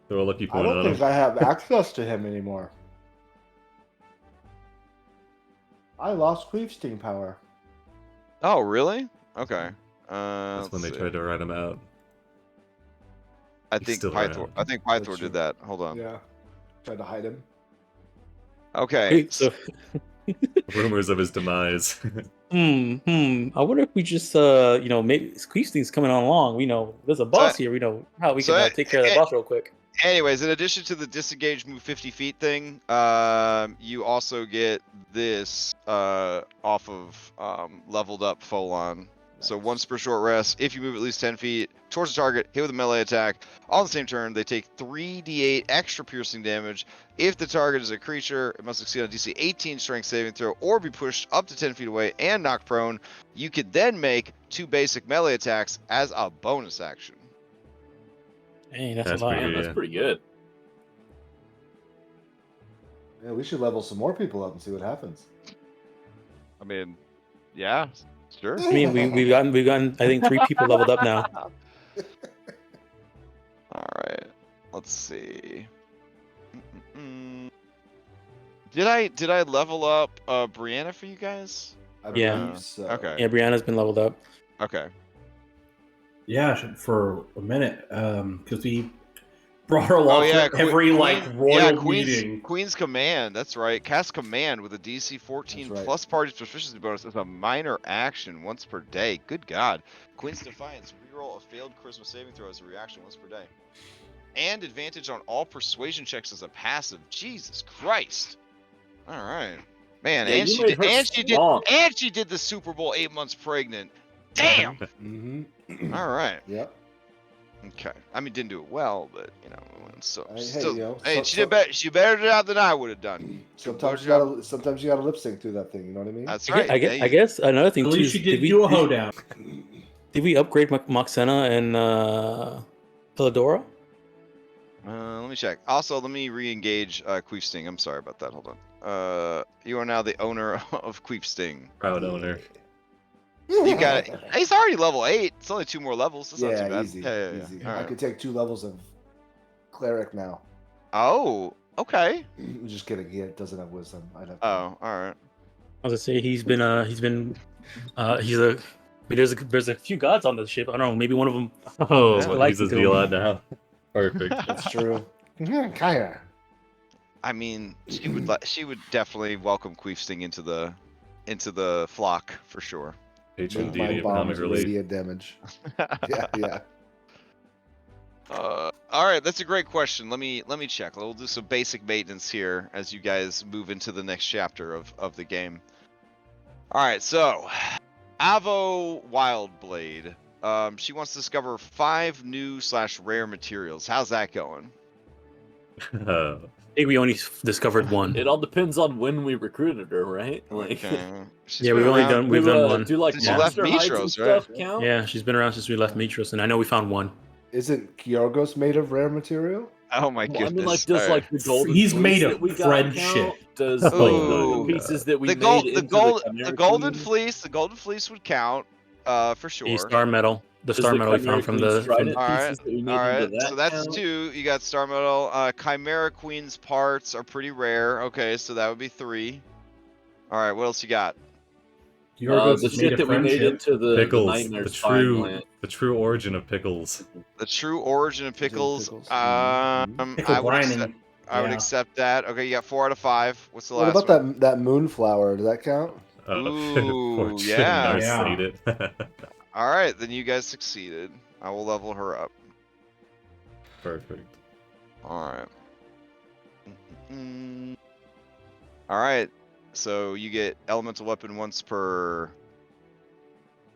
throw a lucky I point don't on think him. I have access to him anymore. I lost Queefsting power. Oh, really? Okay. That's when they tried to write him out. I He's think still Pythor. around. I think Pythor That's did true. that. Hold on. Yeah. Tried to hide him. Okay. Hey, so, Rumors of his demise. I wonder if we just, maybe Squeezing's coming on along. We know there's a boss here. We know how we can take care of that boss real quick. Anyways, in addition to the disengage move 50 feet thing, you also get this off of leveled up Folon. So once per short rest, if you move at least 10 feet towards the target, hit with a melee attack, on the same turn, they take 3d8 extra piercing damage. If the target is a creature, it must succeed on DC 18 strength saving throw or be pushed up to 10 feet away and knocked prone. You could then make 2 basic melee attacks as a bonus action. Hey, that's That's a lot. pretty Man, that's pretty good. Yeah, we should level some more people up and see what happens. I mean, yeah, sure. I mean, we've gotten I think 3 people leveled up now. All right, let's see. Did I level up Brianna for you guys? I Yeah. believe so. Okay. Yeah, Brianna's been leveled up. Okay. Yeah, for a minute, because we brought her along for every royal meeting. Queen's Command. That's right. Cast Command with a DC 14 That's right. plus party's proficiency bonus as a minor action once per day. Good God. Queen's Defiance. Reroll a failed charisma saving throw as a reaction once per day. And advantage on all persuasion checks as a passive. Jesus Christ. All right. Man, Yeah, and you she made did, her strong. and she did the Super Bowl 8 months pregnant. Damn. Mm-hmm. All right. Yep. Okay. I mean, didn't do it well, but so Hey, still, you know, she did better. She bettered it out than I would have done. Sometimes you gotta lip sync through that thing. You know what I mean? That's right. I guess another thing At too least is she did do a hoedown. did we upgrade Moxena and Philodora? Let me check. Also, let me re-engage Queefsting. I'm sorry about that. Hold on. You are now the owner of Queefsting. Proud owner. You got it. He's already level 8. It's only 2 more levels. That's not too bad. Easy. Yeah. Easy. All I right. could take 2 levels of cleric now. Oh, okay. I'm just kidding. He doesn't have wisdom. I'd have to. Oh, all right. I was gonna say there's a few gods on the ship. I don't know, maybe one of them. Oh, Yeah. well, he's a Zealot now. Perfect. That's true. Kinda. I mean, she would definitely welcome Queefsting into the flock for sure. Patron Make deity my of comic bombs relief. radiant damage. Yeah. All right, that's a great question. Let me check. We'll do some basic maintenance here as you guys move into the next chapter of the game. All right, so Avo Wildblade. She wants to discover 5 new / rare materials. How's that going? I think we only discovered one. It all depends on when we recruited her, right? Like, Okay. She's Yeah, been we've around- done one. Do like Since you left monster hides and Mitros, right? stuff count? Yeah, she's been around since we left Mitros, and I know we found one. Isn't Kyorgos made of rare material? Oh my Well, I goodness. mean, like, does All like the golden He's fleece made that of we got friendship. count? Does Ooh. the pieces that we the made gold, into the Chimera golden Queen? fleece, the golden fleece would count, for The sure. star medal. The Does star the medal we Chimera found from Queen's the. trident All right, pieces that we made all into right. that So that's count? 2. You got star medal. Chimera Queen's parts are pretty rare. Okay, so that would be 3. All right, what else you got? Yorgos The is shit made that of we made friendship. into the Pickles. Nightmare The Spine true, Land. the true origin of pickles. The true origin of pickles. Pickles. Pickle brining. I would Yeah. accept that. Okay, you got 4 out of 5. What's the What last about one? that moonflower? Does that count? Ooh, Fortune, yeah. nice Yeah. ate it. All right, then you guys succeeded. I will level her up. Perfect. All right. All right. So you get elemental weapon once per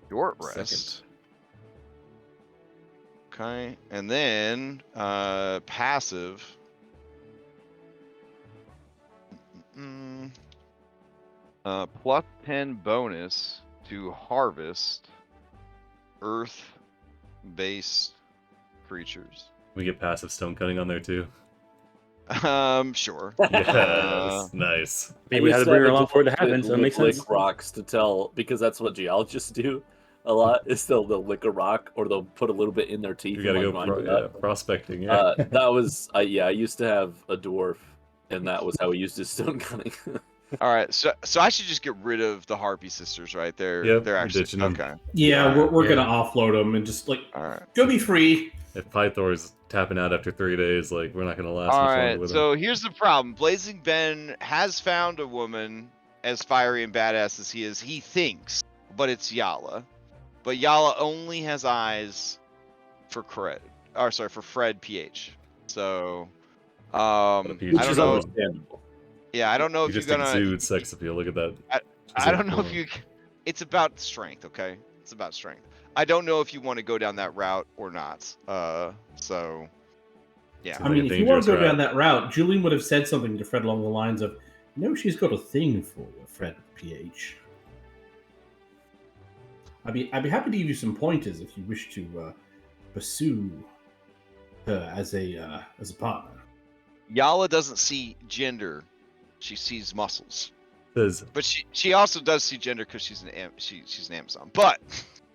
short rest. Okay, and then passive. Plus 10 bonus to harvest earth-based creatures. We get passive stone cutting on there too. Sure. Yes, nice. I mean, we had to bring her along for it to happen, so it makes sense. Lick rocks to tell, because that's what geologists do a lot. Is they'll lick a rock, or they'll put a little bit in their teeth. You gotta and, go prospecting. Yeah. That was I used to have a dwarf, and that was how we used his stone cutting. All right, so I should just get rid of the Harpy sisters, right? They're actually ditching them. okay. Yeah, we're gonna offload them and just like All right. go be free. If Pythor's tapping out after 3 days, like we're not gonna last All much longer right, with him. so here's the problem. Blazing Ben has found a woman as fiery and badass as he is. He thinks, but it's Yala. But Yala only has eyes for Fred PH. So, I Which don't is know. understandable. Yeah, I don't know You if you're just gonna. exude sex appeal. Look at that. I don't know if you. It's about strength, okay? It's about strength. I don't know if you want to go down that route or not. So, yeah. I mean, if you want to go down that route, Julian would have said something to Fred along the lines of, she's got a thing for you, Fred PH. I'd be happy to give you some pointers if you wish to pursue her as a partner. Yala doesn't see gender; she sees muscles. Says, But she also does see gender because she's an Amazon. But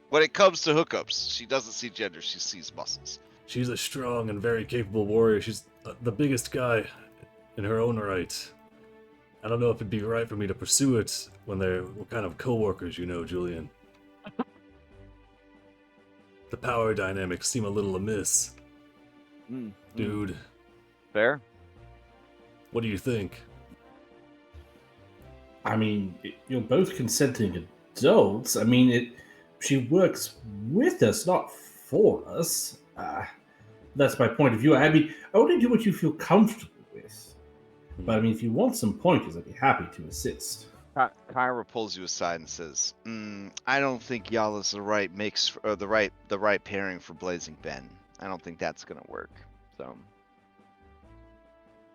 when it comes to hookups, she doesn't see gender; she sees muscles. she's a strong and very capable warrior. She's the biggest guy in her own right. I don't know if it'd be right for me to pursue it when we're kind of co-workers, Julian. The power dynamics seem a little amiss. Dude, Fair. what do you think? I mean, you're both consenting adults. I mean, she works with us, not for us. That's my point of view. I mean, only do what you feel comfortable with. But I mean, if you want some pointers, I'd be happy to assist. Kyra pulls you aside and says, "I don't think Yala's the right mix, or the right pairing for Blazing Ben. I don't think that's gonna work. So,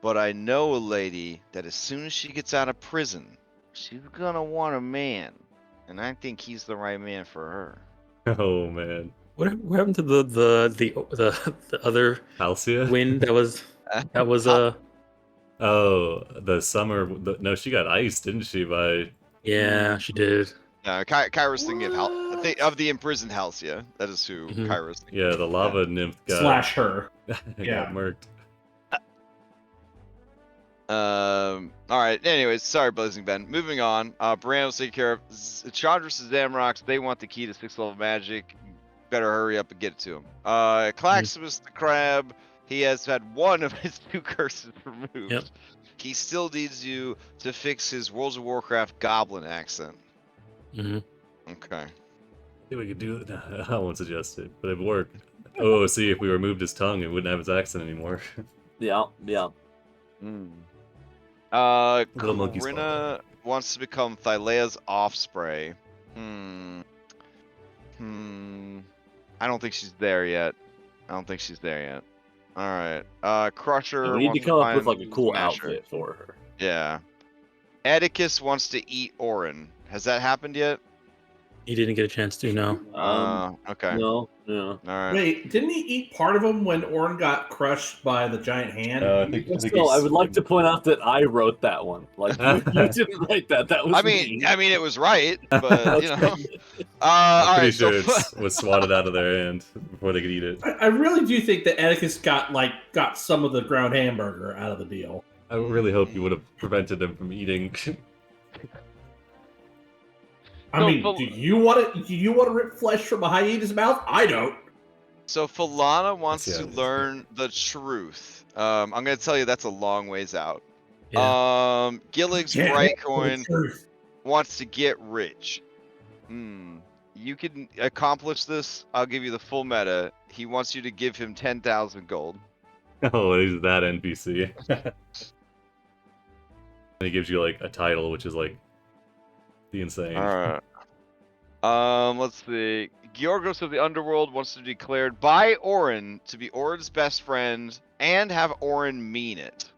but I know a lady that as soon as she gets out of prison, she's gonna want a man, and I think he's the right man for her." Oh man, What happened to the other Halcyon? wind that was Oh, the summer. No, she got iced, didn't she? By Yeah, she did. Kyra's thinking of the imprisoned Halcyon. That is who Kyra's thinking. yeah, the lava nymph got Slash her. got Yeah. murked. All right. Anyways, sorry, Blazing Ben. Moving on. Brand will take care of Chandras and Zamrox. They want the key to 6th level magic. Better hurry up and get it to him. Claximus the crab. He has had one of his 2 curses removed. Yep. He still needs you to fix his World of Warcraft goblin accent. Mm-hmm. Okay. I think we could do it. I won't suggest it, but it worked. Oh, see, if we removed his tongue, it wouldn't have his accent anymore. Yeah. Little monkey Corinna wants to become Thylea's offspray. I don't think she's there yet. All right. Crusher. We need to wants come up find with like a cool Smasher. outfit for her. Yeah. Atticus wants to eat Orin. Has that happened yet? He didn't get a chance to. No. Okay. No. All right. Wait, didn't he eat part of them when Orin got crushed by the giant hand? I think Still, I would like to point out that I wrote that one. Like you didn't write that. That was me. I mean, it was right, but you know. I'm All pretty right. sure So, it was swatted out of their hand before they could eat it. I really do think that Atticus got some of the ground hamburger out of the deal. I really hope you would have prevented them from eating. I mean, do you want to rip flesh from a hyena's mouth? I don't. So Falana wants That's to the idea. learn the truth. I'm gonna tell you that's a long ways out. Yeah. Gillig's Yeah, Brightcoin truth. wants to get rich. You can accomplish this. I'll give you the full meta. He wants you to give him 10,000 gold. Oh, he's that NPC. And he gives you like a title, which is like the insane. All right. Let's see. Georgos of the Underworld wants to be declared by Orin to be Orin's best friend and have Orin mean it.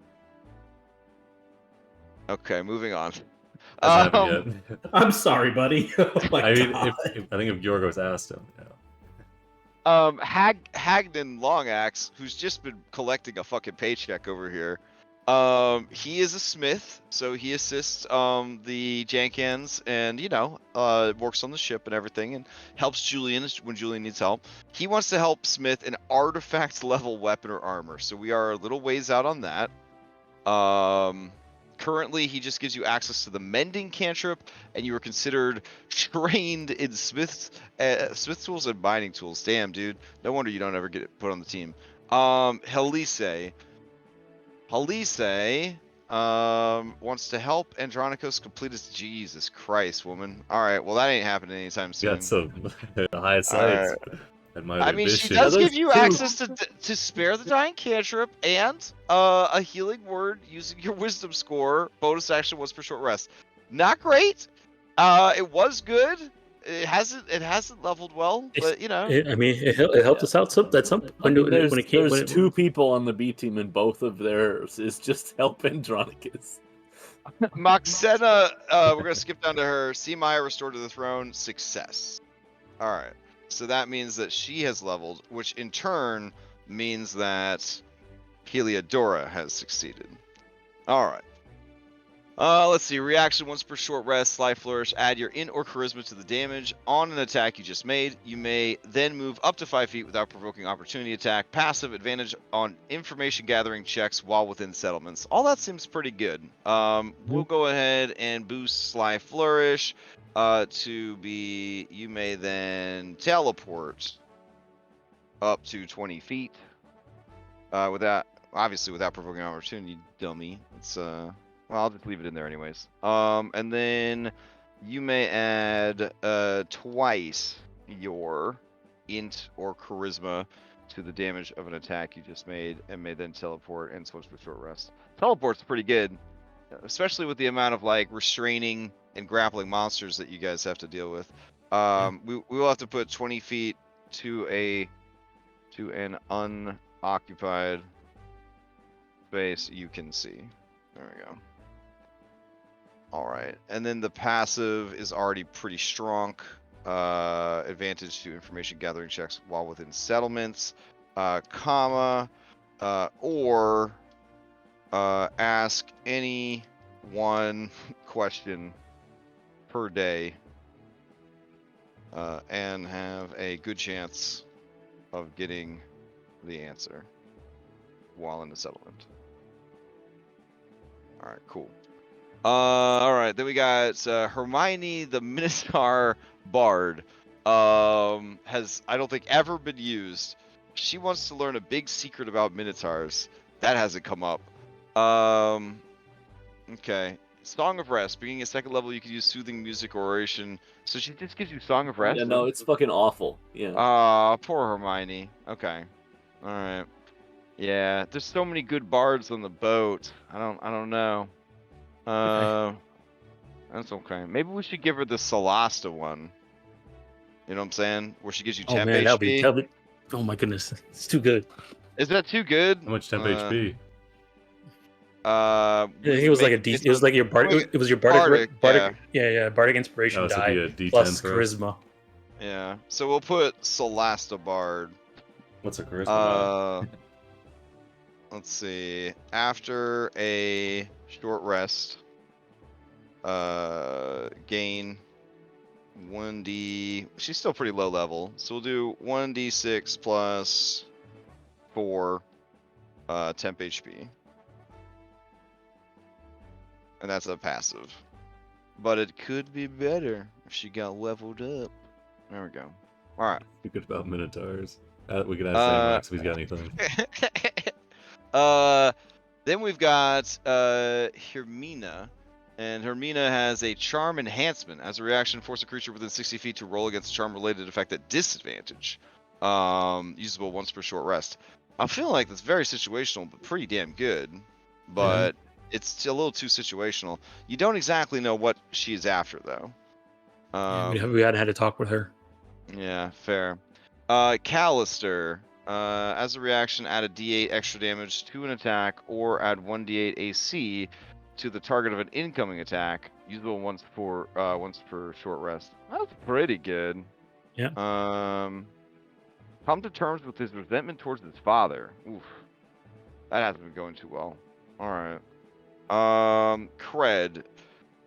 Okay, moving on. Hasn't happened yet. I'm sorry, buddy. Oh my I mean, God. I think if Georgos asked him. Yeah. Hagden Longaxe, who's just been collecting a fucking paycheck over here, He is a smith, so he assists the Jankans and works on the ship and everything and helps Julian when Julian needs help. He wants to help Smith an artifact level weapon or armor, so we are a little ways out on that. Currently he just gives you access to the mending cantrip, and you are considered trained in smith tools and binding tools. Damn, dude, no wonder you don't ever get put on the team. Helise wants to help Andronicus complete his... Jesus Christ, woman. All right, well, that ain't happening anytime soon. You got some high sights. I mean, she does give you access to spare the dying cantrip and a healing word using your wisdom score. Bonus action once per short rest. Not great. It was good. It hasn't leveled well, but it helped us out some when it came. There's two people on the B team, and both of theirs is just help Andronicus. Moxena, we're gonna skip down to her. See Maya restored to the throne. Success. All right. So that means that she has leveled, which in turn means that Heliodora has succeeded. All right. Let's see. Reaction once per short rest. Sly Flourish. Add your int or charisma to the damage on an attack you just made. You may then move up to 5 feet without provoking opportunity attack. Passive advantage on information gathering checks while within settlements. All that seems pretty good. We'll go ahead and boost Sly Flourish to be... You may then teleport up to 20 feet without provoking opportunity, dummy. It's well, I'll just leave it in there anyways. And then you may add twice your int or charisma to the damage of an attack you just made, and may then teleport and switch to short rest. Teleport's pretty good, especially with the amount of like restraining and grappling monsters that you guys have to deal with. We will have to put 20 feet to an unoccupied space you can see. There we go. All right, and then the passive is already pretty strong. Advantage to information gathering checks while within settlements, or ask any one question per day, and have a good chance of getting the answer while in the settlement. All right, cool. All right, then we got Hermione the Minotaur Bard. Has, I don't think, ever been used. She wants to learn a big secret about Minotaurs. That hasn't come up. Okay. Song of Rest. Beginning at second level, you can use soothing music or oration. So she just gives you Song of Rest? Yeah, no, it's fucking awful. Yeah. Poor Hermione. Okay. All right. Yeah, there's so many good bards on the boat. I don't know. That's okay. Maybe we should give her the Solasta one. You know what I'm saying? Where she gives you temp HP. That'll be, oh my goodness, it's too good. Is that too good? How much temp HP? It was like a D. It was like your bardic. It was your bardic. Yeah. Bardic inspiration so die be a D10 plus for charisma. Yeah. So we'll put Solasta Bard. What's a charisma? Let's see. After a short rest, gain 1d. She's still pretty low level, so we'll do 1d6 plus 4 temp HP, and that's a passive. But it could be better if she got leveled up. There we go. All right. Be good about Minotaurs. We can ask Max if he's got anything. Then we've got Hermina, and Hermina has a charm enhancement. As a reaction, force a creature within 60 feet to roll against a charm-related effect at disadvantage. Usable once per short rest. I'm feeling like that's very situational, but pretty damn good. But it's a little too situational. You don't exactly know what she's after, though. We hadn't had to talk with her. Yeah, fair. Callister. As a reaction, add a d8 extra damage to an attack, or add 1d8 AC to the target of an incoming attack. Usable once per short rest. That's pretty good. Yeah. Come to terms with his resentment towards his father. Oof. That hasn't been going too well. All right. Cred.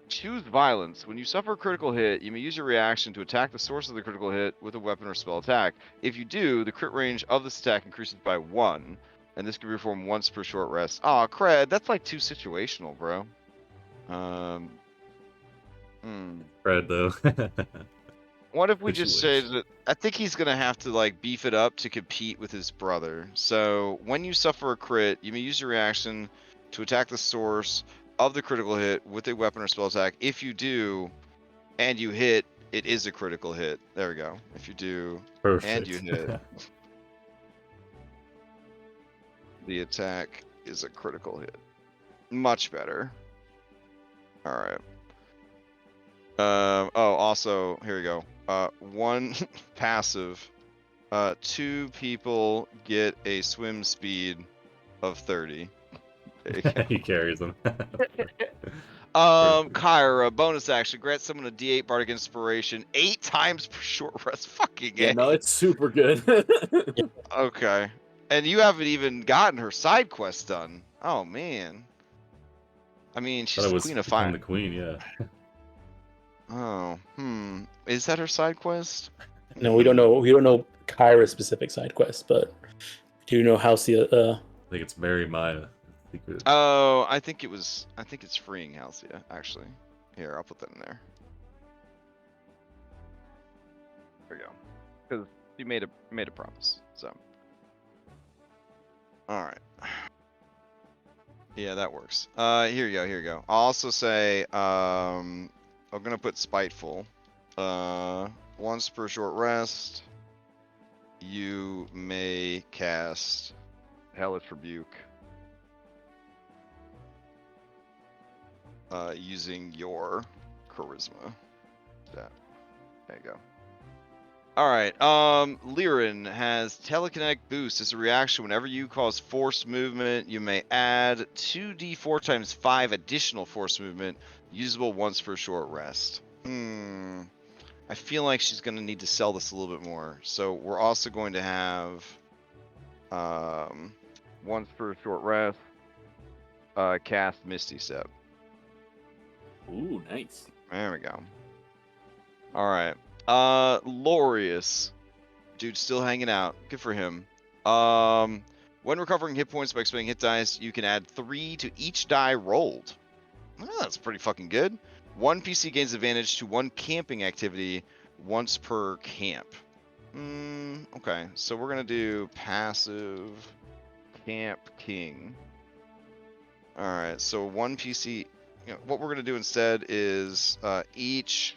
Choose violence. When you suffer a critical hit, you may use your reaction to attack the source of the critical hit with a weapon or spell attack. If you do, the crit range of this attack increases by 1, and this can be performed once per short rest. Aw, Cred, that's like too situational, bro. Fred though. What if we just say Situation. that I think he's gonna have to like beef it up to compete with his brother. So when you suffer a crit, you may use your reaction to attack the source of the critical hit with a weapon or spell attack. If you do, and you hit, it is a critical hit. There we go. If you do, Perfect. and you hit, the attack is a critical hit. Much better. All right. Oh, also, here we go. 1 passive. 2 people get a swim speed of 30. He carries them. Kyra, bonus action. Grant someone a D8 Bardic Inspiration 8 times per short rest. Fucking Yeah, A. no, it's super good. Okay. And you haven't even gotten her side quest done. Oh, man. I mean, she's Thought it the was Queen of become Fire. the queen, yeah. Oh, Is that her side quest? No, we don't know. We don't know Kyra's specific side quest, but do you know Halcyon? I think it's Mary Maya. Secret. Oh, I think it's freeing Halcyon, actually. Here, I'll put that in there. There we go. Because you made a promise. So. Alright. Yeah, that works. Here you go. I'll also say, I'm gonna put Spiteful. Once per short rest, you may cast Hellish Rebuke. Using your charisma. There you go. Alright, Lirin has Telekinetic Boost. As a reaction, whenever you cause forced movement, you may add 2d4 times 5 additional forced movement, usable once per short rest. I feel like she's going to need to sell this a little bit more. So we're also going to have once per short rest, cast Misty Step. Ooh, nice. There we go. Alright. Lorius. Dude, still hanging out. Good for him. When recovering hit points by expending hit dice, you can add 3 to each die rolled. Oh, that's pretty fucking good. 1 PC gains advantage to 1 camping activity once per camp. Okay, so we're gonna do passive Camp King. Alright, so 1 PC... You know, what we're gonna do instead is each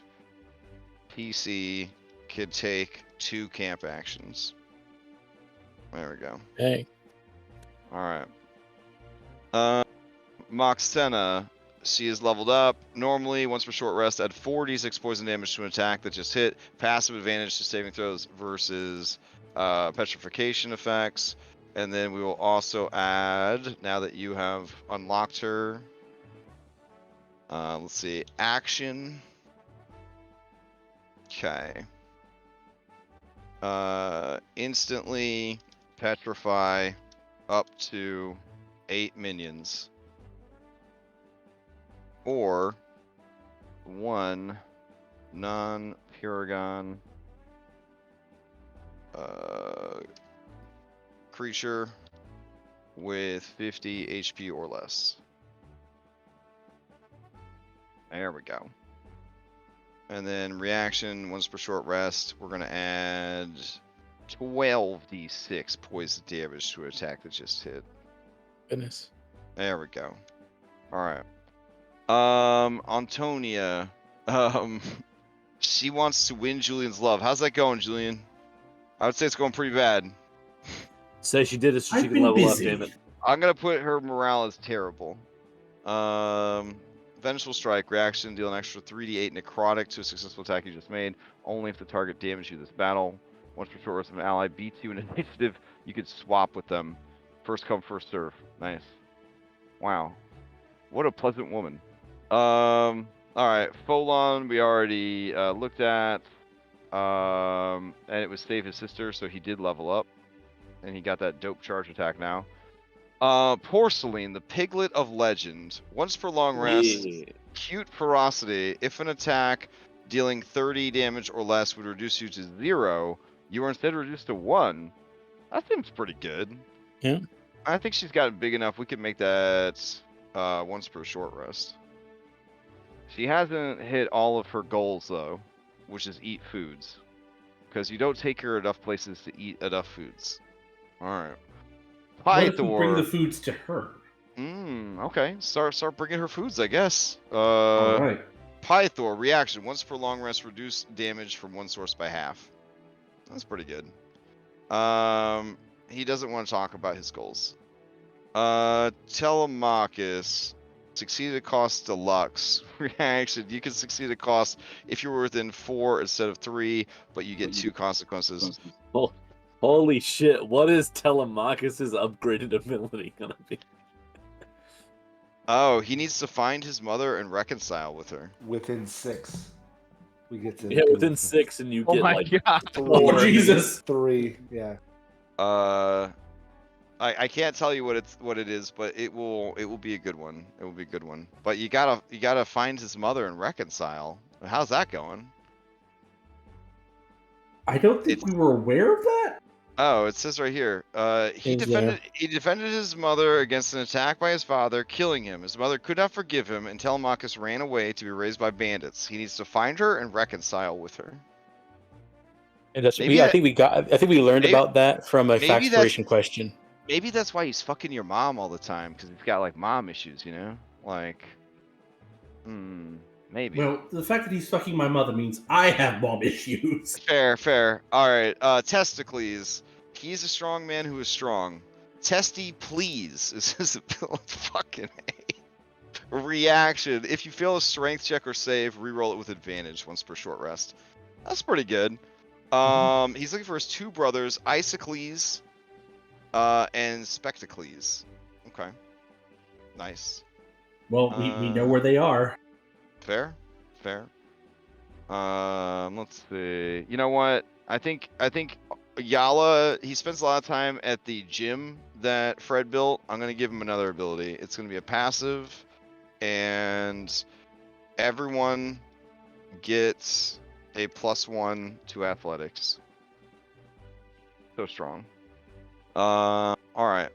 PC could take 2 camp actions. There we go. Hey. Alright. Moxena, she is leveled up. Normally, once per short rest, add 4d6 poison damage to an attack that just hit. Passive advantage to saving throws versus petrification effects. And then we will also add, now that you have unlocked her, let's see, action. Okay. Instantly petrify up to 8 minions. Or 1 non-Paragon creature with 50 HP or less. There we go. And then reaction, once per short rest, we're going to add 12d6 poison damage to an attack that just hit. Goodness. There we go. Alright. Antonia. She wants to win Julian's love. How's that going, Julian? I would say it's going pretty bad. Say she did it so she I've can been level busy. up, damn it. I'm gonna put her morale as terrible. Vengeful Strike, reaction, deal an extra 3d8 necrotic to a successful attack you just made, only if the target damaged you this battle. Once per short rest of an ally beats you in initiative, you could swap with them. First come, first serve. Nice. Wow. What a pleasant woman. Alright, Folon we already looked at. And it was save his sister, so he did level up. And he got that dope charge attack now. Porcelain, the piglet of legend. Once per long rest, cute ferocity. If an attack dealing 30 damage or less would reduce you to 0, you are instead reduced to 1. That seems pretty good. Yeah. I think she's got it big enough. We could make that once per short rest. She hasn't hit all of her goals, though, which is eat foods. Because you don't take her enough places to eat enough foods. Alright. What if we bring the foods to her? Okay. Start bringing her foods, I guess. Alright. Pythor, reaction. Once per long rest, reduce damage from one source by half. That's pretty good. He doesn't want to talk about his goals. Telemachus. Succeed at cost deluxe. Reaction. You can succeed at cost if you were within 4 instead of 3, but you get 2 consequences. Oh, holy shit. What is Telemachus's upgraded ability gonna be? Oh, he needs to find his mother and reconcile with her. Within 6. We get to within 6 and you get like God. 4. Oh, Jesus. 3, yeah. I can't tell you what it is, but it will be a good one. It will be a good one. But you gotta find his mother and reconcile. How's that going? I don't think we were aware of that. Oh, it says right here. He defended his mother against an attack by his father, killing him. His mother could not forgive him, and Telemachus ran away to be raised by bandits. He needs to find her and reconcile with her. And that's I think we learned about that from a factoration question. Maybe that's why he's fucking your mom all the time, because he's got like mom issues, you know? Like, maybe. Well, the fact that he's fucking my mother means I have mom issues. Fair. All right. Testicles. He's a strong man who is strong. Testy, please. Is his ability. Fucking A. Reaction. If you fail a strength check or save, reroll it with advantage once per short rest. That's pretty good. He's looking for his 2 brothers, Isocles, and Spectacles. Okay. Nice. Well, we know where they are. Fair. Let's see. You know what? I think Yala, he spends a lot of time at the gym that Fred built. I'm gonna give him another ability. It's gonna be a passive, and everyone gets a +1 to athletics. So strong. All right.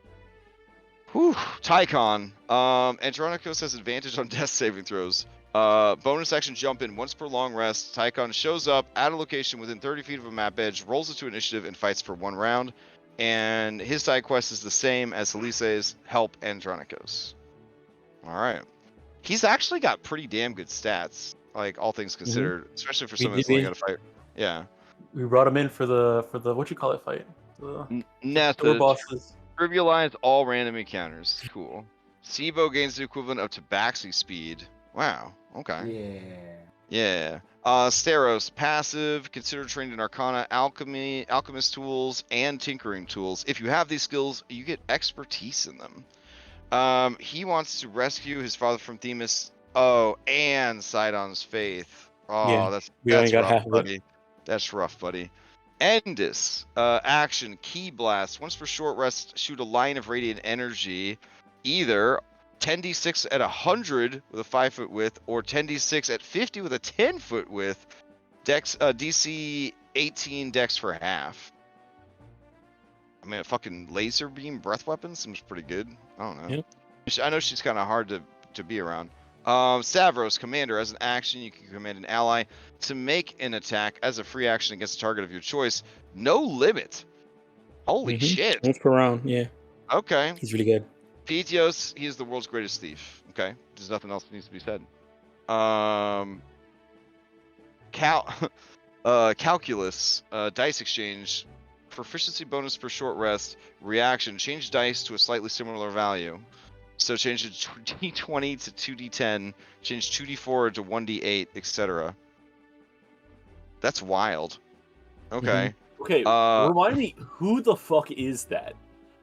Whew. Tycon. Andronicos has advantage on death saving throws. Bonus action jump in once per long rest. Tycon shows up at a location within 30 feet of a map edge, rolls into initiative, and fights for 1 round. And his side quest is the same as Helice's, help Andronicos. Alright. He's actually got pretty damn good stats, like all things considered, especially for someone that's only got to fight. Yeah. We brought him in for the what you call it fight. Nested. Bosses. Trivialize all random encounters. Cool. Sibo gains the equivalent of Tabaxi speed. Wow. Okay. Yeah. Theros, passive, consider trained in Arcana, Alchemy, Alchemist tools, and Tinkering tools. If you have these skills, you get expertise in them. He wants to rescue his father from Themis. Oh, and Sidon's faith. Oh, yeah, that's only got rough, half of buddy. it. That's rough, buddy. Endis, action, Key Blast. Once per short rest, shoot a line of radiant energy, either 10d6 at 100 with a 5-foot width, or 10d6 at 50 with a 10-foot width. Dex, DC 18 dex for half. I mean, a fucking laser beam breath weapon seems pretty good. I don't know. Yep. I know she's kind of hard to be around. Stavros, commander, as an action, you can command an ally to make an attack as a free action against a target of your choice. No limit. Holy shit. Once per round, yeah. Okay. He's really good. Pythios, he is the world's greatest thief. Okay. There's nothing else that needs to be said. Calculus, dice exchange. Proficiency bonus for short rest. Reaction, change dice to a slightly similar value. So change it D20 to 2D10, change 2D4 to 1D8, etc. That's wild. Okay. Okay, remind me, who the fuck is that?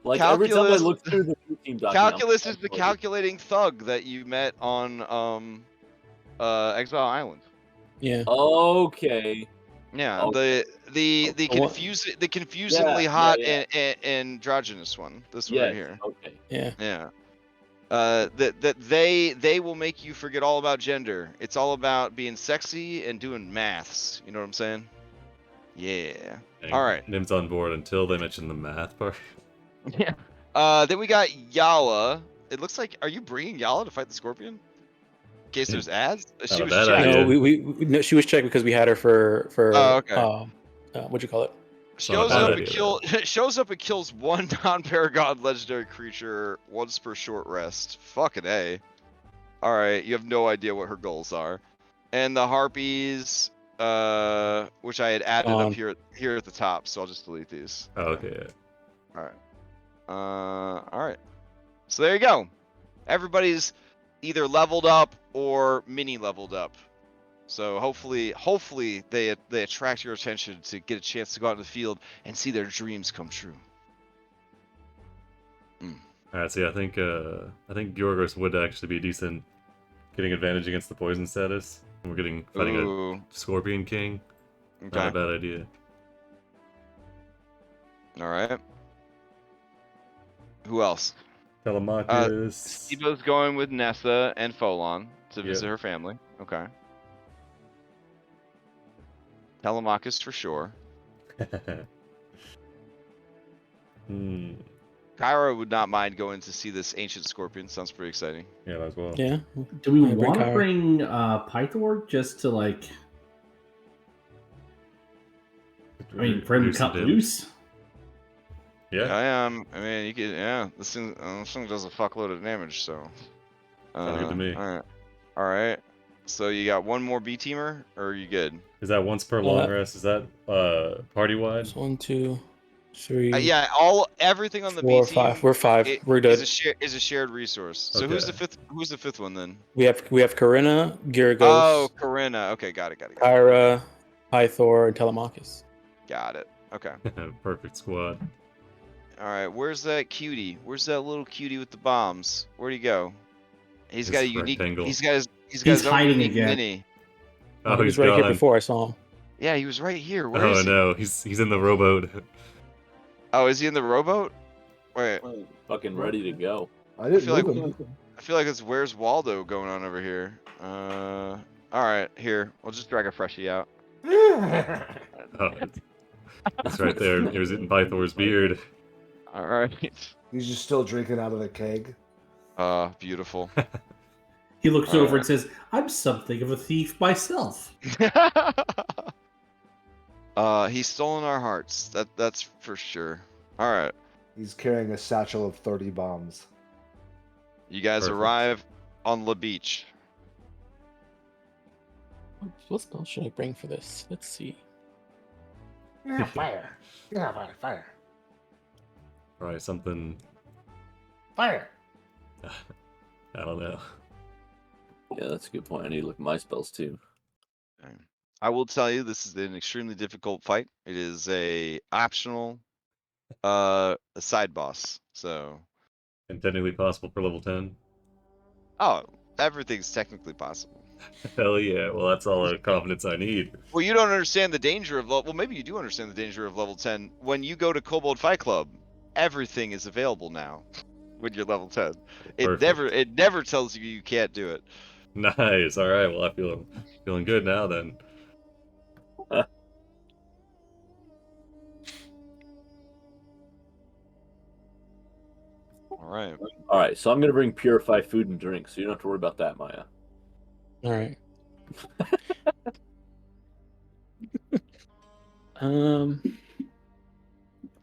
Like, every time I look through the team document... Calculus is the calculating thug that you met on Exile Island. Yeah. Okay. Yeah, okay. the confusingly hot and androgynous one. This one right here. Okay. Yeah. Yeah. That they will make you forget all about gender. It's all about being sexy and doing maths. You know what I'm saying? Yeah. All right. Nim's on board until they mention the math part. Yeah. Then we got Yala. It looks like, are you bringing Yala to fight the Scorpion? In case there's ads? She was bad checked. idea. No, no, she was checked because we had her for Oh, okay. What'd you call it? Shows bad up idea, and shows up and kills one non-paragon legendary creature once per short rest. Fucking A. Alright, you have no idea what her goals are. And the harpies, which I had added up here at the top, so I'll just delete these. Oh, okay. Alright. Alright. So there you go. Everybody's either leveled up or mini leveled up. So hopefully they attract your attention to get a chance to go out in the field and see their dreams come true. Alright, so yeah, I think Yorgos would actually be decent getting advantage against the poison status. We're fighting a Scorpion King. Okay. Not a bad idea. Alright. Who else? Telemachus. Sibo's going with Nessa and Folon to visit her family. Okay. Telemachus for sure. Kyra would not mind going to see this ancient scorpion. Sounds pretty exciting. Yeah, as well. Yeah. Do we want to bring Pythor just to like? I mean, for him to cut loose. Yeah. I mean, you could. Yeah, this thing does a fuckload of damage. So. Sounds good to me. All right. So you got one more B teamer, or are you good? Is that once per long rest? Is that party wide? 1, 2, 3. Yeah, everything on the 4, B team. 5. We're 5. We're good. Is a shared resource. So Okay. who's the fifth one then? We have Corinna, Gyargos. Oh, Corinna. Okay, got it. Kyra, Pythor, and Telemachus. Got it. Okay. Perfect squad. All right. Where's that cutie? Where's that little cutie with the bombs? Where'd he go? He's got a unique. Rectangle. He's got his own hiding unique again. mini. Oh, he he's was right gone. here before I saw him. Yeah, he was right here. Where is Oh he? no, he's in the rowboat. Oh, is he in the rowboat? Wait. Fucking ready to go. I didn't feel move like- him. I feel like it's Where's Waldo going on over here. All right, here. We'll just drag a freshie out. Oh, it's right there. He was eating Pythor's beard. All right. He's just still drinking out of the keg. Beautiful. He looks over and says, "I'm something of a thief myself." He's stolen our hearts. That's for sure. All right. He's carrying a satchel of 30 bombs. You guys Perfect. arrive on the beach. What spell should I bring for this? Let's see. Yeah, fire. Yeah, fire. Probably something. Fire. I don't know. Yeah, that's a good point. I need to look at my spells too. Okay. I will tell you, this is an extremely difficult fight. It is a optional, a side boss. So, And technically possible for level 10. everything's technically possible. Hell yeah. Well, that's all the confidence I need. Well, you don't understand the danger of well, maybe you do understand the danger of level 10. When you go to Kobold Fight Club, everything is available now when you're level 10. Perfect. It never tells you you can't do it. Nice. All right. Well, I feel feeling good now then. All right. All right, so I'm gonna bring purify food and drink, so you don't have to worry about that, Maya. All right.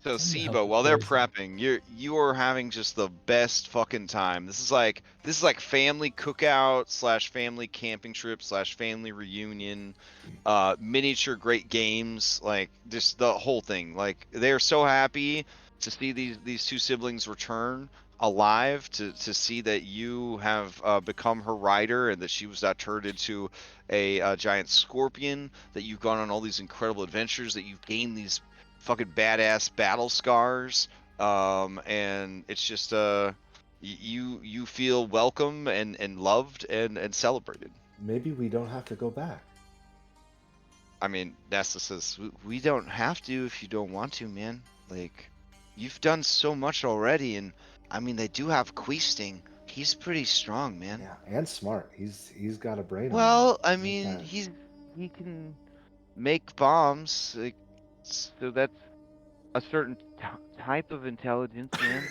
So Let me Sibo, help while they're with prepping, you are having just the best fucking time. This is like family cookout / family camping trip / family reunion, miniature great games, like just the whole thing. Like they're so happy to see these two siblings return alive, to see that you have become her rider and that she was not turned into a giant scorpion, that you've gone on all these incredible adventures, that you've gained these fucking badass battle scars, and it's just you feel welcome and loved and celebrated. Maybe we don't have to go back. I mean, Nesta says we don't have to if you don't want to, man. Like, you've done so much already, and I mean, they do have Queefsting. He's pretty strong, man. Yeah, and smart. He's got a brain. Well, I Like mean, that. he can make bombs, like, so that's a certain type of intelligence, man.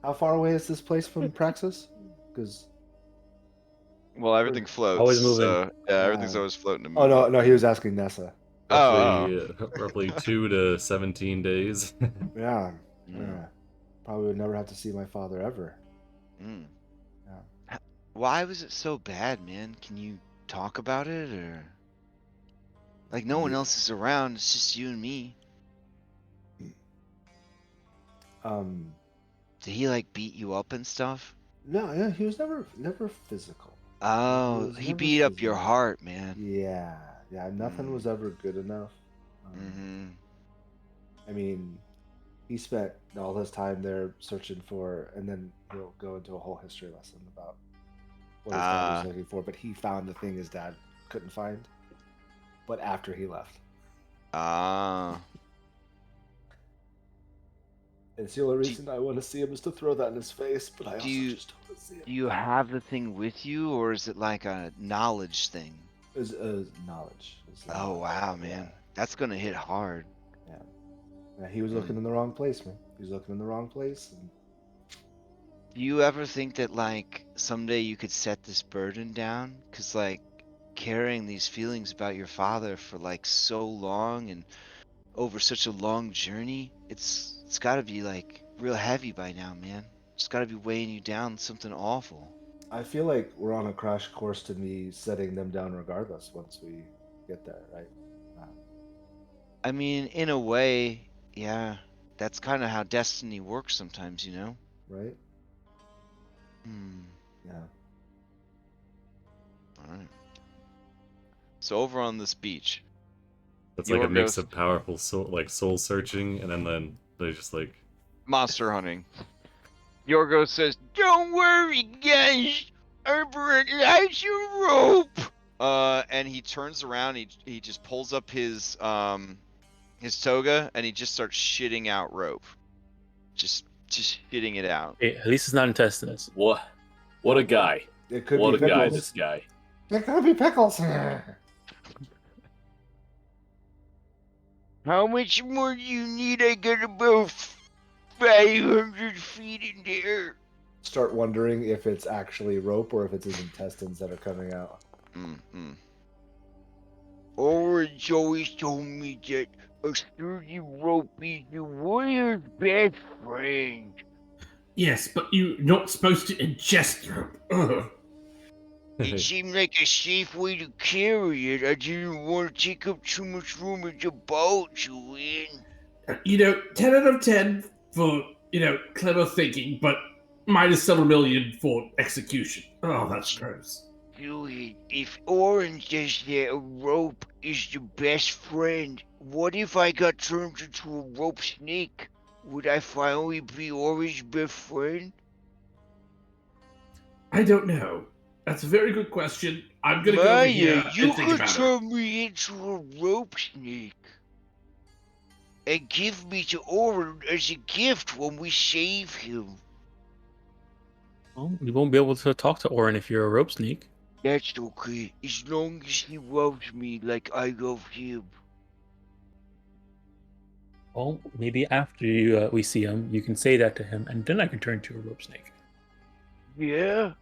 How far away is this place from Praxis? Because Well, everything floats. Always moving. So, yeah, everything's always floating. And oh no, moving. no, he was asking Nessa. Roughly 2 to 17 days. Yeah, Mm. yeah. Probably would never have to see my father ever. Mm. Yeah. Why was it so bad, man? Can you talk about it, or like no one else is around? It's just you and me. Did he like beat you up and stuff? No, yeah, he was never physical. Oh, was he never beat up your physical. heart, man. Yeah, yeah. Nothing was ever good enough. I mean, he spent all his time there searching for, and then he'll go into a whole history lesson about what his dad was looking for. But he found the thing his dad couldn't find. But after he left. It's the only reason I want to see him is to throw that in his face, but I also just don't want to see it. Do you have the thing with you, or is it like a knowledge thing? It's knowledge. Oh wow, man, that's gonna hit hard. Yeah, he was looking in the wrong place, man. He was looking in the wrong place. And... Do you ever think that like someday you could set this burden down? Cause like carrying these feelings about your father for like so long and over such a long journey, it's got to be like real heavy by now, man. It's got to be weighing you down, something awful. I feel like we're on a crash course to me setting them down regardless once we get there, right? I mean, in a way, yeah. That's kind of how destiny works sometimes, you know? Right? Yeah. Alright. So over on this beach. It's like a mix of powerful soul searching, and then they just like monster hunting. Yorgo says, "Don't worry, guys. Herbert likes your rope." And he turns around. He just pulls up his toga, and he just starts shitting out rope. Just shitting it out. Hey, at least it's not intestines. What a guy! It could what be a guy! pickles. This guy. It could be pickles. How much more do you need? I got about 500 feet in there. Start wondering if it's actually rope or if it's his intestines that are coming out. Orange always told me that a sturdy rope is the warrior's best friend. Yes, but you're not supposed to ingest rope. Ugh. It seemed like a safe way to carry it. I didn't want to take up too much room in the boat, Julian. 10 out of 10 for, clever thinking, but minus several million for execution. Oh, that's gross. Julian, if Orange says that a rope is the best friend, what if I got turned into a rope snake? Would I finally be Orange's best friend? I don't know. That's a very good question. I'm gonna go over here you and think could about it. turn me into a rope snake and give me to Orin as a gift when we save him. Well, you won't be able to talk to Orin if you're a rope snake. That's okay, as long as he loves me like I love him. Well, maybe after we see him, you can say that to him, and then I can turn to a rope snake. Yeah?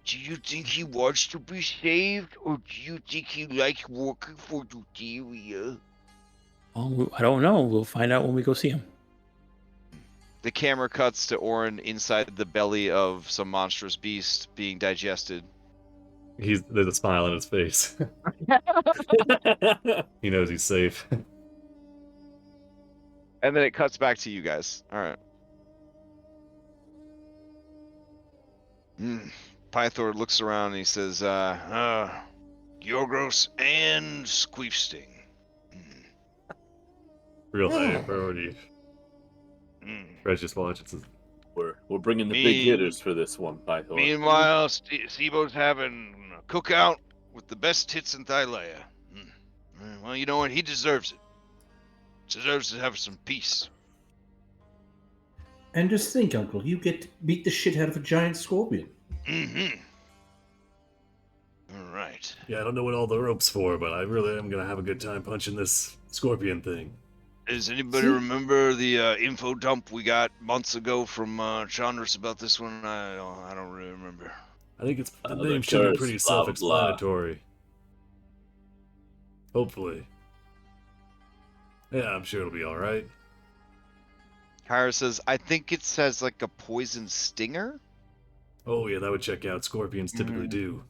Do you think he wants to be saved, or do you think he likes working for Thylea? Well, I don't know. We'll find out when we go see him. The camera cuts to Orin inside the belly of some monstrous beast being digested. There's a smile on his face. He knows he's safe. And then it cuts back to you guys. Alright. Pythor looks around and he says, Yorgos and Squeefsting. Real high priority. Fred just watches. We're bringing the big hitters for this one, Pythor. Meanwhile, Sibo's having a cookout with the best hits in Thylea. Well, you know what? He deserves it. Deserves to have some peace. And just think, Uncle, you get to beat the shit out of a giant scorpion. Mm-hmm. All right. Yeah, I don't know what all the rope's for, but I really am gonna have a good time punching this scorpion thing. Does anybody remember the info dump we got months ago from Chandris about this one? I don't really remember. I think it's the The name should be curse, pretty blah, blah, blah. self-explanatory. Hopefully. Yeah, I'm sure it'll be all right. Kyra says, I think it says like a poison stinger. Oh yeah, that would check out. Scorpions typically do.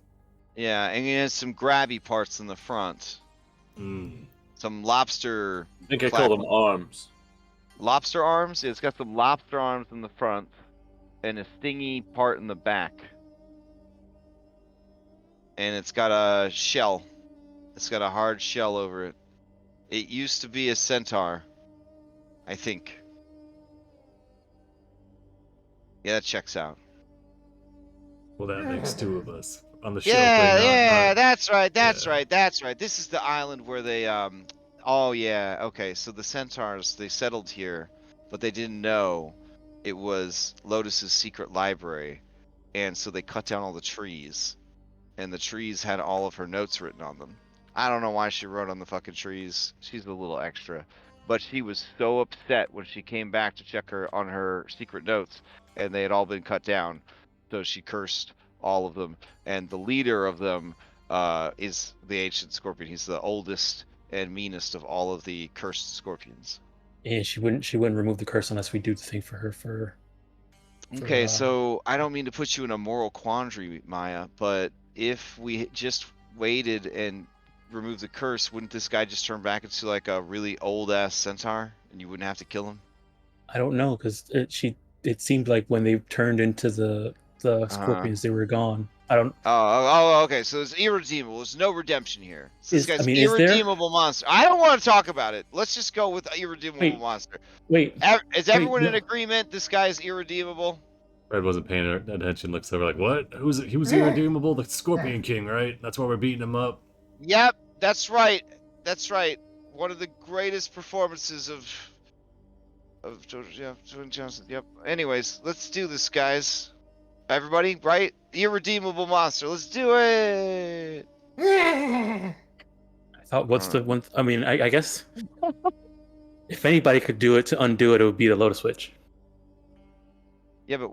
Yeah, and it has some grabby parts in the front. Some lobster. I think I call them arms. Lobster arms? Yeah, it's got some lobster arms in the front and a stingy part in the back. And it's got a shell. It's got a hard shell over it. It used to be a centaur, I think. Yeah, that checks out. Well, that makes two of us on the shelf. Yeah, that's right. This is the island where they oh yeah, okay. So the centaurs, they settled here, but they didn't know it was Lotus's secret library, and so they cut down all the trees, and the trees had all of her notes written on them. I don't know why she wrote on the fucking trees. She's a little extra, but she was so upset when she came back to check on her secret notes, and they had all been cut down. So she cursed all of them, and the leader of them is the ancient scorpion. He's the oldest and meanest of all of the cursed scorpions. And she wouldn't remove the curse unless we do the thing for her. Okay, so I don't mean to put you in a moral quandary, Maya, but if we just waited and removed the curse, wouldn't this guy just turn back into like a really old ass centaur, and you wouldn't have to kill him? I don't know, because it seemed like when they turned into the scorpions, they were gone. I don't. Oh, okay. So it's irredeemable. There's no redemption here. So this guy's is there? irredeemable monster. I don't want to talk about it. Let's just go with irredeemable monster. Wait. Is everyone in agreement? This guy is irredeemable. Fred wasn't paying attention. Looks over like, what? He was irredeemable. The Scorpion King, right? That's why we're beating him up. Yep, that's right. That's right. One of the greatest performances of Jordan Johnson. Yep. Anyways, let's do this, guys. Everybody, right? Irredeemable monster. Let's do it. I thought, what's the one? I mean, I guess if anybody could do it to undo it, it would be the Lotus Witch. Yeah, but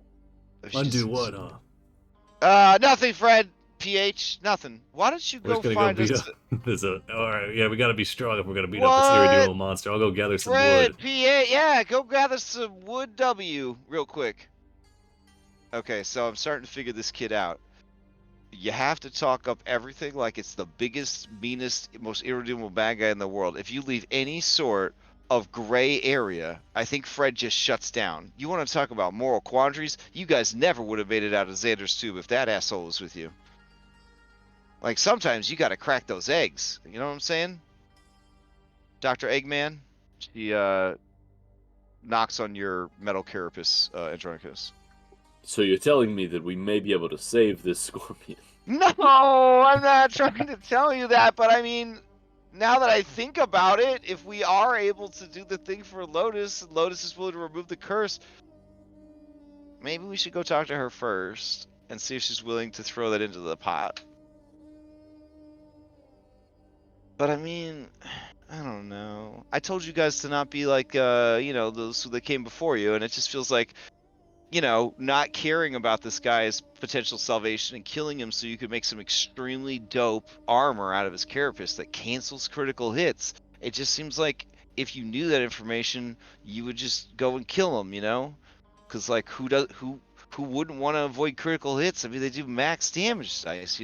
undo what, huh? Nothing, Fred. PH, nothing. Why don't you go find us? All right, yeah, we gotta be strong if we're gonna beat up this irredeemable monster. I'll go gather some wood. PH, yeah, go gather some wood. Real quick. Okay, so I'm starting to figure this kid out. You have to talk up everything like it's the biggest, meanest, most irredeemable bad guy in the world. If you leave any sort of gray area, I think Fred just shuts down. You want to talk about moral quandaries? You guys never would have made it out of Xander's tube if that asshole was with you. Like, sometimes you gotta crack those eggs. You know what I'm saying? Dr. Eggman? She, knocks on your metal carapace, Andronicus. So you're telling me that we may be able to save this scorpion? No, I'm not trying to tell you that, but I mean, now that I think about it, if we are able to do the thing for Lotus, and Lotus is willing to remove the curse, maybe we should go talk to her first and see if she's willing to throw that into the pot. But I mean, I don't know. I told you guys to not be like, those who came before you, and it just feels like, not caring about this guy's potential salvation and killing him so you could make some extremely dope armor out of his carapace that cancels critical hits. It just seems like if you knew that information, you would just go and kill him, Because, like, who wouldn't want to avoid critical hits? I mean, they do max damage dice,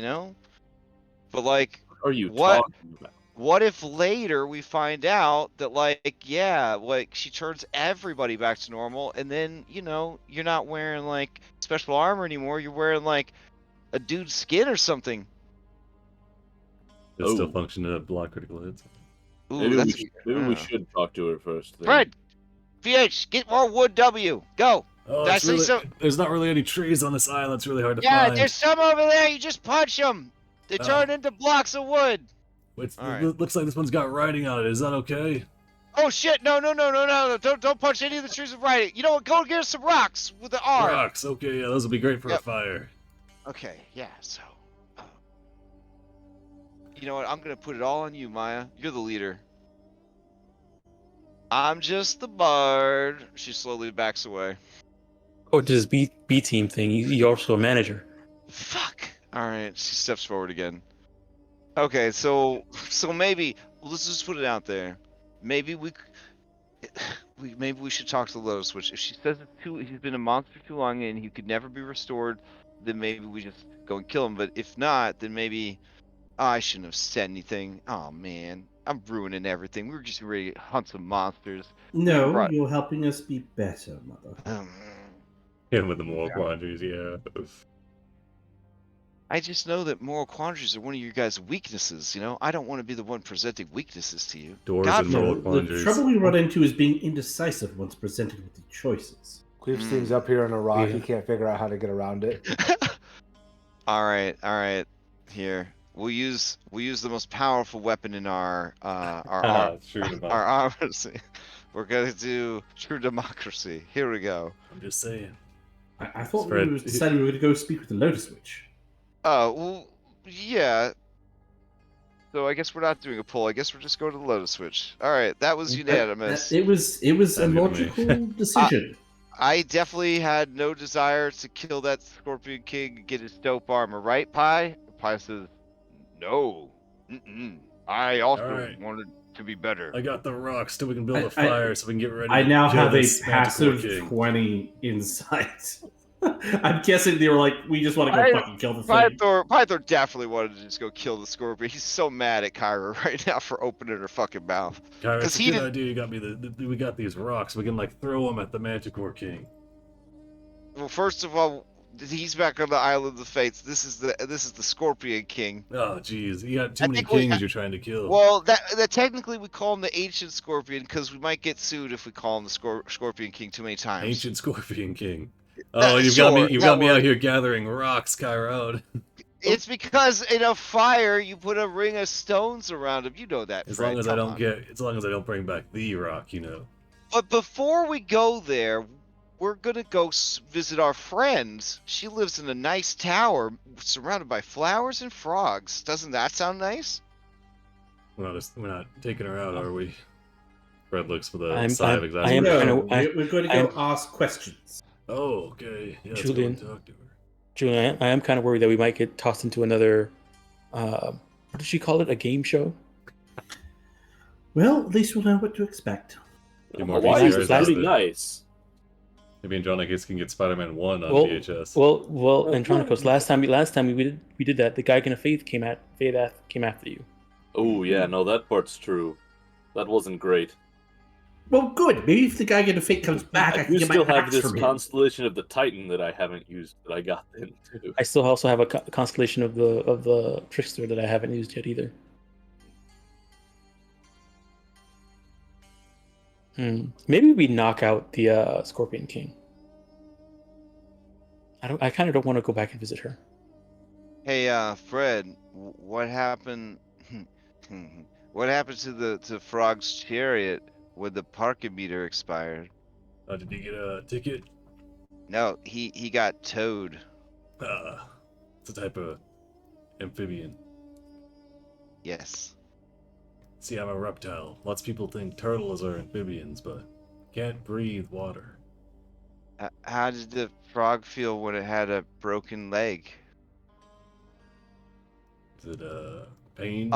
But, like, what are you talking about? What if later we find out that, she turns everybody back to normal, and then, you're not wearing, special armor anymore, you're wearing, a dude's skin or something. It still function to block critical hits. Ooh, maybe we should talk to her first. Then. Fred! VH, get more wood W! Go! Oh, there's not really any trees on this island, it's really hard to find. Yeah, there's some over there, you just punch them! They turn into blocks of wood! It looks like this one's got writing on it. Is that okay? Oh shit! No! Don't punch any of the trees with writing. You know what? Go get us some rocks with the R. Rocks. Okay, yeah, those will be great for a Yep. fire. Okay, yeah. So, you know what? I'm gonna put it all on you, Maya. You're the leader. I'm just the bard. She slowly backs away. Oh, this B team thing. You're also a manager. Fuck. All right. She steps forward again. Okay, so maybe let's just put it out there. Maybe maybe we should talk to Lotus Witch. If she says he's been a monster too long and he could never be restored, then maybe we just go and kill him. But if not, then maybe I shouldn't have said anything. Oh man, I'm ruining everything. We were just ready to hunt some monsters. No, you're helping us be better, mother. Yeah, with the moral quandaries, yeah. I just know that moral quandaries are one of your guys' weaknesses. You know, I don't want to be the one presenting weaknesses to you. Doors God and moral The quandaries. trouble we run into is being indecisive once presented with the choices. Queef's thing's up here on a rock. He can't figure out how to get around it. All right. Here, we'll use the most powerful weapon in our True democracy. armory. We're gonna do true democracy. Here we go. I'm just saying. I thought Fred- we decided we were going to go speak with the Lotus Witch. Oh, well, yeah. So I guess we're not doing a poll. I guess we're just going to the Lotus Switch. All right, that was unanimous. It was a Sounds good to me. logical decision. I definitely had no desire to kill that Scorpion King and get his dope armor, right, Pi? Pi says, no. I also Alright. wanted to be better. I got the rocks so we can build I- a fire so we can get ready I to now kill have a this Manticore passive King. 20 insight. I'm guessing they were like, we just want to go I- fucking kill the thing. Pythor definitely wanted to just go kill the Scorpion. He's so mad at Kyra right now for opening her fucking mouth. Kyra, 'Cause it's a he good didn't- idea you got me we got these rocks. We can like throw them at the Manticore King. Well, first of all, he's back on the Island of the Fates. This is the Scorpion King. Oh jeez, you got too I many think we- kings you're trying to kill. Well, that technically we call him the Ancient Scorpion because we might get sued if we call him the Scorpion King too many times. Ancient Scorpion King. Oh, you've got me out here gathering rocks, Kyra. It's because in a fire you put a ring of stones around him. You know that. As Fred, long as I come don't on. as long as I don't bring back the rock, you know. But before we go there, we're gonna go visit our friend. She lives in a nice tower surrounded by flowers and frogs. Doesn't that sound nice? We're not taking her out, are we? Fred looks for the I'm- sigh of I am exasperation. kinda- We're going to go ask questions. Oh, okay. Yeah, let's Julian. go and talk to her. Julian, I am kind of worried that we might get tossed into another. What did she call it? A game show? Well, at least we'll know what to expect. Do more Hawaii VCRs is pretty after. nice. Maybe Andronicus can get Spider-Man 1 on Well, VHS. Well, Andronicos. Last time we did that. The Gaigan of Faith came after you. Oh yeah, no, that part's true. That wasn't great. Well, good. Maybe if the guy get a fate comes back, I I can do get my still have axe this from him. constellation of the Titan that I haven't used, that I got then too. I still also have a constellation of the Trickster that I haven't used yet either. Maybe we knock out the Scorpion King. I kind of don't want to go back and visit her. Hey, Fred, what happened? What happened to the Frog's chariot when the parking meter expired? Did he get a ticket? No, he got towed. It's a type of amphibian. Yes. See, I'm a reptile. Lots of people think turtles are amphibians, but can't breathe water. How did the frog feel when it had a broken leg? Is it pain?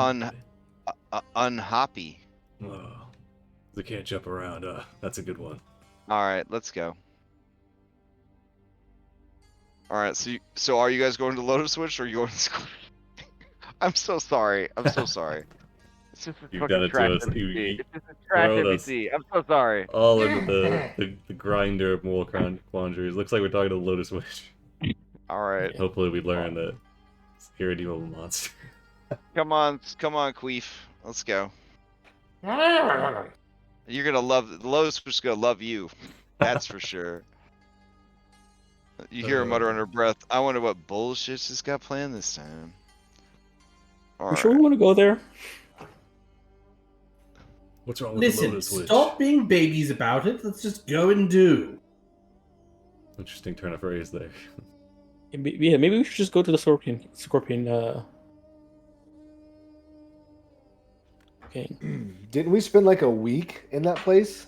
Unhappy. Oh, they can't jump around. That's a good one. All right, let's go. All right, so are you guys going to Lotus Witch or are you going to Scorpion? I'm so sorry. I'm so sorry. It's just a You've fucking done it to trash us. NPC. It's just a trash thrown us. NPC. I'm so sorry. All into the grinder of moral quandaries. Looks like we're talking to the Lotus Witch. All right. Hopefully we learn that it's an irredeemable monster. Come on, Queef. Let's go. You're gonna love the Lotus Witch is gonna love you. That's for sure. You hear her mutter under her breath. I wonder what bullshit she's got planned this time. You sure we want to go there? What's wrong with the Listen, Lotus Witch? stop being babies about it. Let's just go and do. Interesting turn of phrase there. Yeah, maybe we should just go to the Scorpion. Okay. Didn't we spend like a week in that place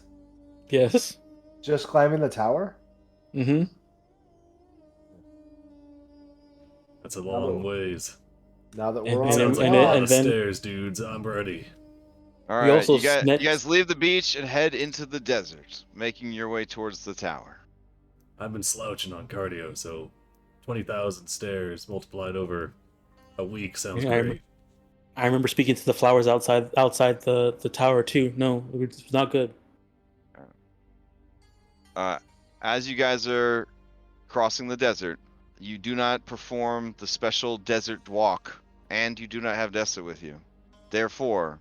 Yes. just climbing the tower? Mm-hmm. That's a long ways. Now that And- we're and on then- Sounds the like and a then- lot and of then- stairs, dudes. I'm ready. All We right, also you guys, snet- you guys leave the beach and head into the desert, making your way towards the tower. I've been slouching on cardio, so 20,000 stairs multiplied over a week sounds Yeah, great. I remember speaking to the flowers outside the tower too. No, it was not good. As you guys are crossing the desert, you do not perform the special desert walk, and you do not have Dessa with you. Therefore,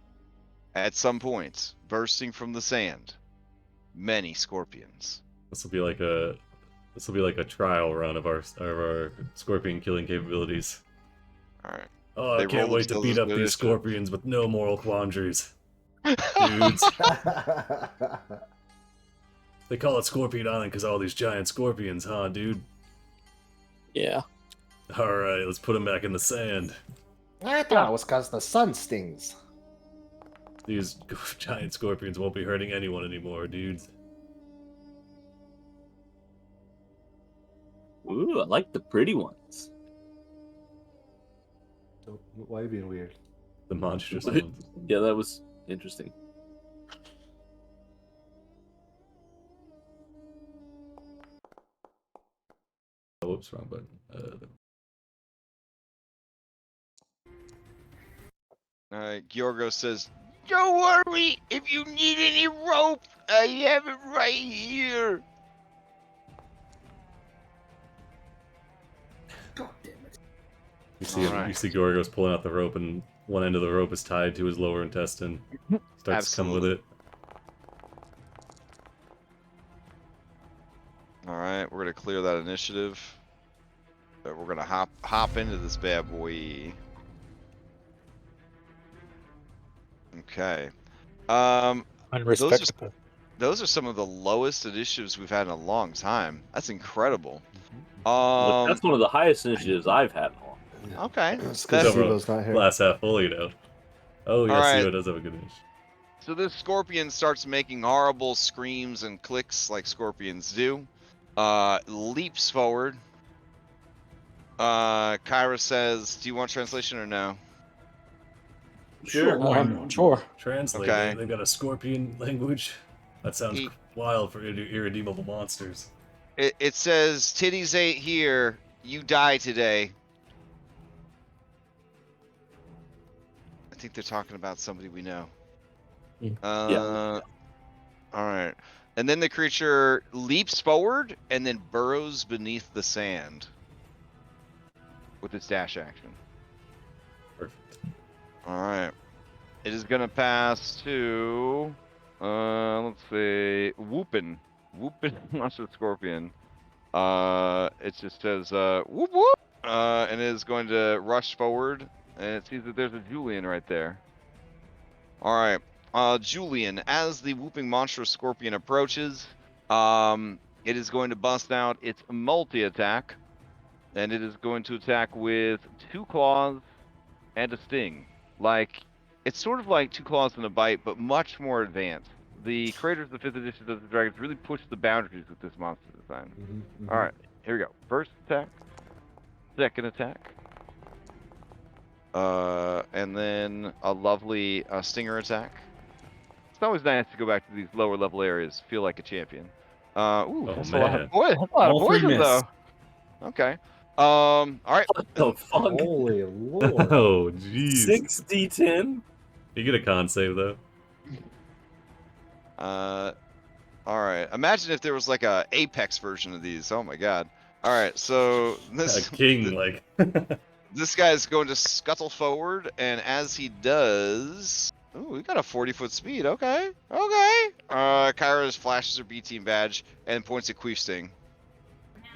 at some point, bursting from the sand, many scorpions. This will be like a trial run of our scorpion killing capabilities. All right. Oh, They I can't roll wait to themselves beat up with these initiative. scorpions with no moral quandaries. Dudes, they call it Scorpion Island because all these giant scorpions, huh, dude? Yeah. Alright, let's put them back in the sand. I thought it was because the sun stings. These giant scorpions won't be hurting anyone anymore, dudes. Ooh, I like the pretty ones. Why are you being weird? The monstrous ones. Yeah, that was interesting. Oh, whoops, wrong button. Giorgos says, "Don't worry, if you need any rope, I have it right here." God damn it. You see, Alright. you see Gorgos pulling out the rope, and one end of the rope is tied to his lower intestine. Starts to come with it. All right, we're gonna clear that initiative. But we're gonna hop into this bad boy. Okay. Unrespectable. Those are some of the lowest initiatives we've had in a long time. That's incredible. Look, that's one of the highest initiatives I've had in a long. Okay. It's That's- because Sibo's not here. Glass half full, you know. Oh, yes, Alright. Sibo does have a good initiative. So this scorpion starts making horrible screams and clicks like scorpions do. Leaps forward. Kyra says, "Do you want translation or no?" Sure, why not? Sure. Translate. Okay. They've got a scorpion language. That sounds He- wild for irredeemable monsters. It says, "Titties ain't here. You die today." I think they're talking about somebody we know. Yeah. All right. And then the creature leaps forward and then burrows beneath the sand with its dash action. Perfect. All right. It is going to pass to, let's see, Whoopin Monster Scorpion. It just says, whoop whoop, and it is going to rush forward, and it sees that there's a Julian right there. All right. Julian, as the whooping monstrous scorpion approaches, it is going to bust out its multi-attack, and it is going to attack with 2 claws and a sting. Like, it's sort of like 2 claws and a bite, but much more advanced. The creators of the 5th edition of the Dragons really pushed the boundaries with this monster design. All right, here we go. First attack, second attack, and then a lovely stinger attack. It's always nice to go back to these lower level areas, feel like a champion. That's a lot man. of that's a lot of All three poison, miss. though. Okay. All right. What the fuck? Holy lord. Oh, jeez. 6d10? You get a con save, though. All right. Imagine if there was like a Apex version of these. Oh my god. All right. So this A king, like. this guy is going to scuttle forward, and as he does, ooh, we got a 40-foot speed. Okay. Okay. Kyra flashes her B team badge and points at Queef Sting.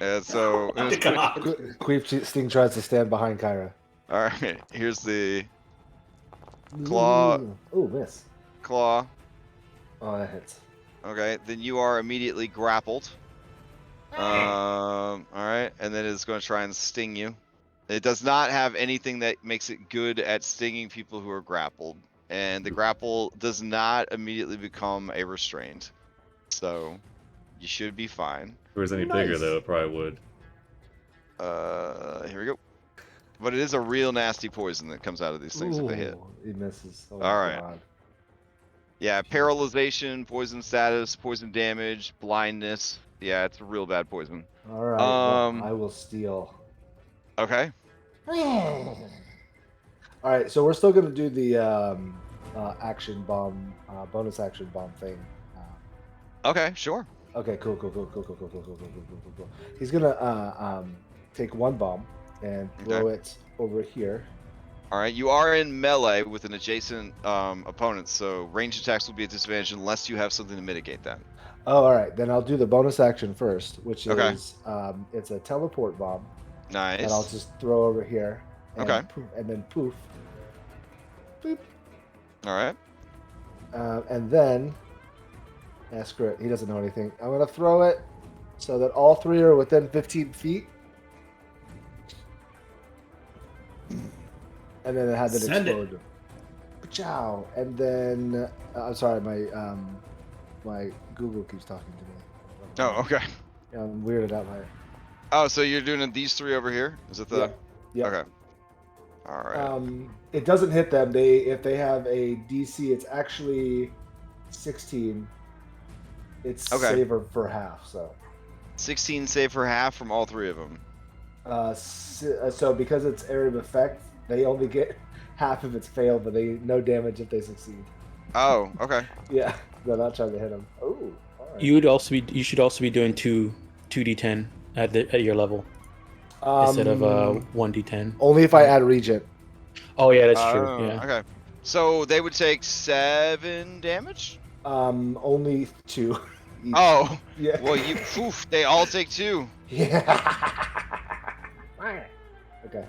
And so, Oh, God. Queef Sting tries to stand behind Kyra. all right. Here's the Claw. Ooh, miss. claw. Oh, that hits. Okay, then you are immediately grappled. All right, and then it's going to try and sting you. It does not have anything that makes it good at stinging people who are grappled, and the grapple does not immediately become a restraint. So you should be fine. If it was any bigger, Nice. though, it probably would. Here we go. But it is a real nasty poison that comes out of these things if they hit. Ooh, he misses. Oh, All right. God. Yeah, paralyzation, poison status, poison damage, blindness. Yeah, it's a real bad poison. All right. Well, I will steal. Okay. All right. So we're still gonna do the action bomb, bonus action bomb thing. Okay, sure. Okay. Cool. He's gonna take one bomb and throw it over here. All right, you are in melee with an adjacent opponent, so ranged attacks will be at disadvantage unless you have something to mitigate that. Oh, all right. Then I'll do the bonus action first, which Okay. is it's a teleport bomb Nice. that I'll just throw over here. And Okay. And then poof. Boop. All right. And then, screw it. He doesn't know anything. I'm gonna throw it so that all three are within 15 feet. And then it had that Send it. explode. Ciao. And then I'm sorry, my Google keeps talking to me. Oh, okay. Yeah, I'm weirded out by it. Oh, so you're doing these three over here? Is it the? Yeah. Okay. All right. It doesn't hit them. If they have a DC, it's actually 16. It's Okay. saver for half. So 16 save for half from all three of them. so because it's area of effect, they only get half if it's failed, but they no damage if they succeed. Oh, okay. Yeah, they're not trying to hit them. Oh, all right. You should also be doing 2d10 at your level instead of 1d10. Only if I add Regent. Oh yeah, that's true. Yeah. Okay. So they would take 7 damage? Only 2. each. Oh. Yeah. Well, they all take 2. Yeah. Okay.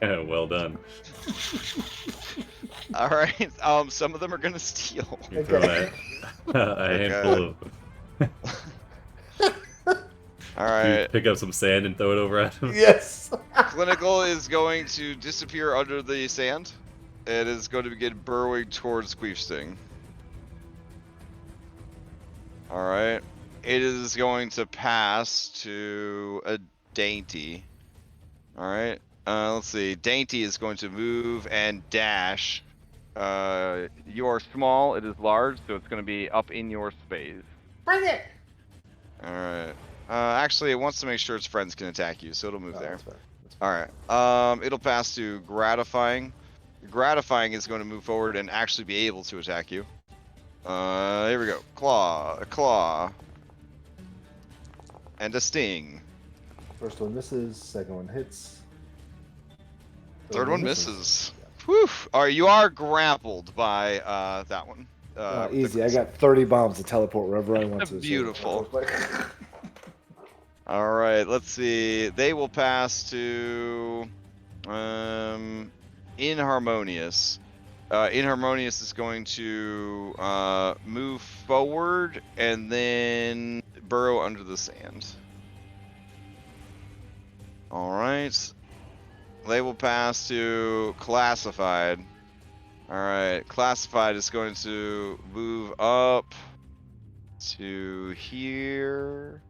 Yeah, well done. All right. Some of them are gonna steal. You throw Okay. a handful of. All You right. pick up some sand and throw it over at him. Yes. Clinical is going to disappear under the sand. It is going to begin burrowing towards Queefsting. All right. It is going to pass to a Dainty. All right. Let's see. Dainty is going to move and dash. You are small. It is large, so it's going to be up in your space. Bring it. All right. Actually, it wants to make sure its friends can attack you, so it'll move there. That's fair. That's fair. All right. It'll pass to Gratifying. Gratifying is going to move forward and actually be able to attack you. Here we go. Claw. And a sting. First one misses. Second one hits. Third one misses. Whew. All right, you are grappled by that one. Easy. I got 30 bombs to teleport wherever I want to. so- Beautiful. All right, let's see. They will pass to Inharmonious. Inharmonious is going to move forward and then burrow under the sand. All right. They will pass to Classified. All right, Classified is going to move up to here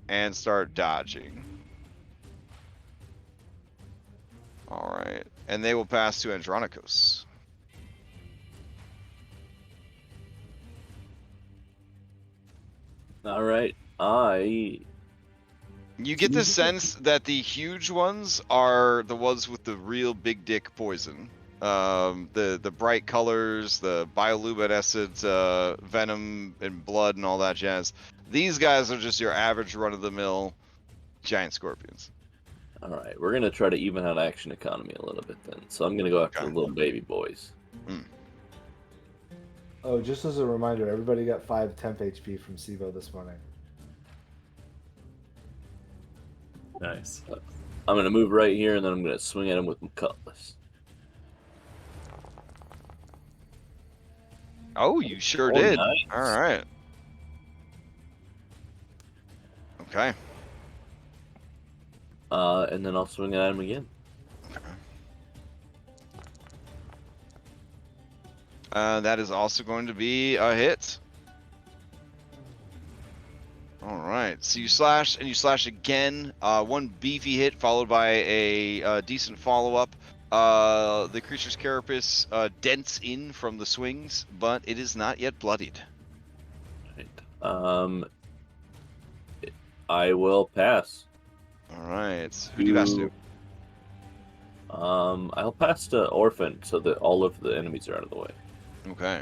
and start dodging. All right, and they will pass to Andronikos. All right. You get the sense that the huge ones are the ones with the real big dick poison. The bright colors, the bioluminescent venom and blood and all that jazz. These guys are just your average run-of-the-mill giant scorpions. All right. We're gonna try to even out action economy a little bit then. So I'm gonna go after Okay. the little baby boys. Oh, just as a reminder, everybody got 5 temp HP from SIVO this morning. Nice. I'm gonna move right here, and then I'm gonna swing at him with my cutlass. Oh, you sure Oh, did. nice. All right. Okay. And then I'll swing at him again. That is also going to be a hit. All right. So you slash and you slash again. One beefy hit followed by a decent follow-up. The creature's carapace dents in from the swings, but it is not yet bloodied. Right. I will pass. All right. Who do you pass to? I'll pass to Orphan so that all of the enemies are out of the way. Okay.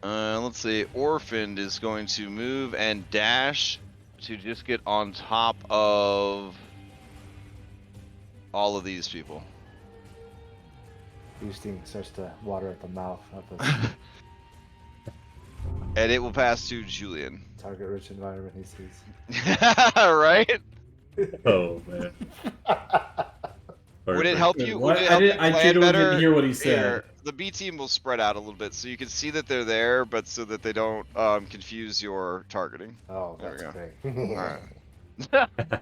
Let's see. Orphaned is going to move and dash to just get on top of all of these people. Boosting starts to water at the mouth of the And it will pass to Julian. target-rich environment he sees. Right? Oh man. Would it Perfect. help you? What? Would it help you I plan genuinely better? didn't hear what he said. Here, the B team will spread out a little bit, so you can see that they're there, but so that they don't confuse your targeting. Oh, There we that's go. great. All right.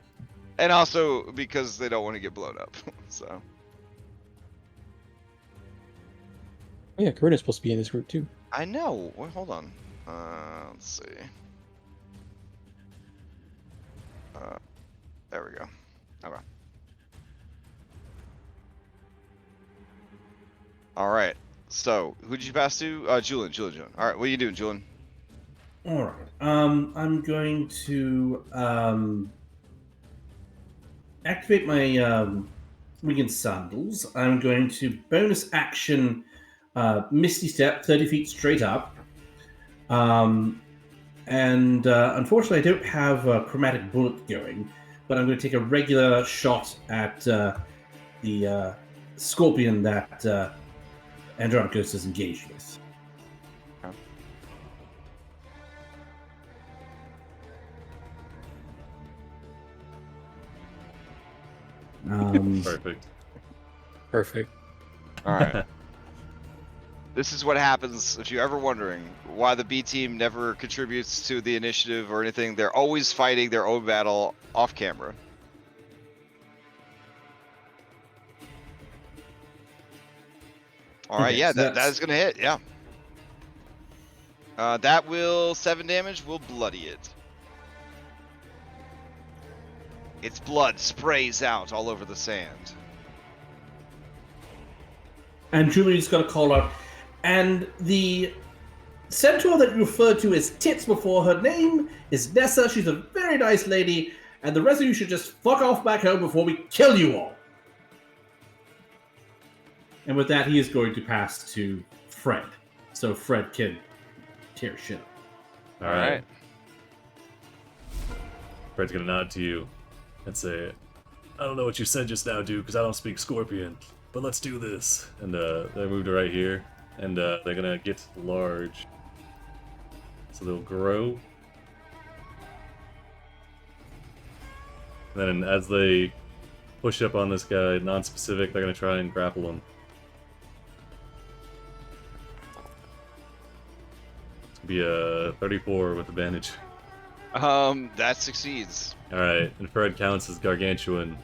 And also because they don't want to get blown up. So. Oh, yeah, Corinna's supposed to be in this group too. I know. Wait, hold on. Let's see. There we go. Okay. All right. So, who did you pass to? Julian. All right. What are you doing, Julian? All right. I'm going to activate my winged sandals. I'm going to bonus action Misty Step 30 feet straight up. And unfortunately, I don't have a chromatic bullet going, but I'm going to take a regular shot at the scorpion that Andronicus is engaged with. Perfect. All right. This is what happens if you're ever wondering why the B team never contributes to the initiative or anything. They're always fighting their own battle off camera. All right, Okay, yeah, so that that's- is going to hit, yeah. That will 7 damage, will bloody it. Its blood sprays out all over the sand. And Julie's got a call out. And the centaur that you referred to as Tits before, her name is Nessa. She's a very nice lady. And the rest of you should just fuck off back home before we kill you all. And with that, he is going to pass to Fred. So Fred can tear shit up. All right. Fred's gonna nod to you and say, "I don't know what you said just now, dude, because I don't speak Scorpion. But let's do this." And they moved to right here, and they're gonna get large. So they'll grow. And then as they push up on this guy, non-specific, they're gonna try and grapple him. It's gonna be a 34 with advantage. That succeeds. Alright, and Fred counts as gargantuan.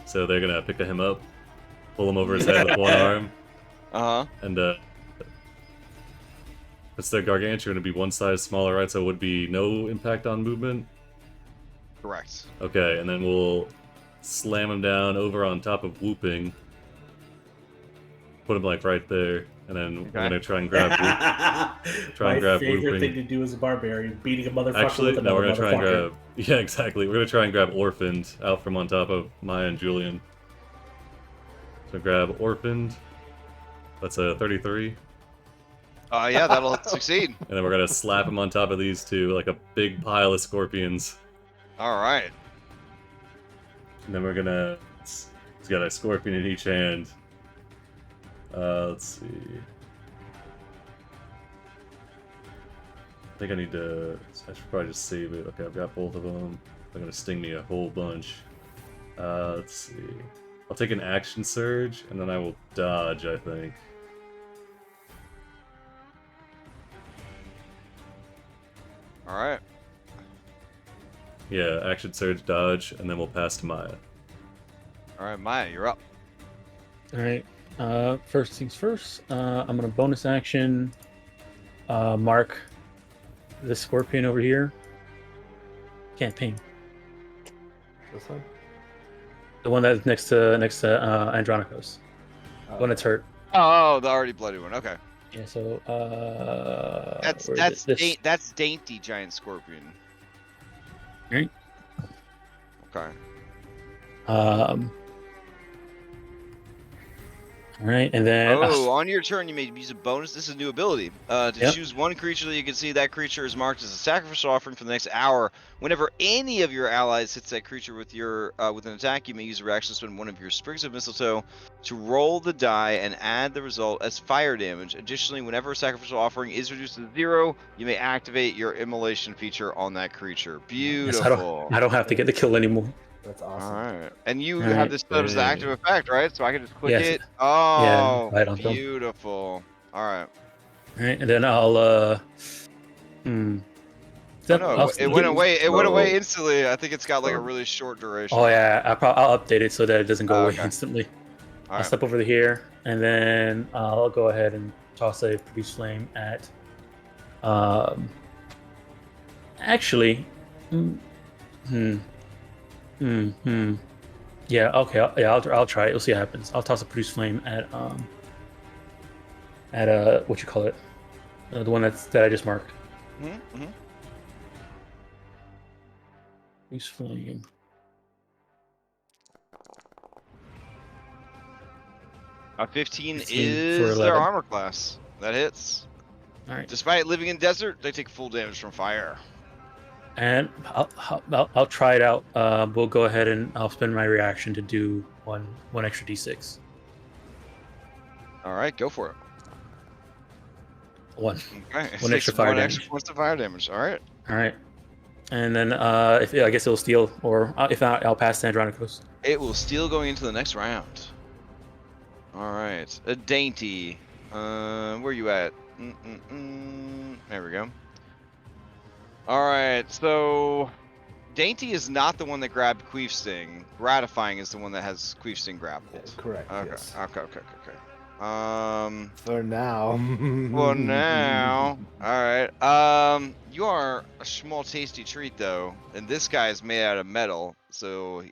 So they're gonna pick him up, pull him over his head with one arm, and it's the gargantuan to be one size smaller, right? So it would be no impact on movement. Correct. Okay, and then we'll slam him down over on top of Whooping. Put him like right there, and then we're gonna try and grab My favorite Whooping. thing to do as a barbarian, beating a motherfucker Actually, with no, another we're gonna try and motherfucker. grab. Yeah, exactly. We're gonna try and grab Orphaned out from on top of Maya and Julian. So grab Orphaned. That's a 33. Yeah, that'll succeed. And then we're gonna slap him on top of these two like a big pile of scorpions. All right. And then we're gonna. He's got a scorpion in each hand. Let's see. I think I need to. I should probably just save it. Okay, I've got both of them. They're gonna sting me a whole bunch. Let's see. I'll take an action surge, and then I will dodge, I think. All right. Yeah, action surge dodge, and then we'll pass to Maya. All right, Maya, you're up. All right. First things first. I'm gonna bonus action. Mark the scorpion over here. Can't ping. This one? The one that's next to Andronikos. The one that's hurt. Oh, the already bloody one. Okay. Yeah. So That's dainty giant scorpion. Right. Okay. All right, and then on your turn, you may use a bonus. This is a new ability. To choose one creature that you can see. That creature is marked as a sacrificial offering for the next hour. Whenever any of your allies hits that creature with an attack, you may use a reaction to spend one of your sprigs of mistletoe to roll the die and add the result as fire damage. Additionally, whenever a sacrificial offering is reduced to 0, you may activate your immolation feature on that creature. Beautiful. Yes, I don't have to get the kill anymore. That's awesome. All right, and you have this set up as an active effect, right? So I can just click Yes. it. Oh, Yeah, right on top. beautiful. All right. All right, and then I'll Oh, no, it went away. It went away instantly. I think it's got like a really short duration. Oh yeah, I'll update it so that it doesn't go away Okay. instantly. All I'll right. step over to here, and then I'll go ahead and toss a produce flame at. Actually, yeah. Okay. I'll try it. We'll see what happens. I'll toss a produce flame at what you call it, the one that I just marked. Mm-hmm. Produce flame. A 15 15 for is their 11. armor class. That hits. All right. Despite living in desert, they take full damage from fire. And I'll try it out. We'll go ahead and I'll spend my reaction to do one extra d6. All right, go for it. One. Okay. One extra fire one damage. extra points of fire damage. All right. All right. And then if I guess it'll steal, or if not, I'll pass to Andronikos. It will steal going into the next round. All right. A dainty. Where you at? There we go. All right. So, dainty is not the one that grabbed Queef Sting. Gratifying is the one that has Queef Sting grappled. Correct. Okay. Yes. Okay. For now. For now. All right. You are a small tasty treat though, and this guy is made out of metal, so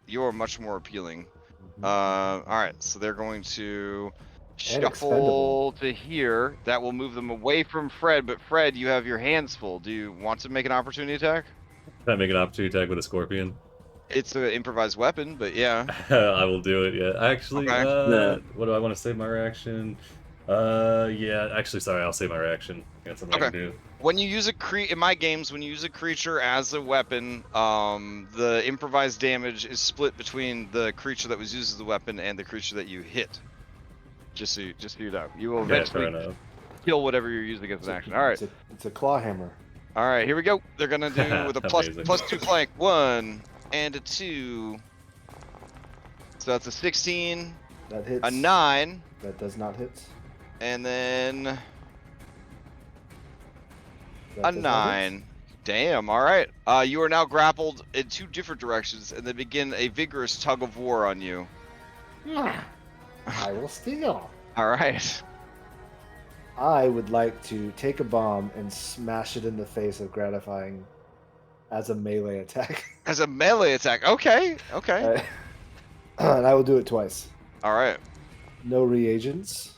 you're much more appealing. All right. So they're going to shuffle to here. That will move them away from Fred. But Fred, you have your hands full. Do you want to make an opportunity attack? Can I make an opportunity attack with a scorpion? It's an improvised weapon, but yeah. I will do it. Yeah. Actually, Okay. what do I want to save my reaction? Yeah. Actually, sorry. I'll save my reaction. That's something I can do. When you use in my games, when you use a creature as a weapon, the improvised damage is split between the creature that was used as the weapon and the creature that you hit. Just so you know, you will eventually kill whatever you're using as an action. All right. It's a claw hammer. All right, here we go. They're gonna do with a Amazing. +2 flank, 1 and a 2. So that's a 16. That hits. A 9. That does not hit. And then That a does not hit. 9. Damn, alright. You are now grappled in 2 different directions, and they begin a vigorous tug of war on you. I will steal. Alright. I would like to take a bomb and smash it in the face of Gratifying as a melee attack. As a melee attack. Okay. And I will do it twice. Alright. No reagents.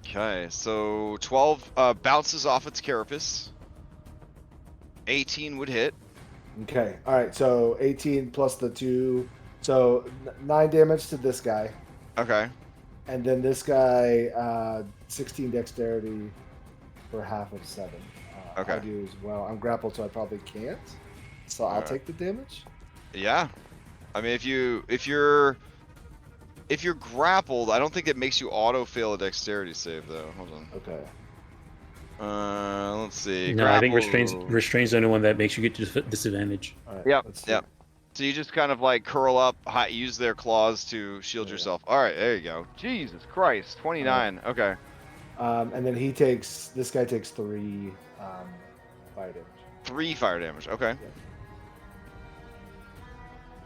Okay, so 12 bounces off its carapace. 18 would hit. Okay. All right. So 18 plus the 2. So 9 damage to this guy. Okay. And then this guy, 16 dexterity for half of 7. Okay. I do as well. I'm grappled, so I probably can't. So I'll take the damage. Yeah. I mean, if you're grappled, I don't think it makes you auto fail a dexterity save though. Hold on. Okay. Let's see. No, I think restrain's the only one that makes you get to disadvantage. All right. Yep. let's see. Yep. So you just kind of like curl up, use their claws to shield yourself. All right, there you go. Jesus Christ, 29. Okay. And then this guy takes 3 fire damage. 3 fire damage. Okay.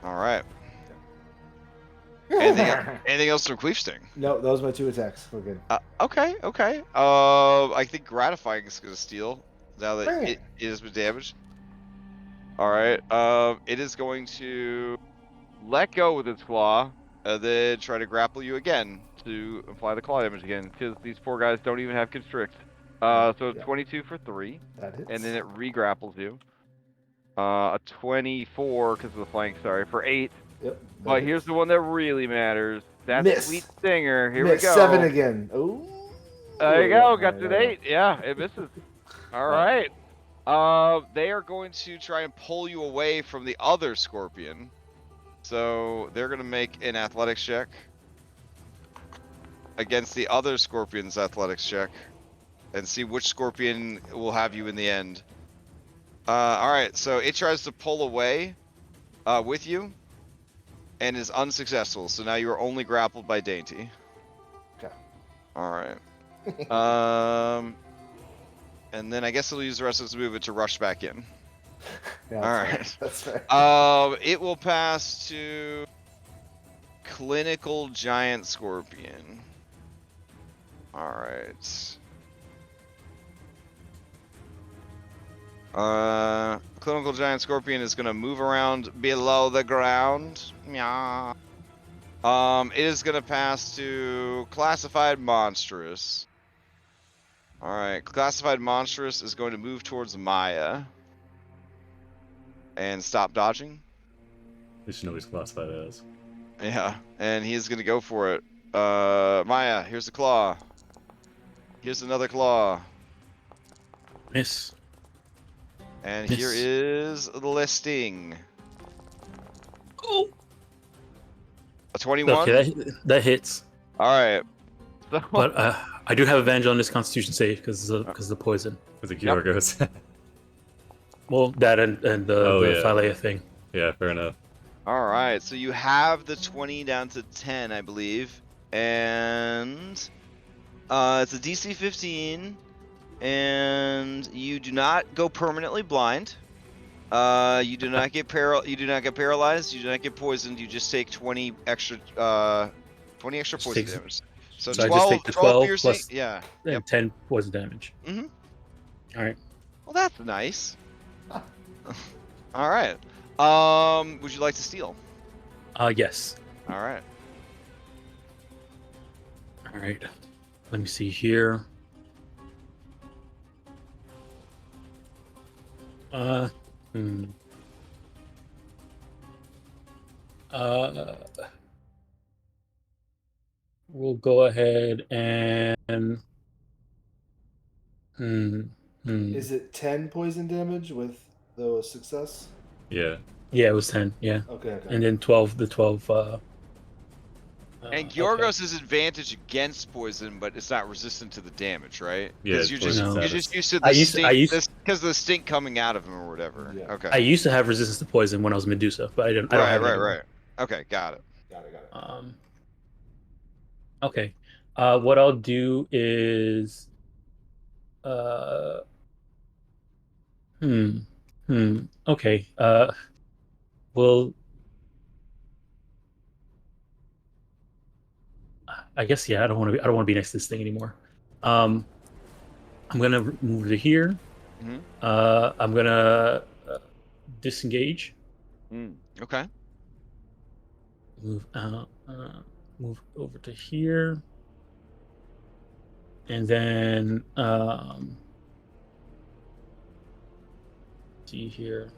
All right. Anything else from Queefsting? No, those are my 2 attacks. We're good. Okay. I think Gratifying is going to steal now that it has been damaged. All right. It is going to let go with its claw, and then try to grapple you again to apply the claw damage again, because these poor guys don't even have constrict. So 22 for 3, That hits. and then it re-grapples you. A 24 because of the flank. Sorry, for 8. Yep. But here's the one that really matters. That Miss. sweet stinger. Here Miss we go. 7 again. Ooh. There you go. Got to an 8. Yeah, it misses. All right. They are going to try and pull you away from the other scorpion. So they're going to make an athletics check against the other scorpion's athletics check and see which scorpion will have you in the end. All right, so it tries to pull away with you and is unsuccessful. So now you are only grappled by Dainty. Okay. All right. And then I guess it'll use the rest of its movement to rush back in. Yeah, All right. That's fair. It will pass to Clinical Giant Scorpion. All right. Clinical Giant Scorpion is gonna move around below the ground. Meow. It is gonna pass to Classified Monstrous. All right, Classified Monstrous is going to move towards Maya and stop dodging. At least you know he's classified as. Yeah, and he's gonna go for it. Maya, here's the claw. Here's another claw. Miss. And Miss. here is the listing. Oh. A 21? Okay, that hits. Alright. So, But I do have advantage on this Constitution save because of the poison. With the Kyorgos. Well, that and the Thylea thing. Yeah, fair enough. alright, so you have the 20 down to 10, I believe. And it's a DC 15. And you do not go permanently blind. You do not get paralyzed. You do not get poisoned. You just take 20 extra poison damage. So I 12, just take the 12 piercing. plus Yeah. and Yep. 10 poison damage. Mhm. All right. Well, that's nice. All right. Would you like to steal? Yes. All right. All right. Let me see here. We'll go ahead and. Is it 10 poison damage with the success? Yeah. Yeah, it was 10. Yeah. Okay. And then 12. The 12. And Kyorgos' advantage against poison, but it's not resistant to the damage, right? Yeah, Because you're just status. used to the I used- stink, because the stink coming out of him or whatever. Yeah. Okay. I used to have resistance to poison when I was Medusa, but I don't have it anymore. Right. Okay, got it. Got it. Okay. What I'll do is okay. Well, I guess I don't want to be next to this thing anymore. I'm gonna move to here. Mhm. I'm gonna disengage. Okay. Move out. Move over to here. And then see here.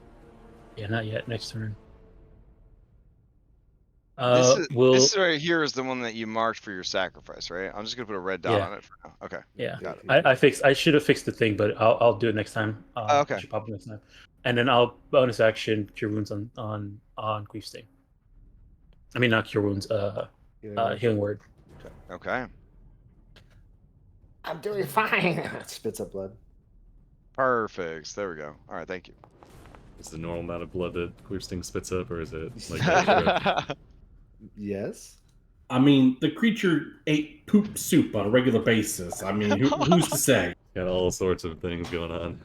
Yeah, not yet. Next turn. This right here is the one that you marked for your sacrifice, right? I'm just gonna put a red dot on it for now. Okay. Yeah, Got it. I should have fixed the thing, but I'll do it next time. Okay. I should pop it next time, and then I'll bonus action cure wounds on Queefsting. I mean, not cure wounds. Healing word. Okay. I'm doing fine. It spits up blood. Perfect. There we go. All right. Thank you. Is the normal amount of blood that Queefsting spits up, or is it like extra? Yes. I mean, the creature ate poop soup on a regular basis. I mean, who's to say? Got all sorts of things going on.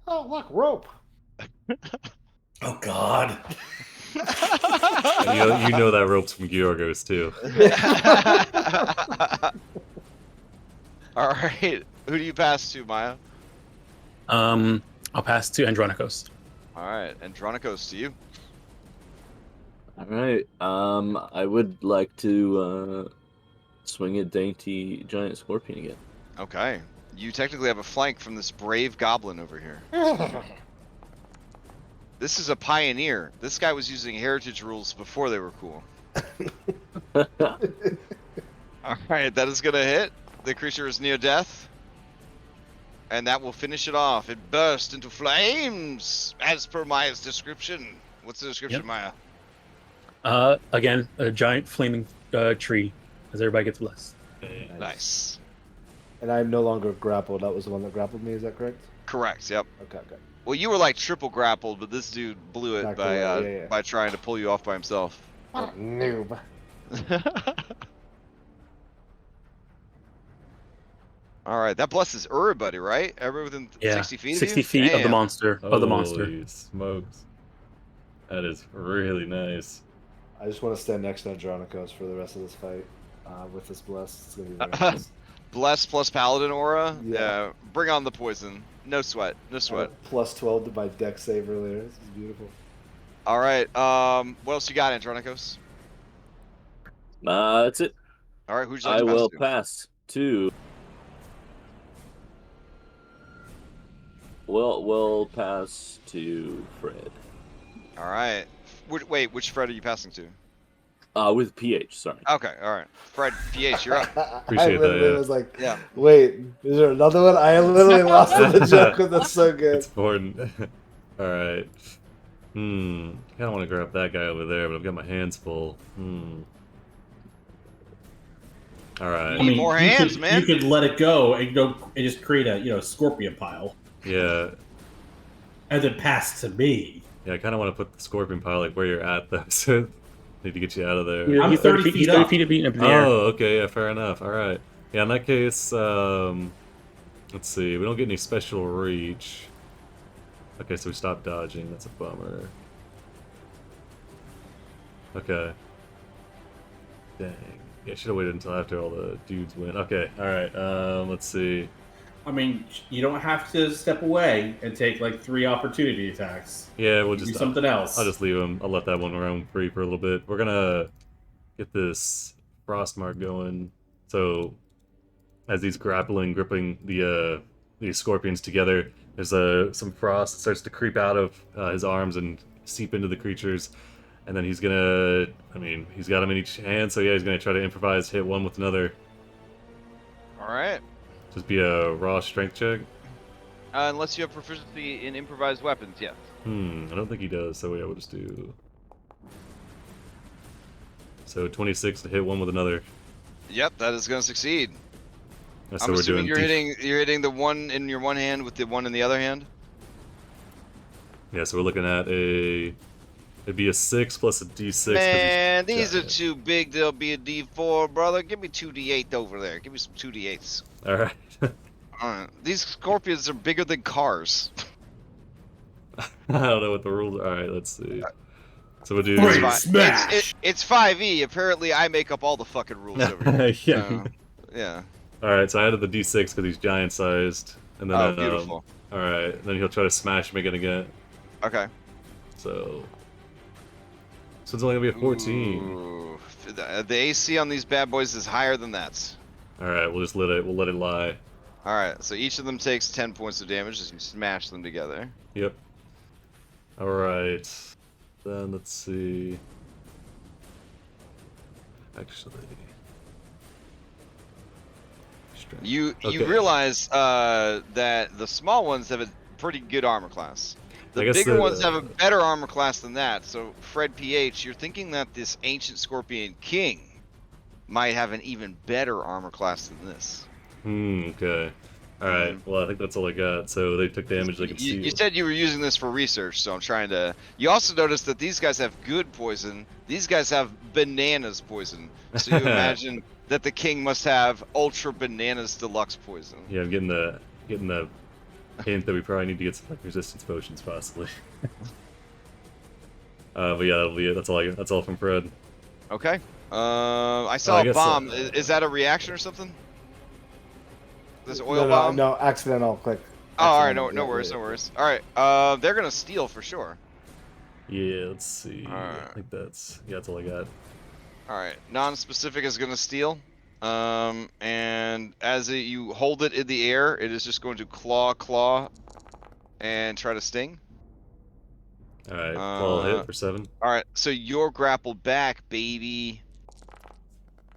Oh, look, rope. Oh God. And you know that rope's from Georgos too. All right. Who do you pass to, Maya? I'll pass to Andronikos. All right, Andronikos, to you. All right. I would like to swing at dainty giant scorpion again. Okay. You technically have a flank from this brave goblin over here. This is a pioneer. This guy was using heritage rules before they were cool. All right, that is going to hit. The creature is near death. And that will finish it off. It burst into flames, as per Maya's description. What's the description, Maya? Again, a giant flaming tree, as everybody gets blessed. Nice. And I'm no longer grappled. That was the one that grappled me. Is that correct? Correct. Yep. Okay, good. Well, you were like triple grappled, but this dude blew it Knocked by away, yeah. by trying to pull you off by himself. What a noob. All right, that blesses everybody, right? Everybody within 60 feet. 60 of you? feet of the Damn. monster. Holy smokes. That is really nice. I just want to stand next to Andronikos for the rest of this fight. With this bless, it's gonna be very nice. Bless plus paladin aura. Yeah. Bring on the poison. No sweat. No sweat. Plus 12 to my deck save earlier. This is beautiful. All right. What else you got, Andronikos? That's it. All right. Who'd you I like to will to? pass to. We'll pass to Fred. All right. Wait, which Fred are you passing to? With PH, sorry. Okay. All right. Fred, PH, you're up. Appreciate I literally that, yeah. was like, Yeah. wait, is there another one? I literally lost the joke because that's so good. It's important. Alright. I kind of want to grab that guy over there, but I've got my hands full. Alright. I mean, more you hands, could, man. You could let it go and go and just create a scorpion pile, Yeah. and then pass to me. Yeah, I kind of want to put the scorpion pile like where you're at, though. So need to get you out of there. You're, I'm you're 30 30 feet, feet 30 up. feet of being up in the air. Oh, okay, yeah, fair enough. Alright. Yeah, in that case, let's see. We don't get any special reach. Okay, so we stopped dodging. That's a bummer. Okay. Dang. Yeah, should have waited until after all the dudes win. Okay, alright, let's see. I mean, you don't have to step away and take like 3 opportunity attacks. Yeah, we'll Do just something else. I'll just leave him. I'll let that one roam free for a little bit. We're gonna get this Frostmark going. So as he's gripping the these scorpions together, there's some frost that starts to creep out of his arms and seep into the creatures. And then he's gonna, he's got them in each hand, so yeah, he's gonna try to improvise, hit one with another. All right. Just be a raw strength check. Unless you have proficiency in improvised weapons, yes. I don't think he does, so yeah, we'll just do... So 26 to hit one with another. Yep, that is going to succeed. Yeah, so I'm we're assuming doing you're hitting the one in your one hand with the one in the other hand. Yeah, so we're looking at it'd be a 6 plus a d6. Man, these are giant. too big. They'll be a d4, brother. Give me 2d8 over there. Give me some 2d8s. Alright. These scorpions are bigger than cars. I don't know what the rules are. Alright, let's see. So we'll do... Smash! It's 5e. Apparently, I make up all the fucking rules over here. Yeah. Yeah. Alright, so I added the d6 because he's giant-sized. And then, beautiful. Alright, then he'll try to smash me again. Okay. So it's only gonna be a 14. Ooh. The AC on these bad boys is higher than that. Alright, we'll let it lie. Alright, so each of them takes 10 points of damage as you smash them together. Yep. Alright. Then let's see. Actually. You Okay. realize that the small ones have a pretty good armor class. I The guess bigger ones have a better armor class than that. So Fred PH, you're thinking that this ancient Scorpion King might have an even better armor class than this. Okay. Alright, well I think that's all I got. So they took damage like it's You said you were using this for research, so I'm trying to... You also noticed that these guys have good poison. These guys have bananas poison. So you imagine that the king must have ultra bananas deluxe poison. Yeah, I'm getting the hint that we probably need to get some like resistance potions, possibly. But yeah, that'll be it. That's all from Fred. Okay. I saw I a guess, bomb. Is that a reaction or something? This oil no, bomb? No, accidental click. Oh, all right. Accidental, No yeah, worries. yeah. No worries. All right. They're gonna steal for sure. Yeah, let's see. Alright. I think that's all I got. All right. Non-specific is gonna steal. And as you hold it in the air, it is just going to claw, and try to sting. All right, claw hit for 7. All right. So you're grappled back, baby.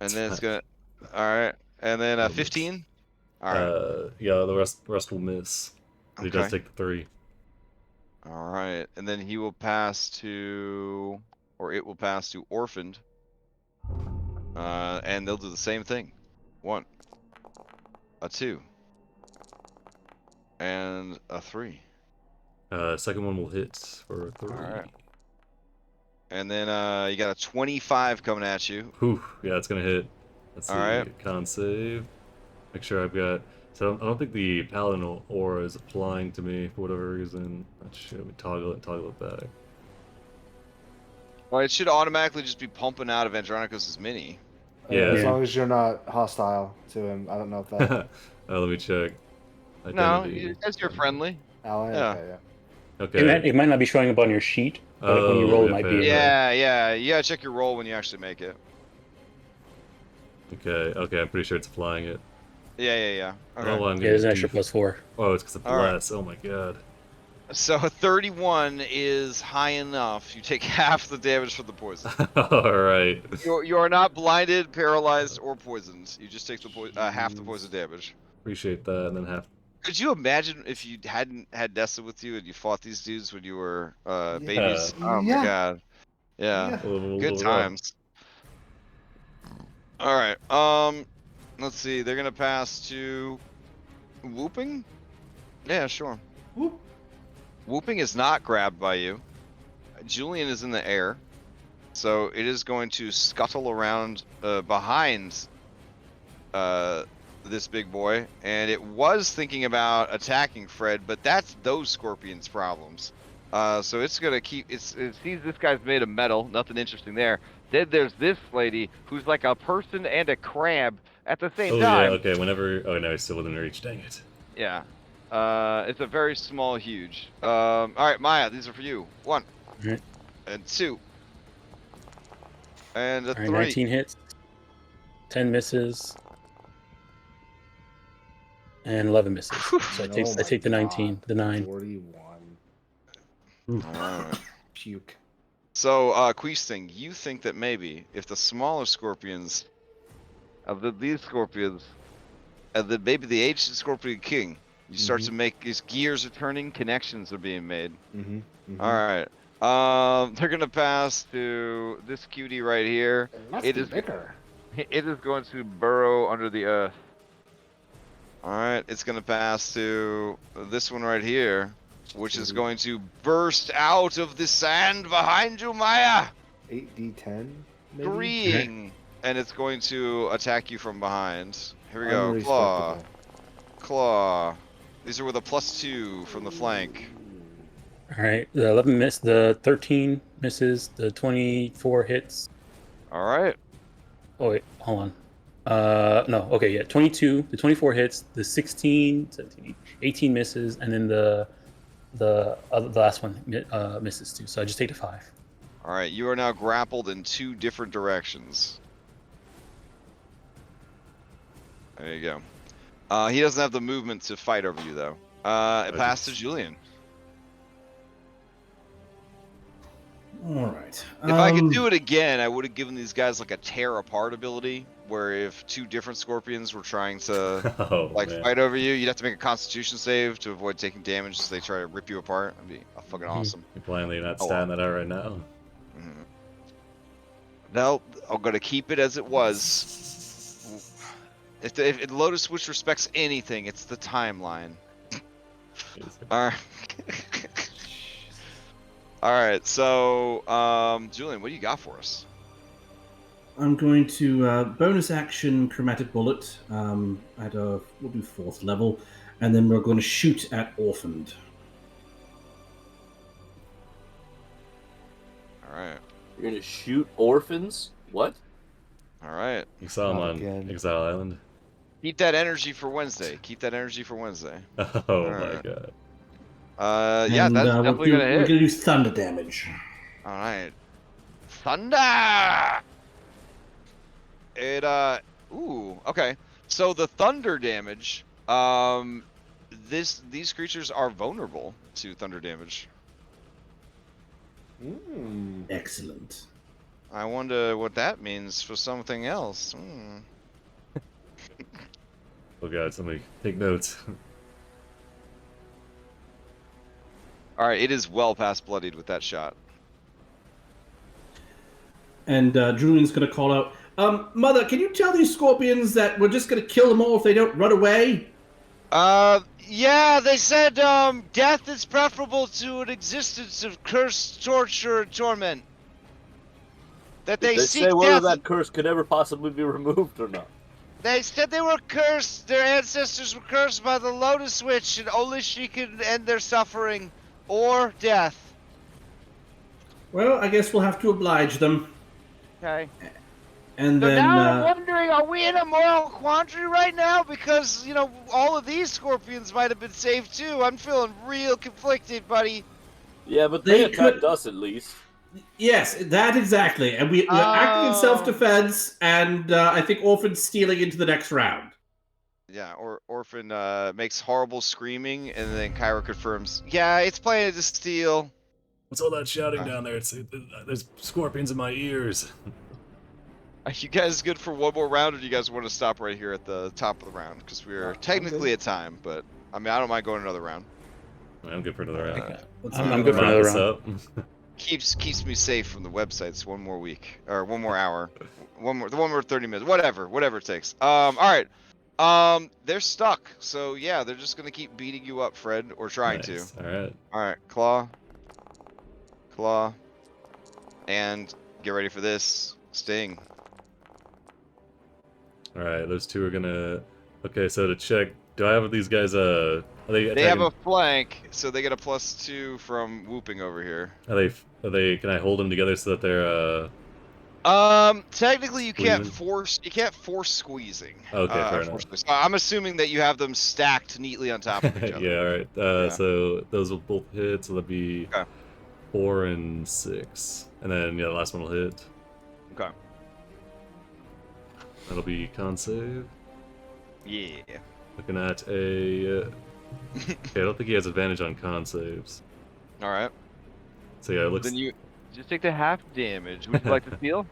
And then it's gonna. All right. And then 15. All right. Yeah, the rest will miss. But he does Okay. take the 3. All right, and then he will pass to, or it will pass to Orphaned. And they'll do the same thing. 1, a 2, and a 3. Second one will hit for a 3. Alright. And then you got a 25 coming at you. Whew, yeah, it's gonna hit. Let's see. Alright. Con save. Make sure I've got. So I don't think the Paladin aura is applying to me for whatever reason. That should we toggle it back. Well, it should automatically just be pumping out of Andronicus' mini. Yeah. As long as you're not hostile to him. I don't know if that. Let me check. No, Identity. as you're friendly. Ally? Yeah. Okay, yeah. Okay. It might not be showing up on your sheet, but when you roll, it might be. Yeah. You gotta check your roll when you actually make it. Okay, I'm pretty sure it's applying it. Yeah. Okay. Oh, I'm Yeah, there's an gonna extra +4. Oh, it's because of All right. bless. Oh my god. So 31 is high enough. You take half the damage from the poison. Alright. You are not blinded, paralyzed, or poisoned. You just take the half the poison damage. Appreciate that, and then half. Could you imagine if you hadn't had Dessa with you and you fought these dudes when you were babies? Oh my god. Yeah. Good times. All right. Let's see. They're gonna pass to Whooping. Yeah, sure. Whoop. Whooping is not grabbed by you. Julian is in the air, so it is going to scuttle around behind this big boy, and it was thinking about attacking Fred, but that's those scorpions' problems. So it's gonna keep. It sees this guy's made of metal. Nothing interesting there. Then there's this lady who's like a person and a crab at the same time. Yeah, okay. Whenever. Oh no, he's still within reach. Dang it. Yeah. It's a very small huge. All right, Maya, these are for you. 1, Right. and 2, and a 3. 19 hits, 10 misses, and 11 misses. So I take the 19, the 9. 41. Alright. Puke. So, Queesting, you think that maybe if the smaller scorpions, these scorpions, maybe the ancient scorpion king, you start to make his gears are turning, connections are being made. All right. They're gonna pass to this cutie right here. It is bigger. It is going to burrow under the earth. All right. It's gonna pass to this one right here, which is going to burst out of the sand behind you, Maya. 8d10. Maybe? Agreeing. And it's going to attack you from behind. Here we go. Unrespectable. Claw. These are with a +2 from the flank. All right, the 11 miss, the 13 misses, the 24 hits. All right. Oh wait, hold on. No, okay, yeah, 22, the 24 hits, the 16, 17, 18 misses, and then the last one misses too. So I just take the 5. All right. You are now grappled in 2 different directions. There you go. He doesn't have the movement to fight over you, though. It passed to Julian. All right. If I could do it again, I would have given these guys like a tear apart ability, where if 2 different scorpions were trying to fight over you, you'd have to make a Constitution save to avoid taking damage as they try to rip you apart. That'd be fucking awesome. You're plainly not standing that out right now. No, I'm gonna keep it as it was. If Lotus Switch respects anything, it's the timeline. Alright. Alright, so, Julian, what do you got for us? I'm going to bonus action Chromatic Bullet at we'll do 4th level. and then we're going to shoot at Orphaned. All right. You're gonna shoot orphans? What? All right. You saw him Not on again. Exile Island. Keep that energy for Wednesday. Keep that energy for Wednesday. Oh my Alright. god. Yeah, And, that's we'll definitely do, gonna We're hit. going to do thunder damage. All right. Thunder. It ooh, okay. So the thunder damage, these creatures are vulnerable to thunder damage. Excellent. I wonder what that means for something else. Oh god, somebody take notes. All right, it is well past bloodied with that shot. And Julian's going to call out, Mother, can you tell these scorpions that we're just going to kill them all if they don't run away? Yeah, they said death is preferable to an existence of curse, torture, and torment. That Did they they seek say whether death. that curse could ever possibly be removed or not? They said they were cursed. Their ancestors were cursed by the Lotus Witch, and only she could end their suffering or death. Well, I guess we'll have to oblige them. Okay. And So then, now I'm wondering, are we in a moral quandary right now? Because, you know, all of these scorpions might have been saved too. I'm feeling real conflicted, buddy. Yeah, but They they attacked could- us at least. yes, that exactly. And we're acting in self-defense, and I think Orphan's stealing into the next round. Yeah, or Orphan makes horrible screaming, and then Kyra confirms, yeah, it's planning to steal. What's all that shouting down there? There's scorpions in my ears. Are you guys good for one more round, or do you guys want to stop right here at the top of the round? Because we're technically at time, but I mean, I don't mind going another round. I'm good for another round. I'm good for another round. Keeps me safe from the websites. One more week or one more hour, one more 30 minutes, whatever it takes. All right. They're stuck, so yeah, they're just gonna keep beating you up, Fred, or trying to. All right, claw, and get ready for this sting. All right, those two are gonna. Okay, so to check, do I have these guys? Are they? They have a flank, so they get a +2 from whooping over here. Are they? Can I hold them together so that they're? Technically you can't Squeezing? force squeezing. Okay, fair enough. unfortunately. So I'm assuming that you have them stacked neatly on top of each other. Yeah, all right. Yeah. So those will both hit. So that'll be Okay. 4 and 6, and then yeah, the last one will hit. Okay. That'll be con save. Yeah. Looking at a. Okay, I don't think he has advantage on con saves. All right. So yeah, it looks. Then you just take the half damage. Would you like to steal?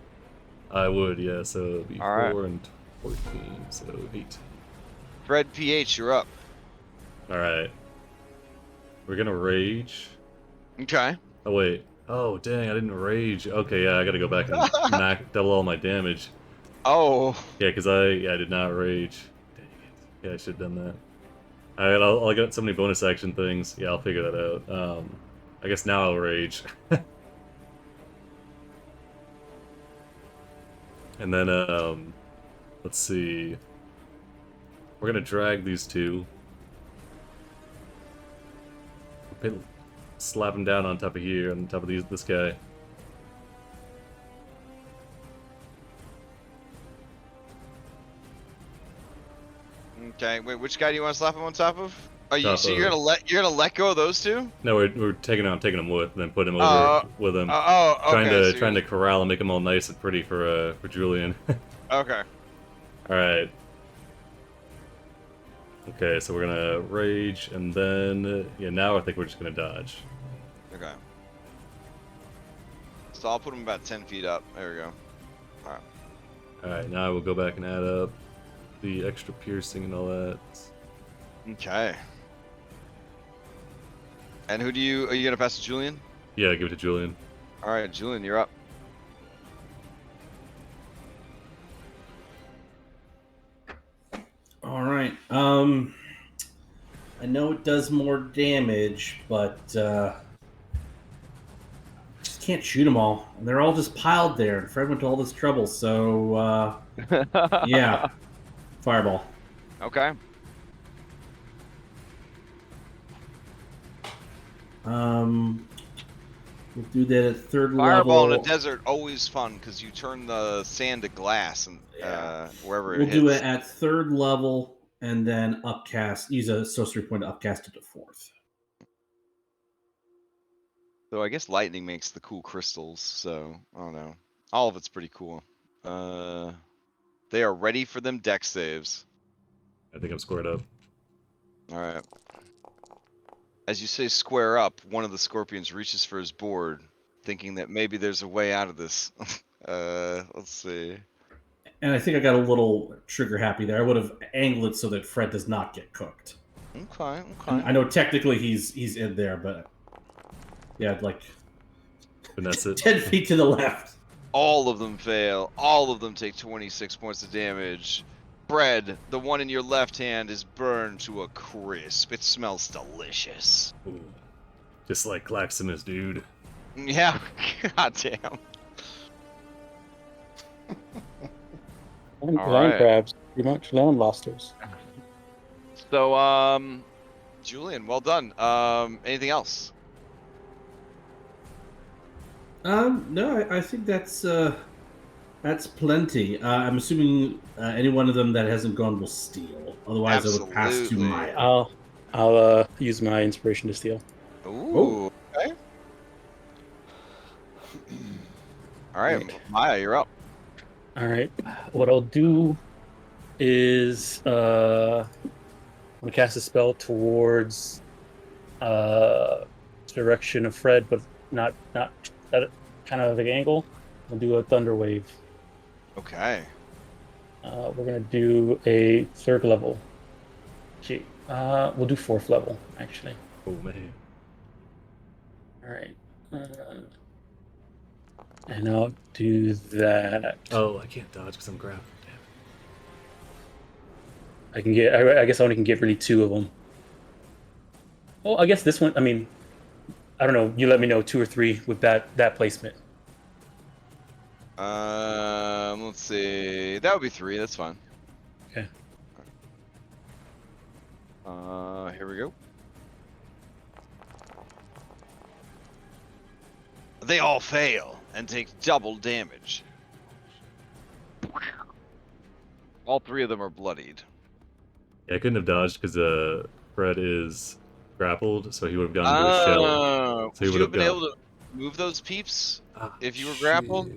I would, yeah. So it'll be All right. 4 and 14, so 8. Fred PH, you're up. All right. We're gonna rage. Okay. Oh wait. Oh dang, I didn't rage. Okay, yeah, I gotta go back and double all my damage. Oh. Yeah, because I did not rage. Dang it. Yeah, I should have done that. Alright, I'll get so many bonus action things. Yeah, I'll figure that out. I guess now I'll rage. And then, let's see. We're gonna drag these two. Slap him down on top of here, on top of this guy. Okay. Wait, which guy do you want to slap him on top of? Are you? Top So of- you're gonna let go of those two? No, we're taking him with, and then put him over with him. Okay. Trying to corral and make them all nice and pretty for Julian. Okay. All right. Okay, so we're gonna rage, and then yeah, now I think we're just gonna dodge. Okay. So I'll put him about 10 feet up. There we go. All right. All right, now we'll go back and add up the extra piercing and all that. Okay. And are you gonna pass to Julian? Yeah, give it to Julian. All right, Julian, you're up. All right. I know it does more damage, but just can't shoot them all. And they're all just piled there. And Fred went to all this trouble, so yeah, fireball. Okay. We'll do that at third Fireball level. in a desert, always fun, because you turn the sand to glass and wherever it We'll hits. do it at third level and then upcast. Use a sorcery point to upcast it to fourth. So I guess lightning makes the cool crystals, so I don't know. All of it's pretty cool. They are ready for them deck saves. I think I'm squared up. Alright. As you say square up, one of the scorpions reaches for his board, thinking that maybe there's a way out of this. Let's see. And I think I got a little trigger happy there. I would have angled it so that Fred does not get cooked. Okay. And I know technically he's in there, but yeah, like Finesse it. 10 feet to the left. All of them fail. All of them take 26 points of damage. Bread, the one in your left hand, is burned to a crisp. It smells delicious. Ooh. Just like Claximus, dude. Yeah, goddamn. Land right. crabs, pretty much. Land lobsters. So, Julian, well done. Anything else? No, I think that's plenty. I'm assuming any one of them that hasn't gone will steal. Otherwise, I would pass to Absolutely. Maya. I'll use my inspiration to steal. Ooh. Okay. All right, Maya, you're up. All right. What I'll do is I'm gonna cast a spell towards direction of Fred, but not at kind of an angle. I'll do a thunder wave. Okay. We're gonna do a third level. Gee, we'll do fourth level actually. Oh man. All right. And I'll do that. Oh, I can't dodge because I'm grappled. Damn. I can get. I guess I only can get really 2 of them. Well, I guess this one. I mean, I don't know. You let me know 2 or 3 with that placement. Let's see. That would be 3. That's fine. Okay. Here we go. They all fail and take double damage. All 3 of them are bloodied. Yeah, I couldn't have dodged because Fred is grappled, so he would have gone into a shell. So Would you have been able to move those peeps if you were grappled?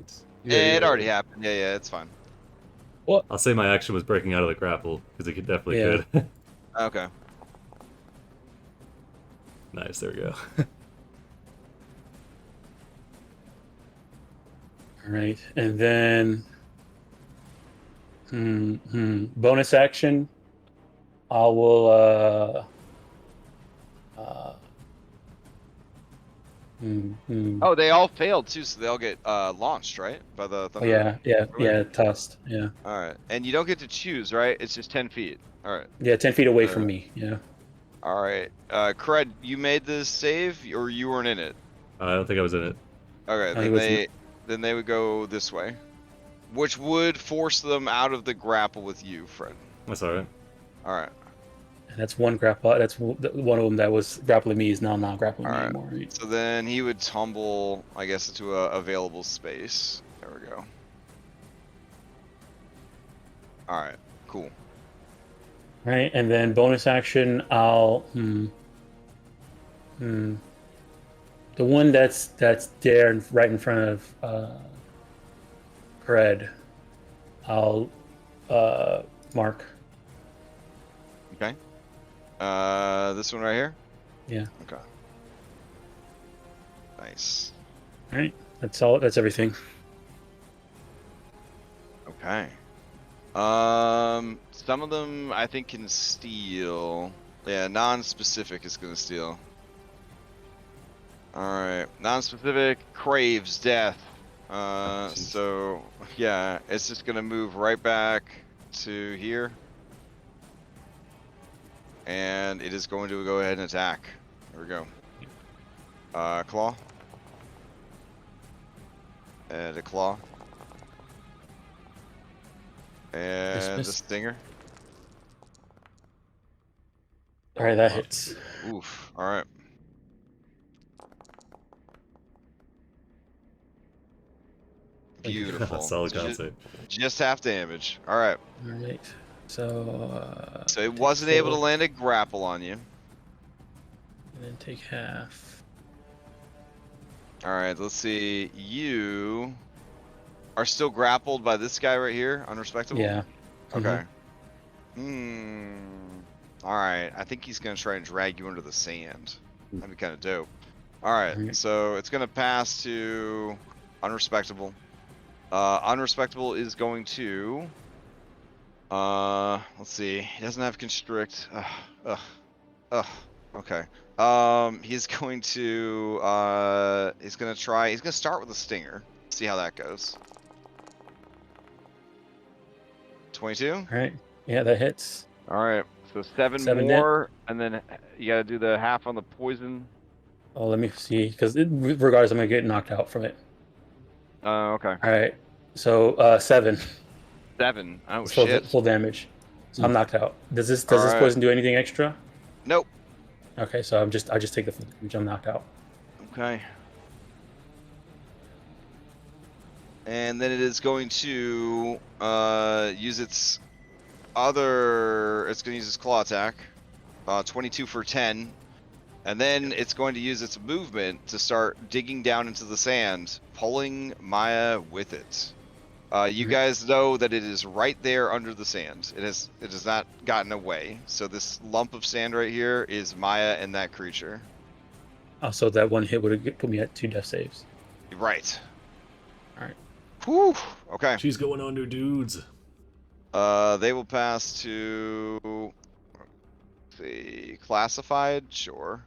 Yeah, It already happened. Yeah, it's fine. What? I'll say my action was breaking out of the grapple because it definitely Yeah. could. Okay. Nice, there we go. All right, and then bonus action. I will. Oh, they all failed too, so they all get launched, right? By the thunder. Yeah, tossed. Yeah. All right, and you don't get to choose, right? It's just 10 feet. All right. Yeah, 10 feet away from me. Yeah. All right. Cred, you made this save, or you weren't in it? I don't think I was in it. Okay, then they would go this way, which would force them out of the grapple with you, Fred. That's alright. All right. And that's one grapple. That's one of them that was grappling me is now not grappling me anymore. Right? So then he would tumble, I guess, into a available space. There we go. All right. Cool. Right, and then bonus action, I'll the one that's there right in front of Cred, I'll mark. Okay. This one right here? Yeah. Okay. Nice. All right, that's all. That's everything. Okay. Some of them I think can steal. Yeah, non-specific is gonna steal. Alright, non-specific craves death. So yeah, it's just gonna move right back to here. And it is going to go ahead and attack. There we go. Claw. And a claw. And the stinger. All right, that hits. Oof. All right. Beautiful. Solid concept. Just half damage. All right. All right. So. So it wasn't able to land a grapple on you. And then take half. All right. Let's see. You are still grappled by this guy right here. Unrespectable. Yeah. Okay. All right. I think he's gonna try and drag you under the sand. That'd be kind of dope. All right. Alright. So it's gonna pass to unrespectable. Unrespectable is going to. Let's see. He doesn't have constrict. Okay. He's going to. He's gonna try. He's gonna start with a stinger. See how that goes. 22. All right. Yeah, that hits. All right. So seven Seven more, and then you gotta do the half on the poison. Oh, let me see, because regardless, I'm gonna get knocked out from it. Okay. All right. So 7. 7. Oh full, shit. full damage. So I'm knocked out. Does this Alright. poison do anything extra? Nope. Okay, so I just take the full damage. I'm knocked out. Okay. And then it is going to use its other. It's going to use its claw attack. 22 for 10. And then it's going to use its movement to start digging down into the sand, pulling Maya with it. You guys know that it is right there under the sand. It has not gotten away. So this lump of sand right here is Maya and that creature. Oh, so that one hit would have put me at 2 death saves. Right. All right. Whew. Okay. She's going under, dudes. They will pass to. Let's see, classified. Sure.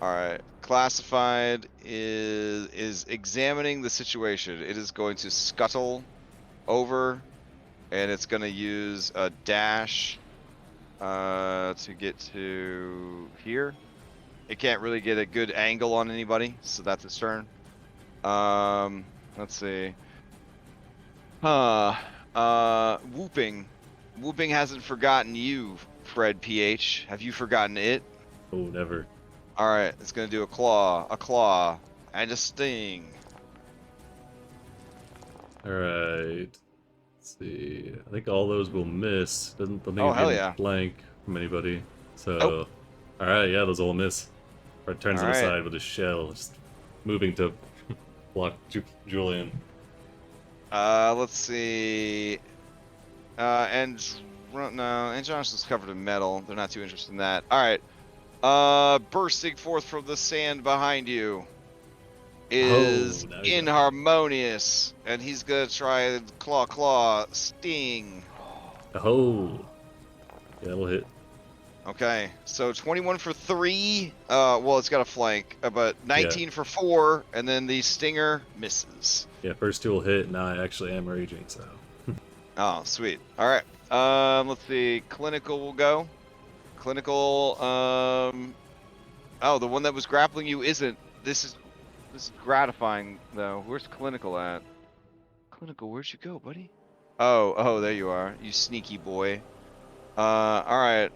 All right. Classified is examining the situation. It is going to scuttle over, and it's going to use a dash to get to here. It can't really get a good angle on anybody, so that's its turn. Let's see. Whooping. Whooping hasn't forgotten you, Fred PH. Have you forgotten it? Oh, never. Alright, it's gonna do a claw, and a sting. Alright. Let's see. I think all those will miss. Doesn't think Oh, it's hell getting yeah. blank from anybody. So, Oh. Alright, yeah, those all miss. Fred turns to the Alright. side with his shell, just moving to block Julian. Let's see. Andronis is covered in metal. They're not too interested in that. Alright. Bursting forth from the sand behind you is now you Inharmonious, and he's gonna try claw, sting. Oh. Yeah, that'll hit. Okay, so 21 for 3. Well, it's got a flank, but 19 for 4, and then the stinger misses. Yeah, first 2 will hit. Now I actually am raging, so. Oh, sweet. All right. Let's see. Clinical will go. Clinical. Oh, the one that was grappling you isn't. This is gratifying though. Where's Clinical at? Clinical, where'd you go, buddy? Oh, there you are. You sneaky boy. All right.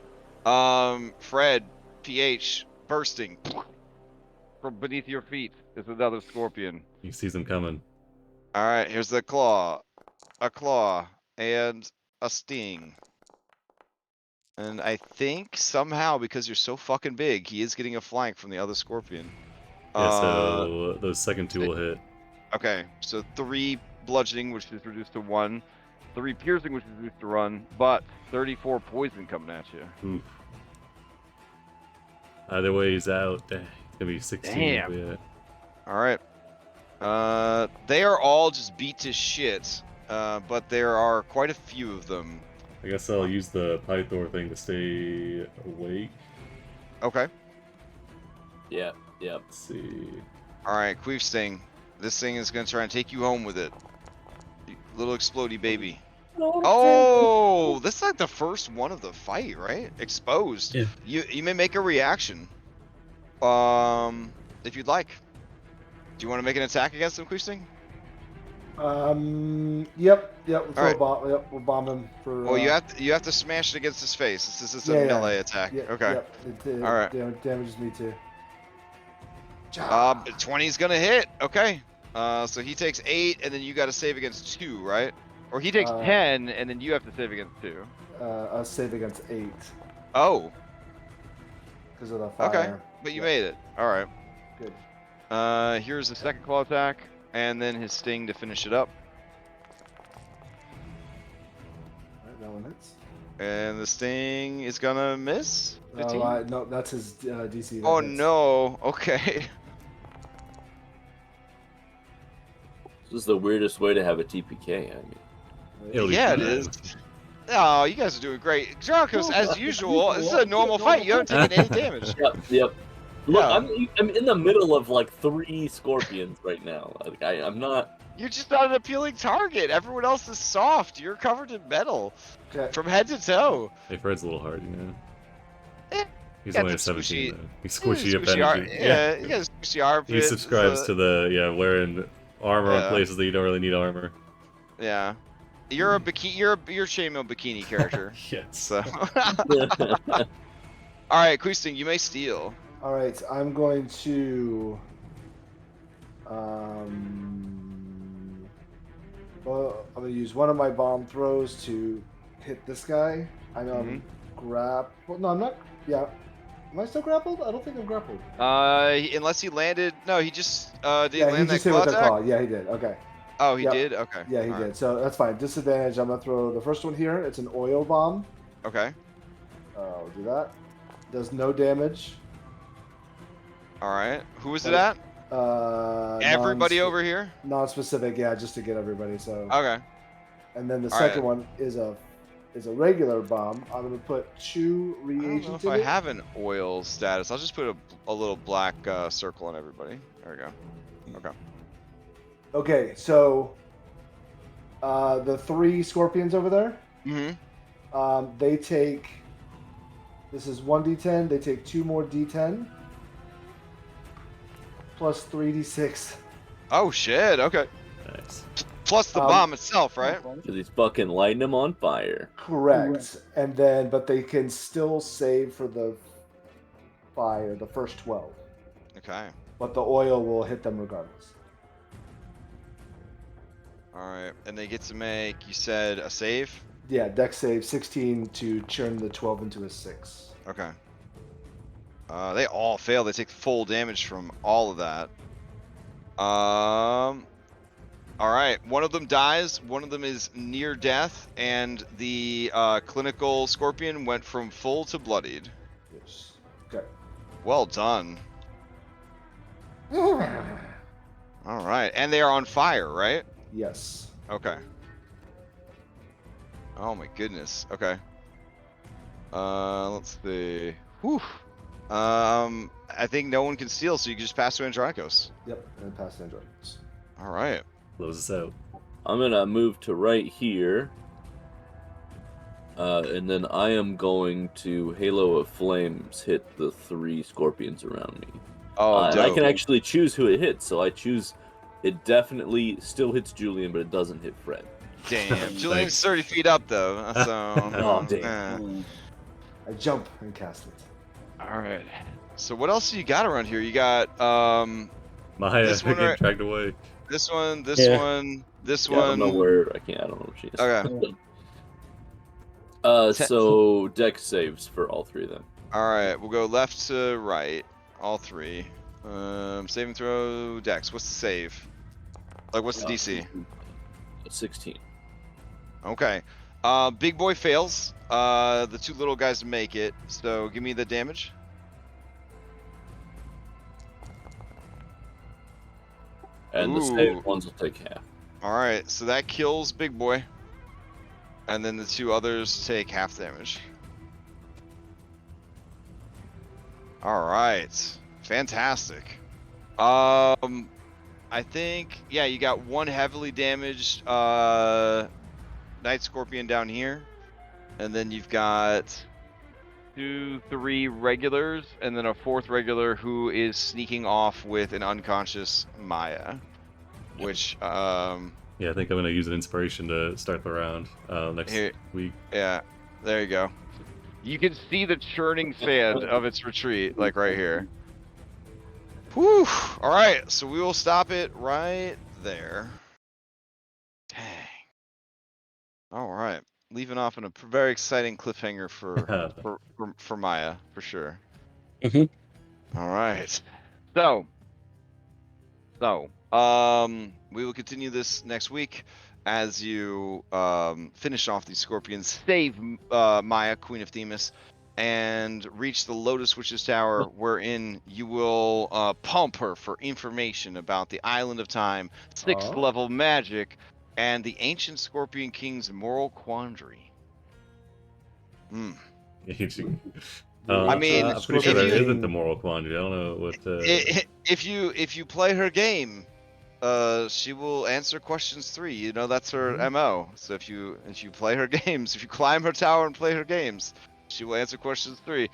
Fred, PH, bursting from beneath your feet is another scorpion. He sees them coming. All right. Here's the claw. A claw and a sting. And I think somehow, because you're so fucking big, he is getting a flank from the other scorpion. Yeah, so those second 2 will hit. Okay, so 3 bludgeoning, which is reduced to 1. 3 piercing, which is reduced to 1. But 34 poison coming at you. Oof. Either way, he's out. Dang, it's gonna be 16. Damn. Yeah. Alright. They are all just beat to shit. But there are quite a few of them. I guess I'll use the Pythor thing to stay awake. Okay. Yeah. Let's see. Alright, Queef Sting. This thing is gonna try and take you home with it. You little explodey baby. Oh, this is like the first one of the fight, right? Exposed. Yeah. You may make a reaction. If you'd like. Do you want to make an attack against him, Queef Sting? Yep. Alright. We'll bomb him for. Well, you have to smash it against his face. This is a Yeah, melee attack. Yeah, Okay. Yep. It Alright. damages me too. 20's gonna hit. Okay. So he takes 8, and then you got to save against 2, right? Or he takes 10, and then you have to save against 2. A save against 8 Oh, because of the fire. okay. But you made it. All right. Good. Here's the second claw attack, and then his sting to finish it up. Alright, that one hits. And the sting is gonna miss. 15? No, that's his DC. Oh no. Okay. This is the weirdest way to have a TPK. I mean, It'll be Yeah, it fine. is. Oh, you guys are doing great. Dracos, as usual, this is a normal fight. You haven't taken any damage. Yep. Look, Yeah. I'm in the middle of like 3 scorpions right now. Like I'm not. You're just not an appealing target. Everyone else is soft. You're covered in metal Okay. from head to toe. Hey, Fred's a little hard, you know. Eh, He's got only the a 17 squishy- though. He's squishy up Squishy energy. Yeah, you got a squishy armpit. He subscribes to the wearing armor Yeah. on places that you don't really need armor. Yeah. You're a bikini. You're chainmail bikini character. Yes. So. All right, Queesting, you may steal. All right, I'm going to. Well, I'm going to use one of my bomb throws to hit this guy. I know I'm grappled. No, I'm not. Yeah. Am I still grappled? I don't think I'm grappled. Unless he landed. No, he just did he Yeah, he land that just hit claw with the attack? claw. Yeah, he did. Okay. Oh, he Yep. did. Okay. Yeah, he All did. right. So that's fine. Disadvantage. I'm gonna throw the first one here. It's an oil bomb. Okay. I'll do that. Does no damage. All right. Who was it at? Everybody over here. Non-specific. Yeah, just to get everybody. So. Okay. And then the All second right. one is a regular bomb. I'm gonna put 2 I don't know reagents if in I it. have an oil status. I'll just put a little black circle on everybody. There we go. Okay. Okay, so the 3 scorpions over there, they take. This is 1d10. They take 2 more d10 plus 3d6. Oh shit. Okay. Nice. Plus the bomb itself, right? Because he's fucking lighting him on fire. Correct. And then, but they can still save for the fire, the first 12. Okay. But the oil will hit them regardless. All right. And they get to make. You said a save. Yeah, dex save 16 to turn the 12 into a 6. Okay. They all fail. They take full damage from all of that. All right. One of them dies. One of them is near death, and the clinical scorpion went from full to bloodied. Yes. Okay. Well done. All right. And they are on fire, right? Yes. Okay. Oh my goodness. Okay. Let's see. Whew. I think no one can steal, so you can just pass to Andronicos. Yep, and pass the androids. All right. Close us out. I'm gonna move to right here. And then I am going to Halo of Flames hit the 3 scorpions around me. Oh, and I dope. can actually choose who it hits, so I choose. It definitely still hits Julian, but it doesn't hit Fred. Damn. Julian's 30 feet up, though. So. Oh, damn. I jump and cast it. All right. So what else do you got around here? You got Maya This one getting right- dragged away. this one, this Yeah. one, this Yeah, I don't one. know where. I don't know where she is. Okay. So dex saves for all 3 of them. All right. We'll go left to right. All 3. Saving throw. Dex. What's the save? Like, what's the DC? 16. Okay. Big boy fails. The 2 little guys make it. So give me the damage. And the Ooh. saved ones will take half. All right. So that kills big boy. And then the 2 others take half damage. All right. Fantastic. I think, yeah, you got 1 heavily damaged Night Scorpion down here. And then you've got 2, 3 regulars, and then a 4th regular who is sneaking off with an unconscious Maya. Which, Yeah, I think I'm gonna use an inspiration to start the round next Here. week. yeah, there you go. You can see the churning sand of its retreat, like right here. Whew. All right, so we will stop it right there. Dang. All right, leaving off on a very exciting cliffhanger for Maya for sure. All right, so we will continue this next week as you finish off these scorpions, save Maya, Queen of Themis, and reach the Lotus Witch's Tower, wherein you will pump her for information about the Island of Time, 6th level magic, and the Ancient Scorpion King's moral quandary. I mean, I'm pretty sure there you, isn't the moral quandary. I don't know what. If you play her game, she will answer questions 3. You know, that's her MO. So if you play her games, if you climb her tower and play her games, she will answer questions 3.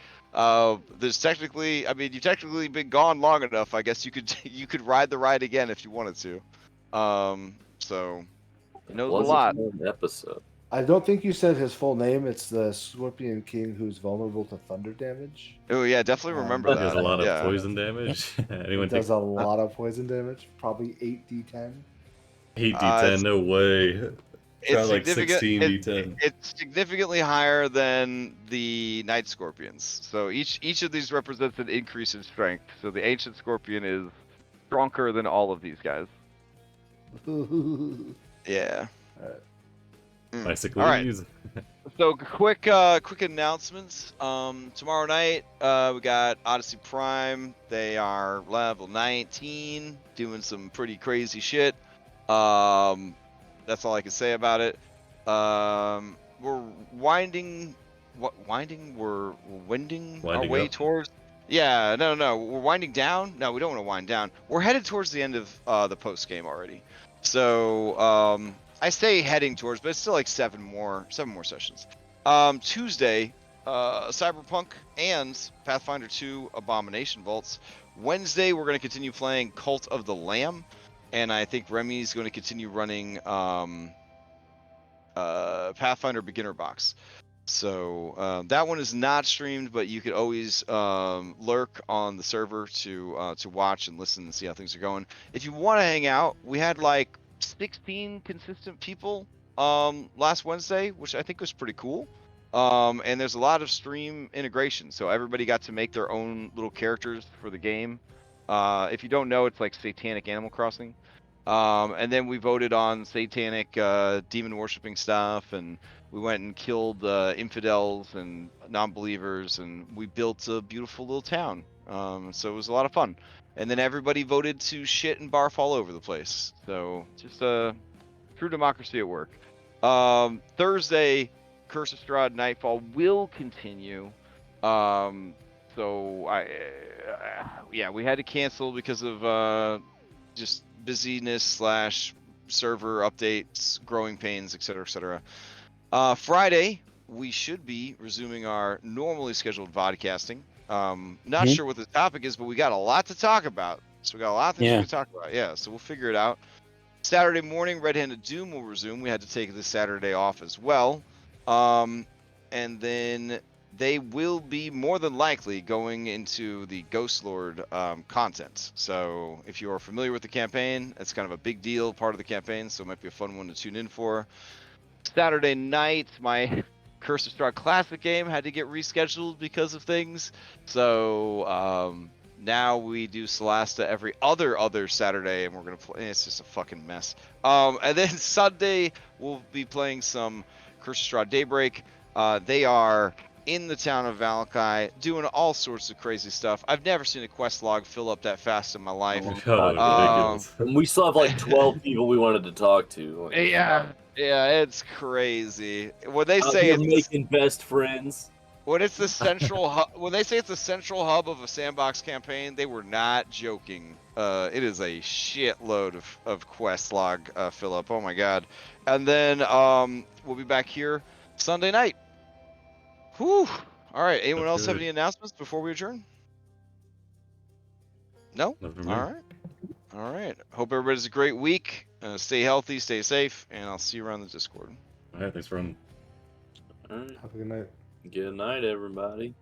There's technically, I mean, you've technically been gone long enough. I guess you could ride the ride again if you wanted to. So he knows a lot. Episode. I don't think you said his full name. It's the Scorpion King who's vulnerable to thunder damage. Oh yeah, definitely remember that. He does a lot of poison damage. Anyone does a lot of poison damage. Probably 8d10. 8d10, no way. It's like 16 d10. It's significantly higher than the Night Scorpions. So each of these represents an increase in strength. So the Ancient Scorpion is stronger than all of these guys. Yeah. Basically. All right. So quick announcements. Tomorrow night we got Odyssey Prime. They are level 19, doing some pretty crazy shit. That's all I can say about it. We're winding our way towards. Yeah, no, we're winding down. No, we don't want to wind down. We're headed towards the end of the post game already. So I say heading towards, but it's still like 7 more sessions. Tuesday, Cyberpunk and Pathfinder 2 Abomination Vaults. Wednesday, we're going to continue playing Cult of the Lamb, and I think Remy's going to continue running Pathfinder Beginner Box. So that one is not streamed, but you could always lurk on the server to watch and listen and see how things are going. If you want to hang out, we had like 16 consistent people last Wednesday, which I think was pretty cool. And there's a lot of stream integration, so everybody got to make their own little characters for the game. If you don't know, it's like Satanic Animal Crossing. And then we voted on satanic demon worshipping stuff, and we went and killed infidels and non-believers, and we built a beautiful little town. So it was a lot of fun. And then everybody voted to shit and barf all over the place. So just true democracy at work. Thursday, Curse of Strahd Nightfall will continue. So we had to cancel because of just busyness / server updates, growing pains, etc., etc. Friday, we should be resuming our normally scheduled vodcasting. Not sure what the topic is, but we got a lot to talk about. So we got a lot of things to talk about. Yeah, so we'll figure it out. Saturday morning, Red-Handed Doom will resume. We had to take this Saturday off as well. And then they will be more than likely going into the Ghost Lord content. So if you are familiar with the campaign, it's kind of a big deal, part of the campaign, so it might be a fun one to tune in for. Saturday night, my Curse of Strahd Classic game had to get rescheduled because of things. So now we do Solasta every other Saturday, and we're going to play. It's just a fucking mess. And then Sunday, we'll be playing some Curse of Strahd Daybreak. They are in the town of Valakai, doing all sorts of crazy stuff. I've never seen a quest log fill up that fast in my life. We still have like 12 people we wanted to talk to. Yeah, it's crazy. When they say it's making best friends, when it's the central when they say it's the central hub of a sandbox campaign, they were not joking. It is a shitload of quest log fill up. Oh my god! And then we'll be back here Sunday night. Whew. All right. Anyone else have any announcements before we adjourn? No? All right. Hope everybody has a great week. Stay healthy, stay safe, and I'll see you around the Discord. All right. Thanks for running. All right. Have a good night. Good night, everybody.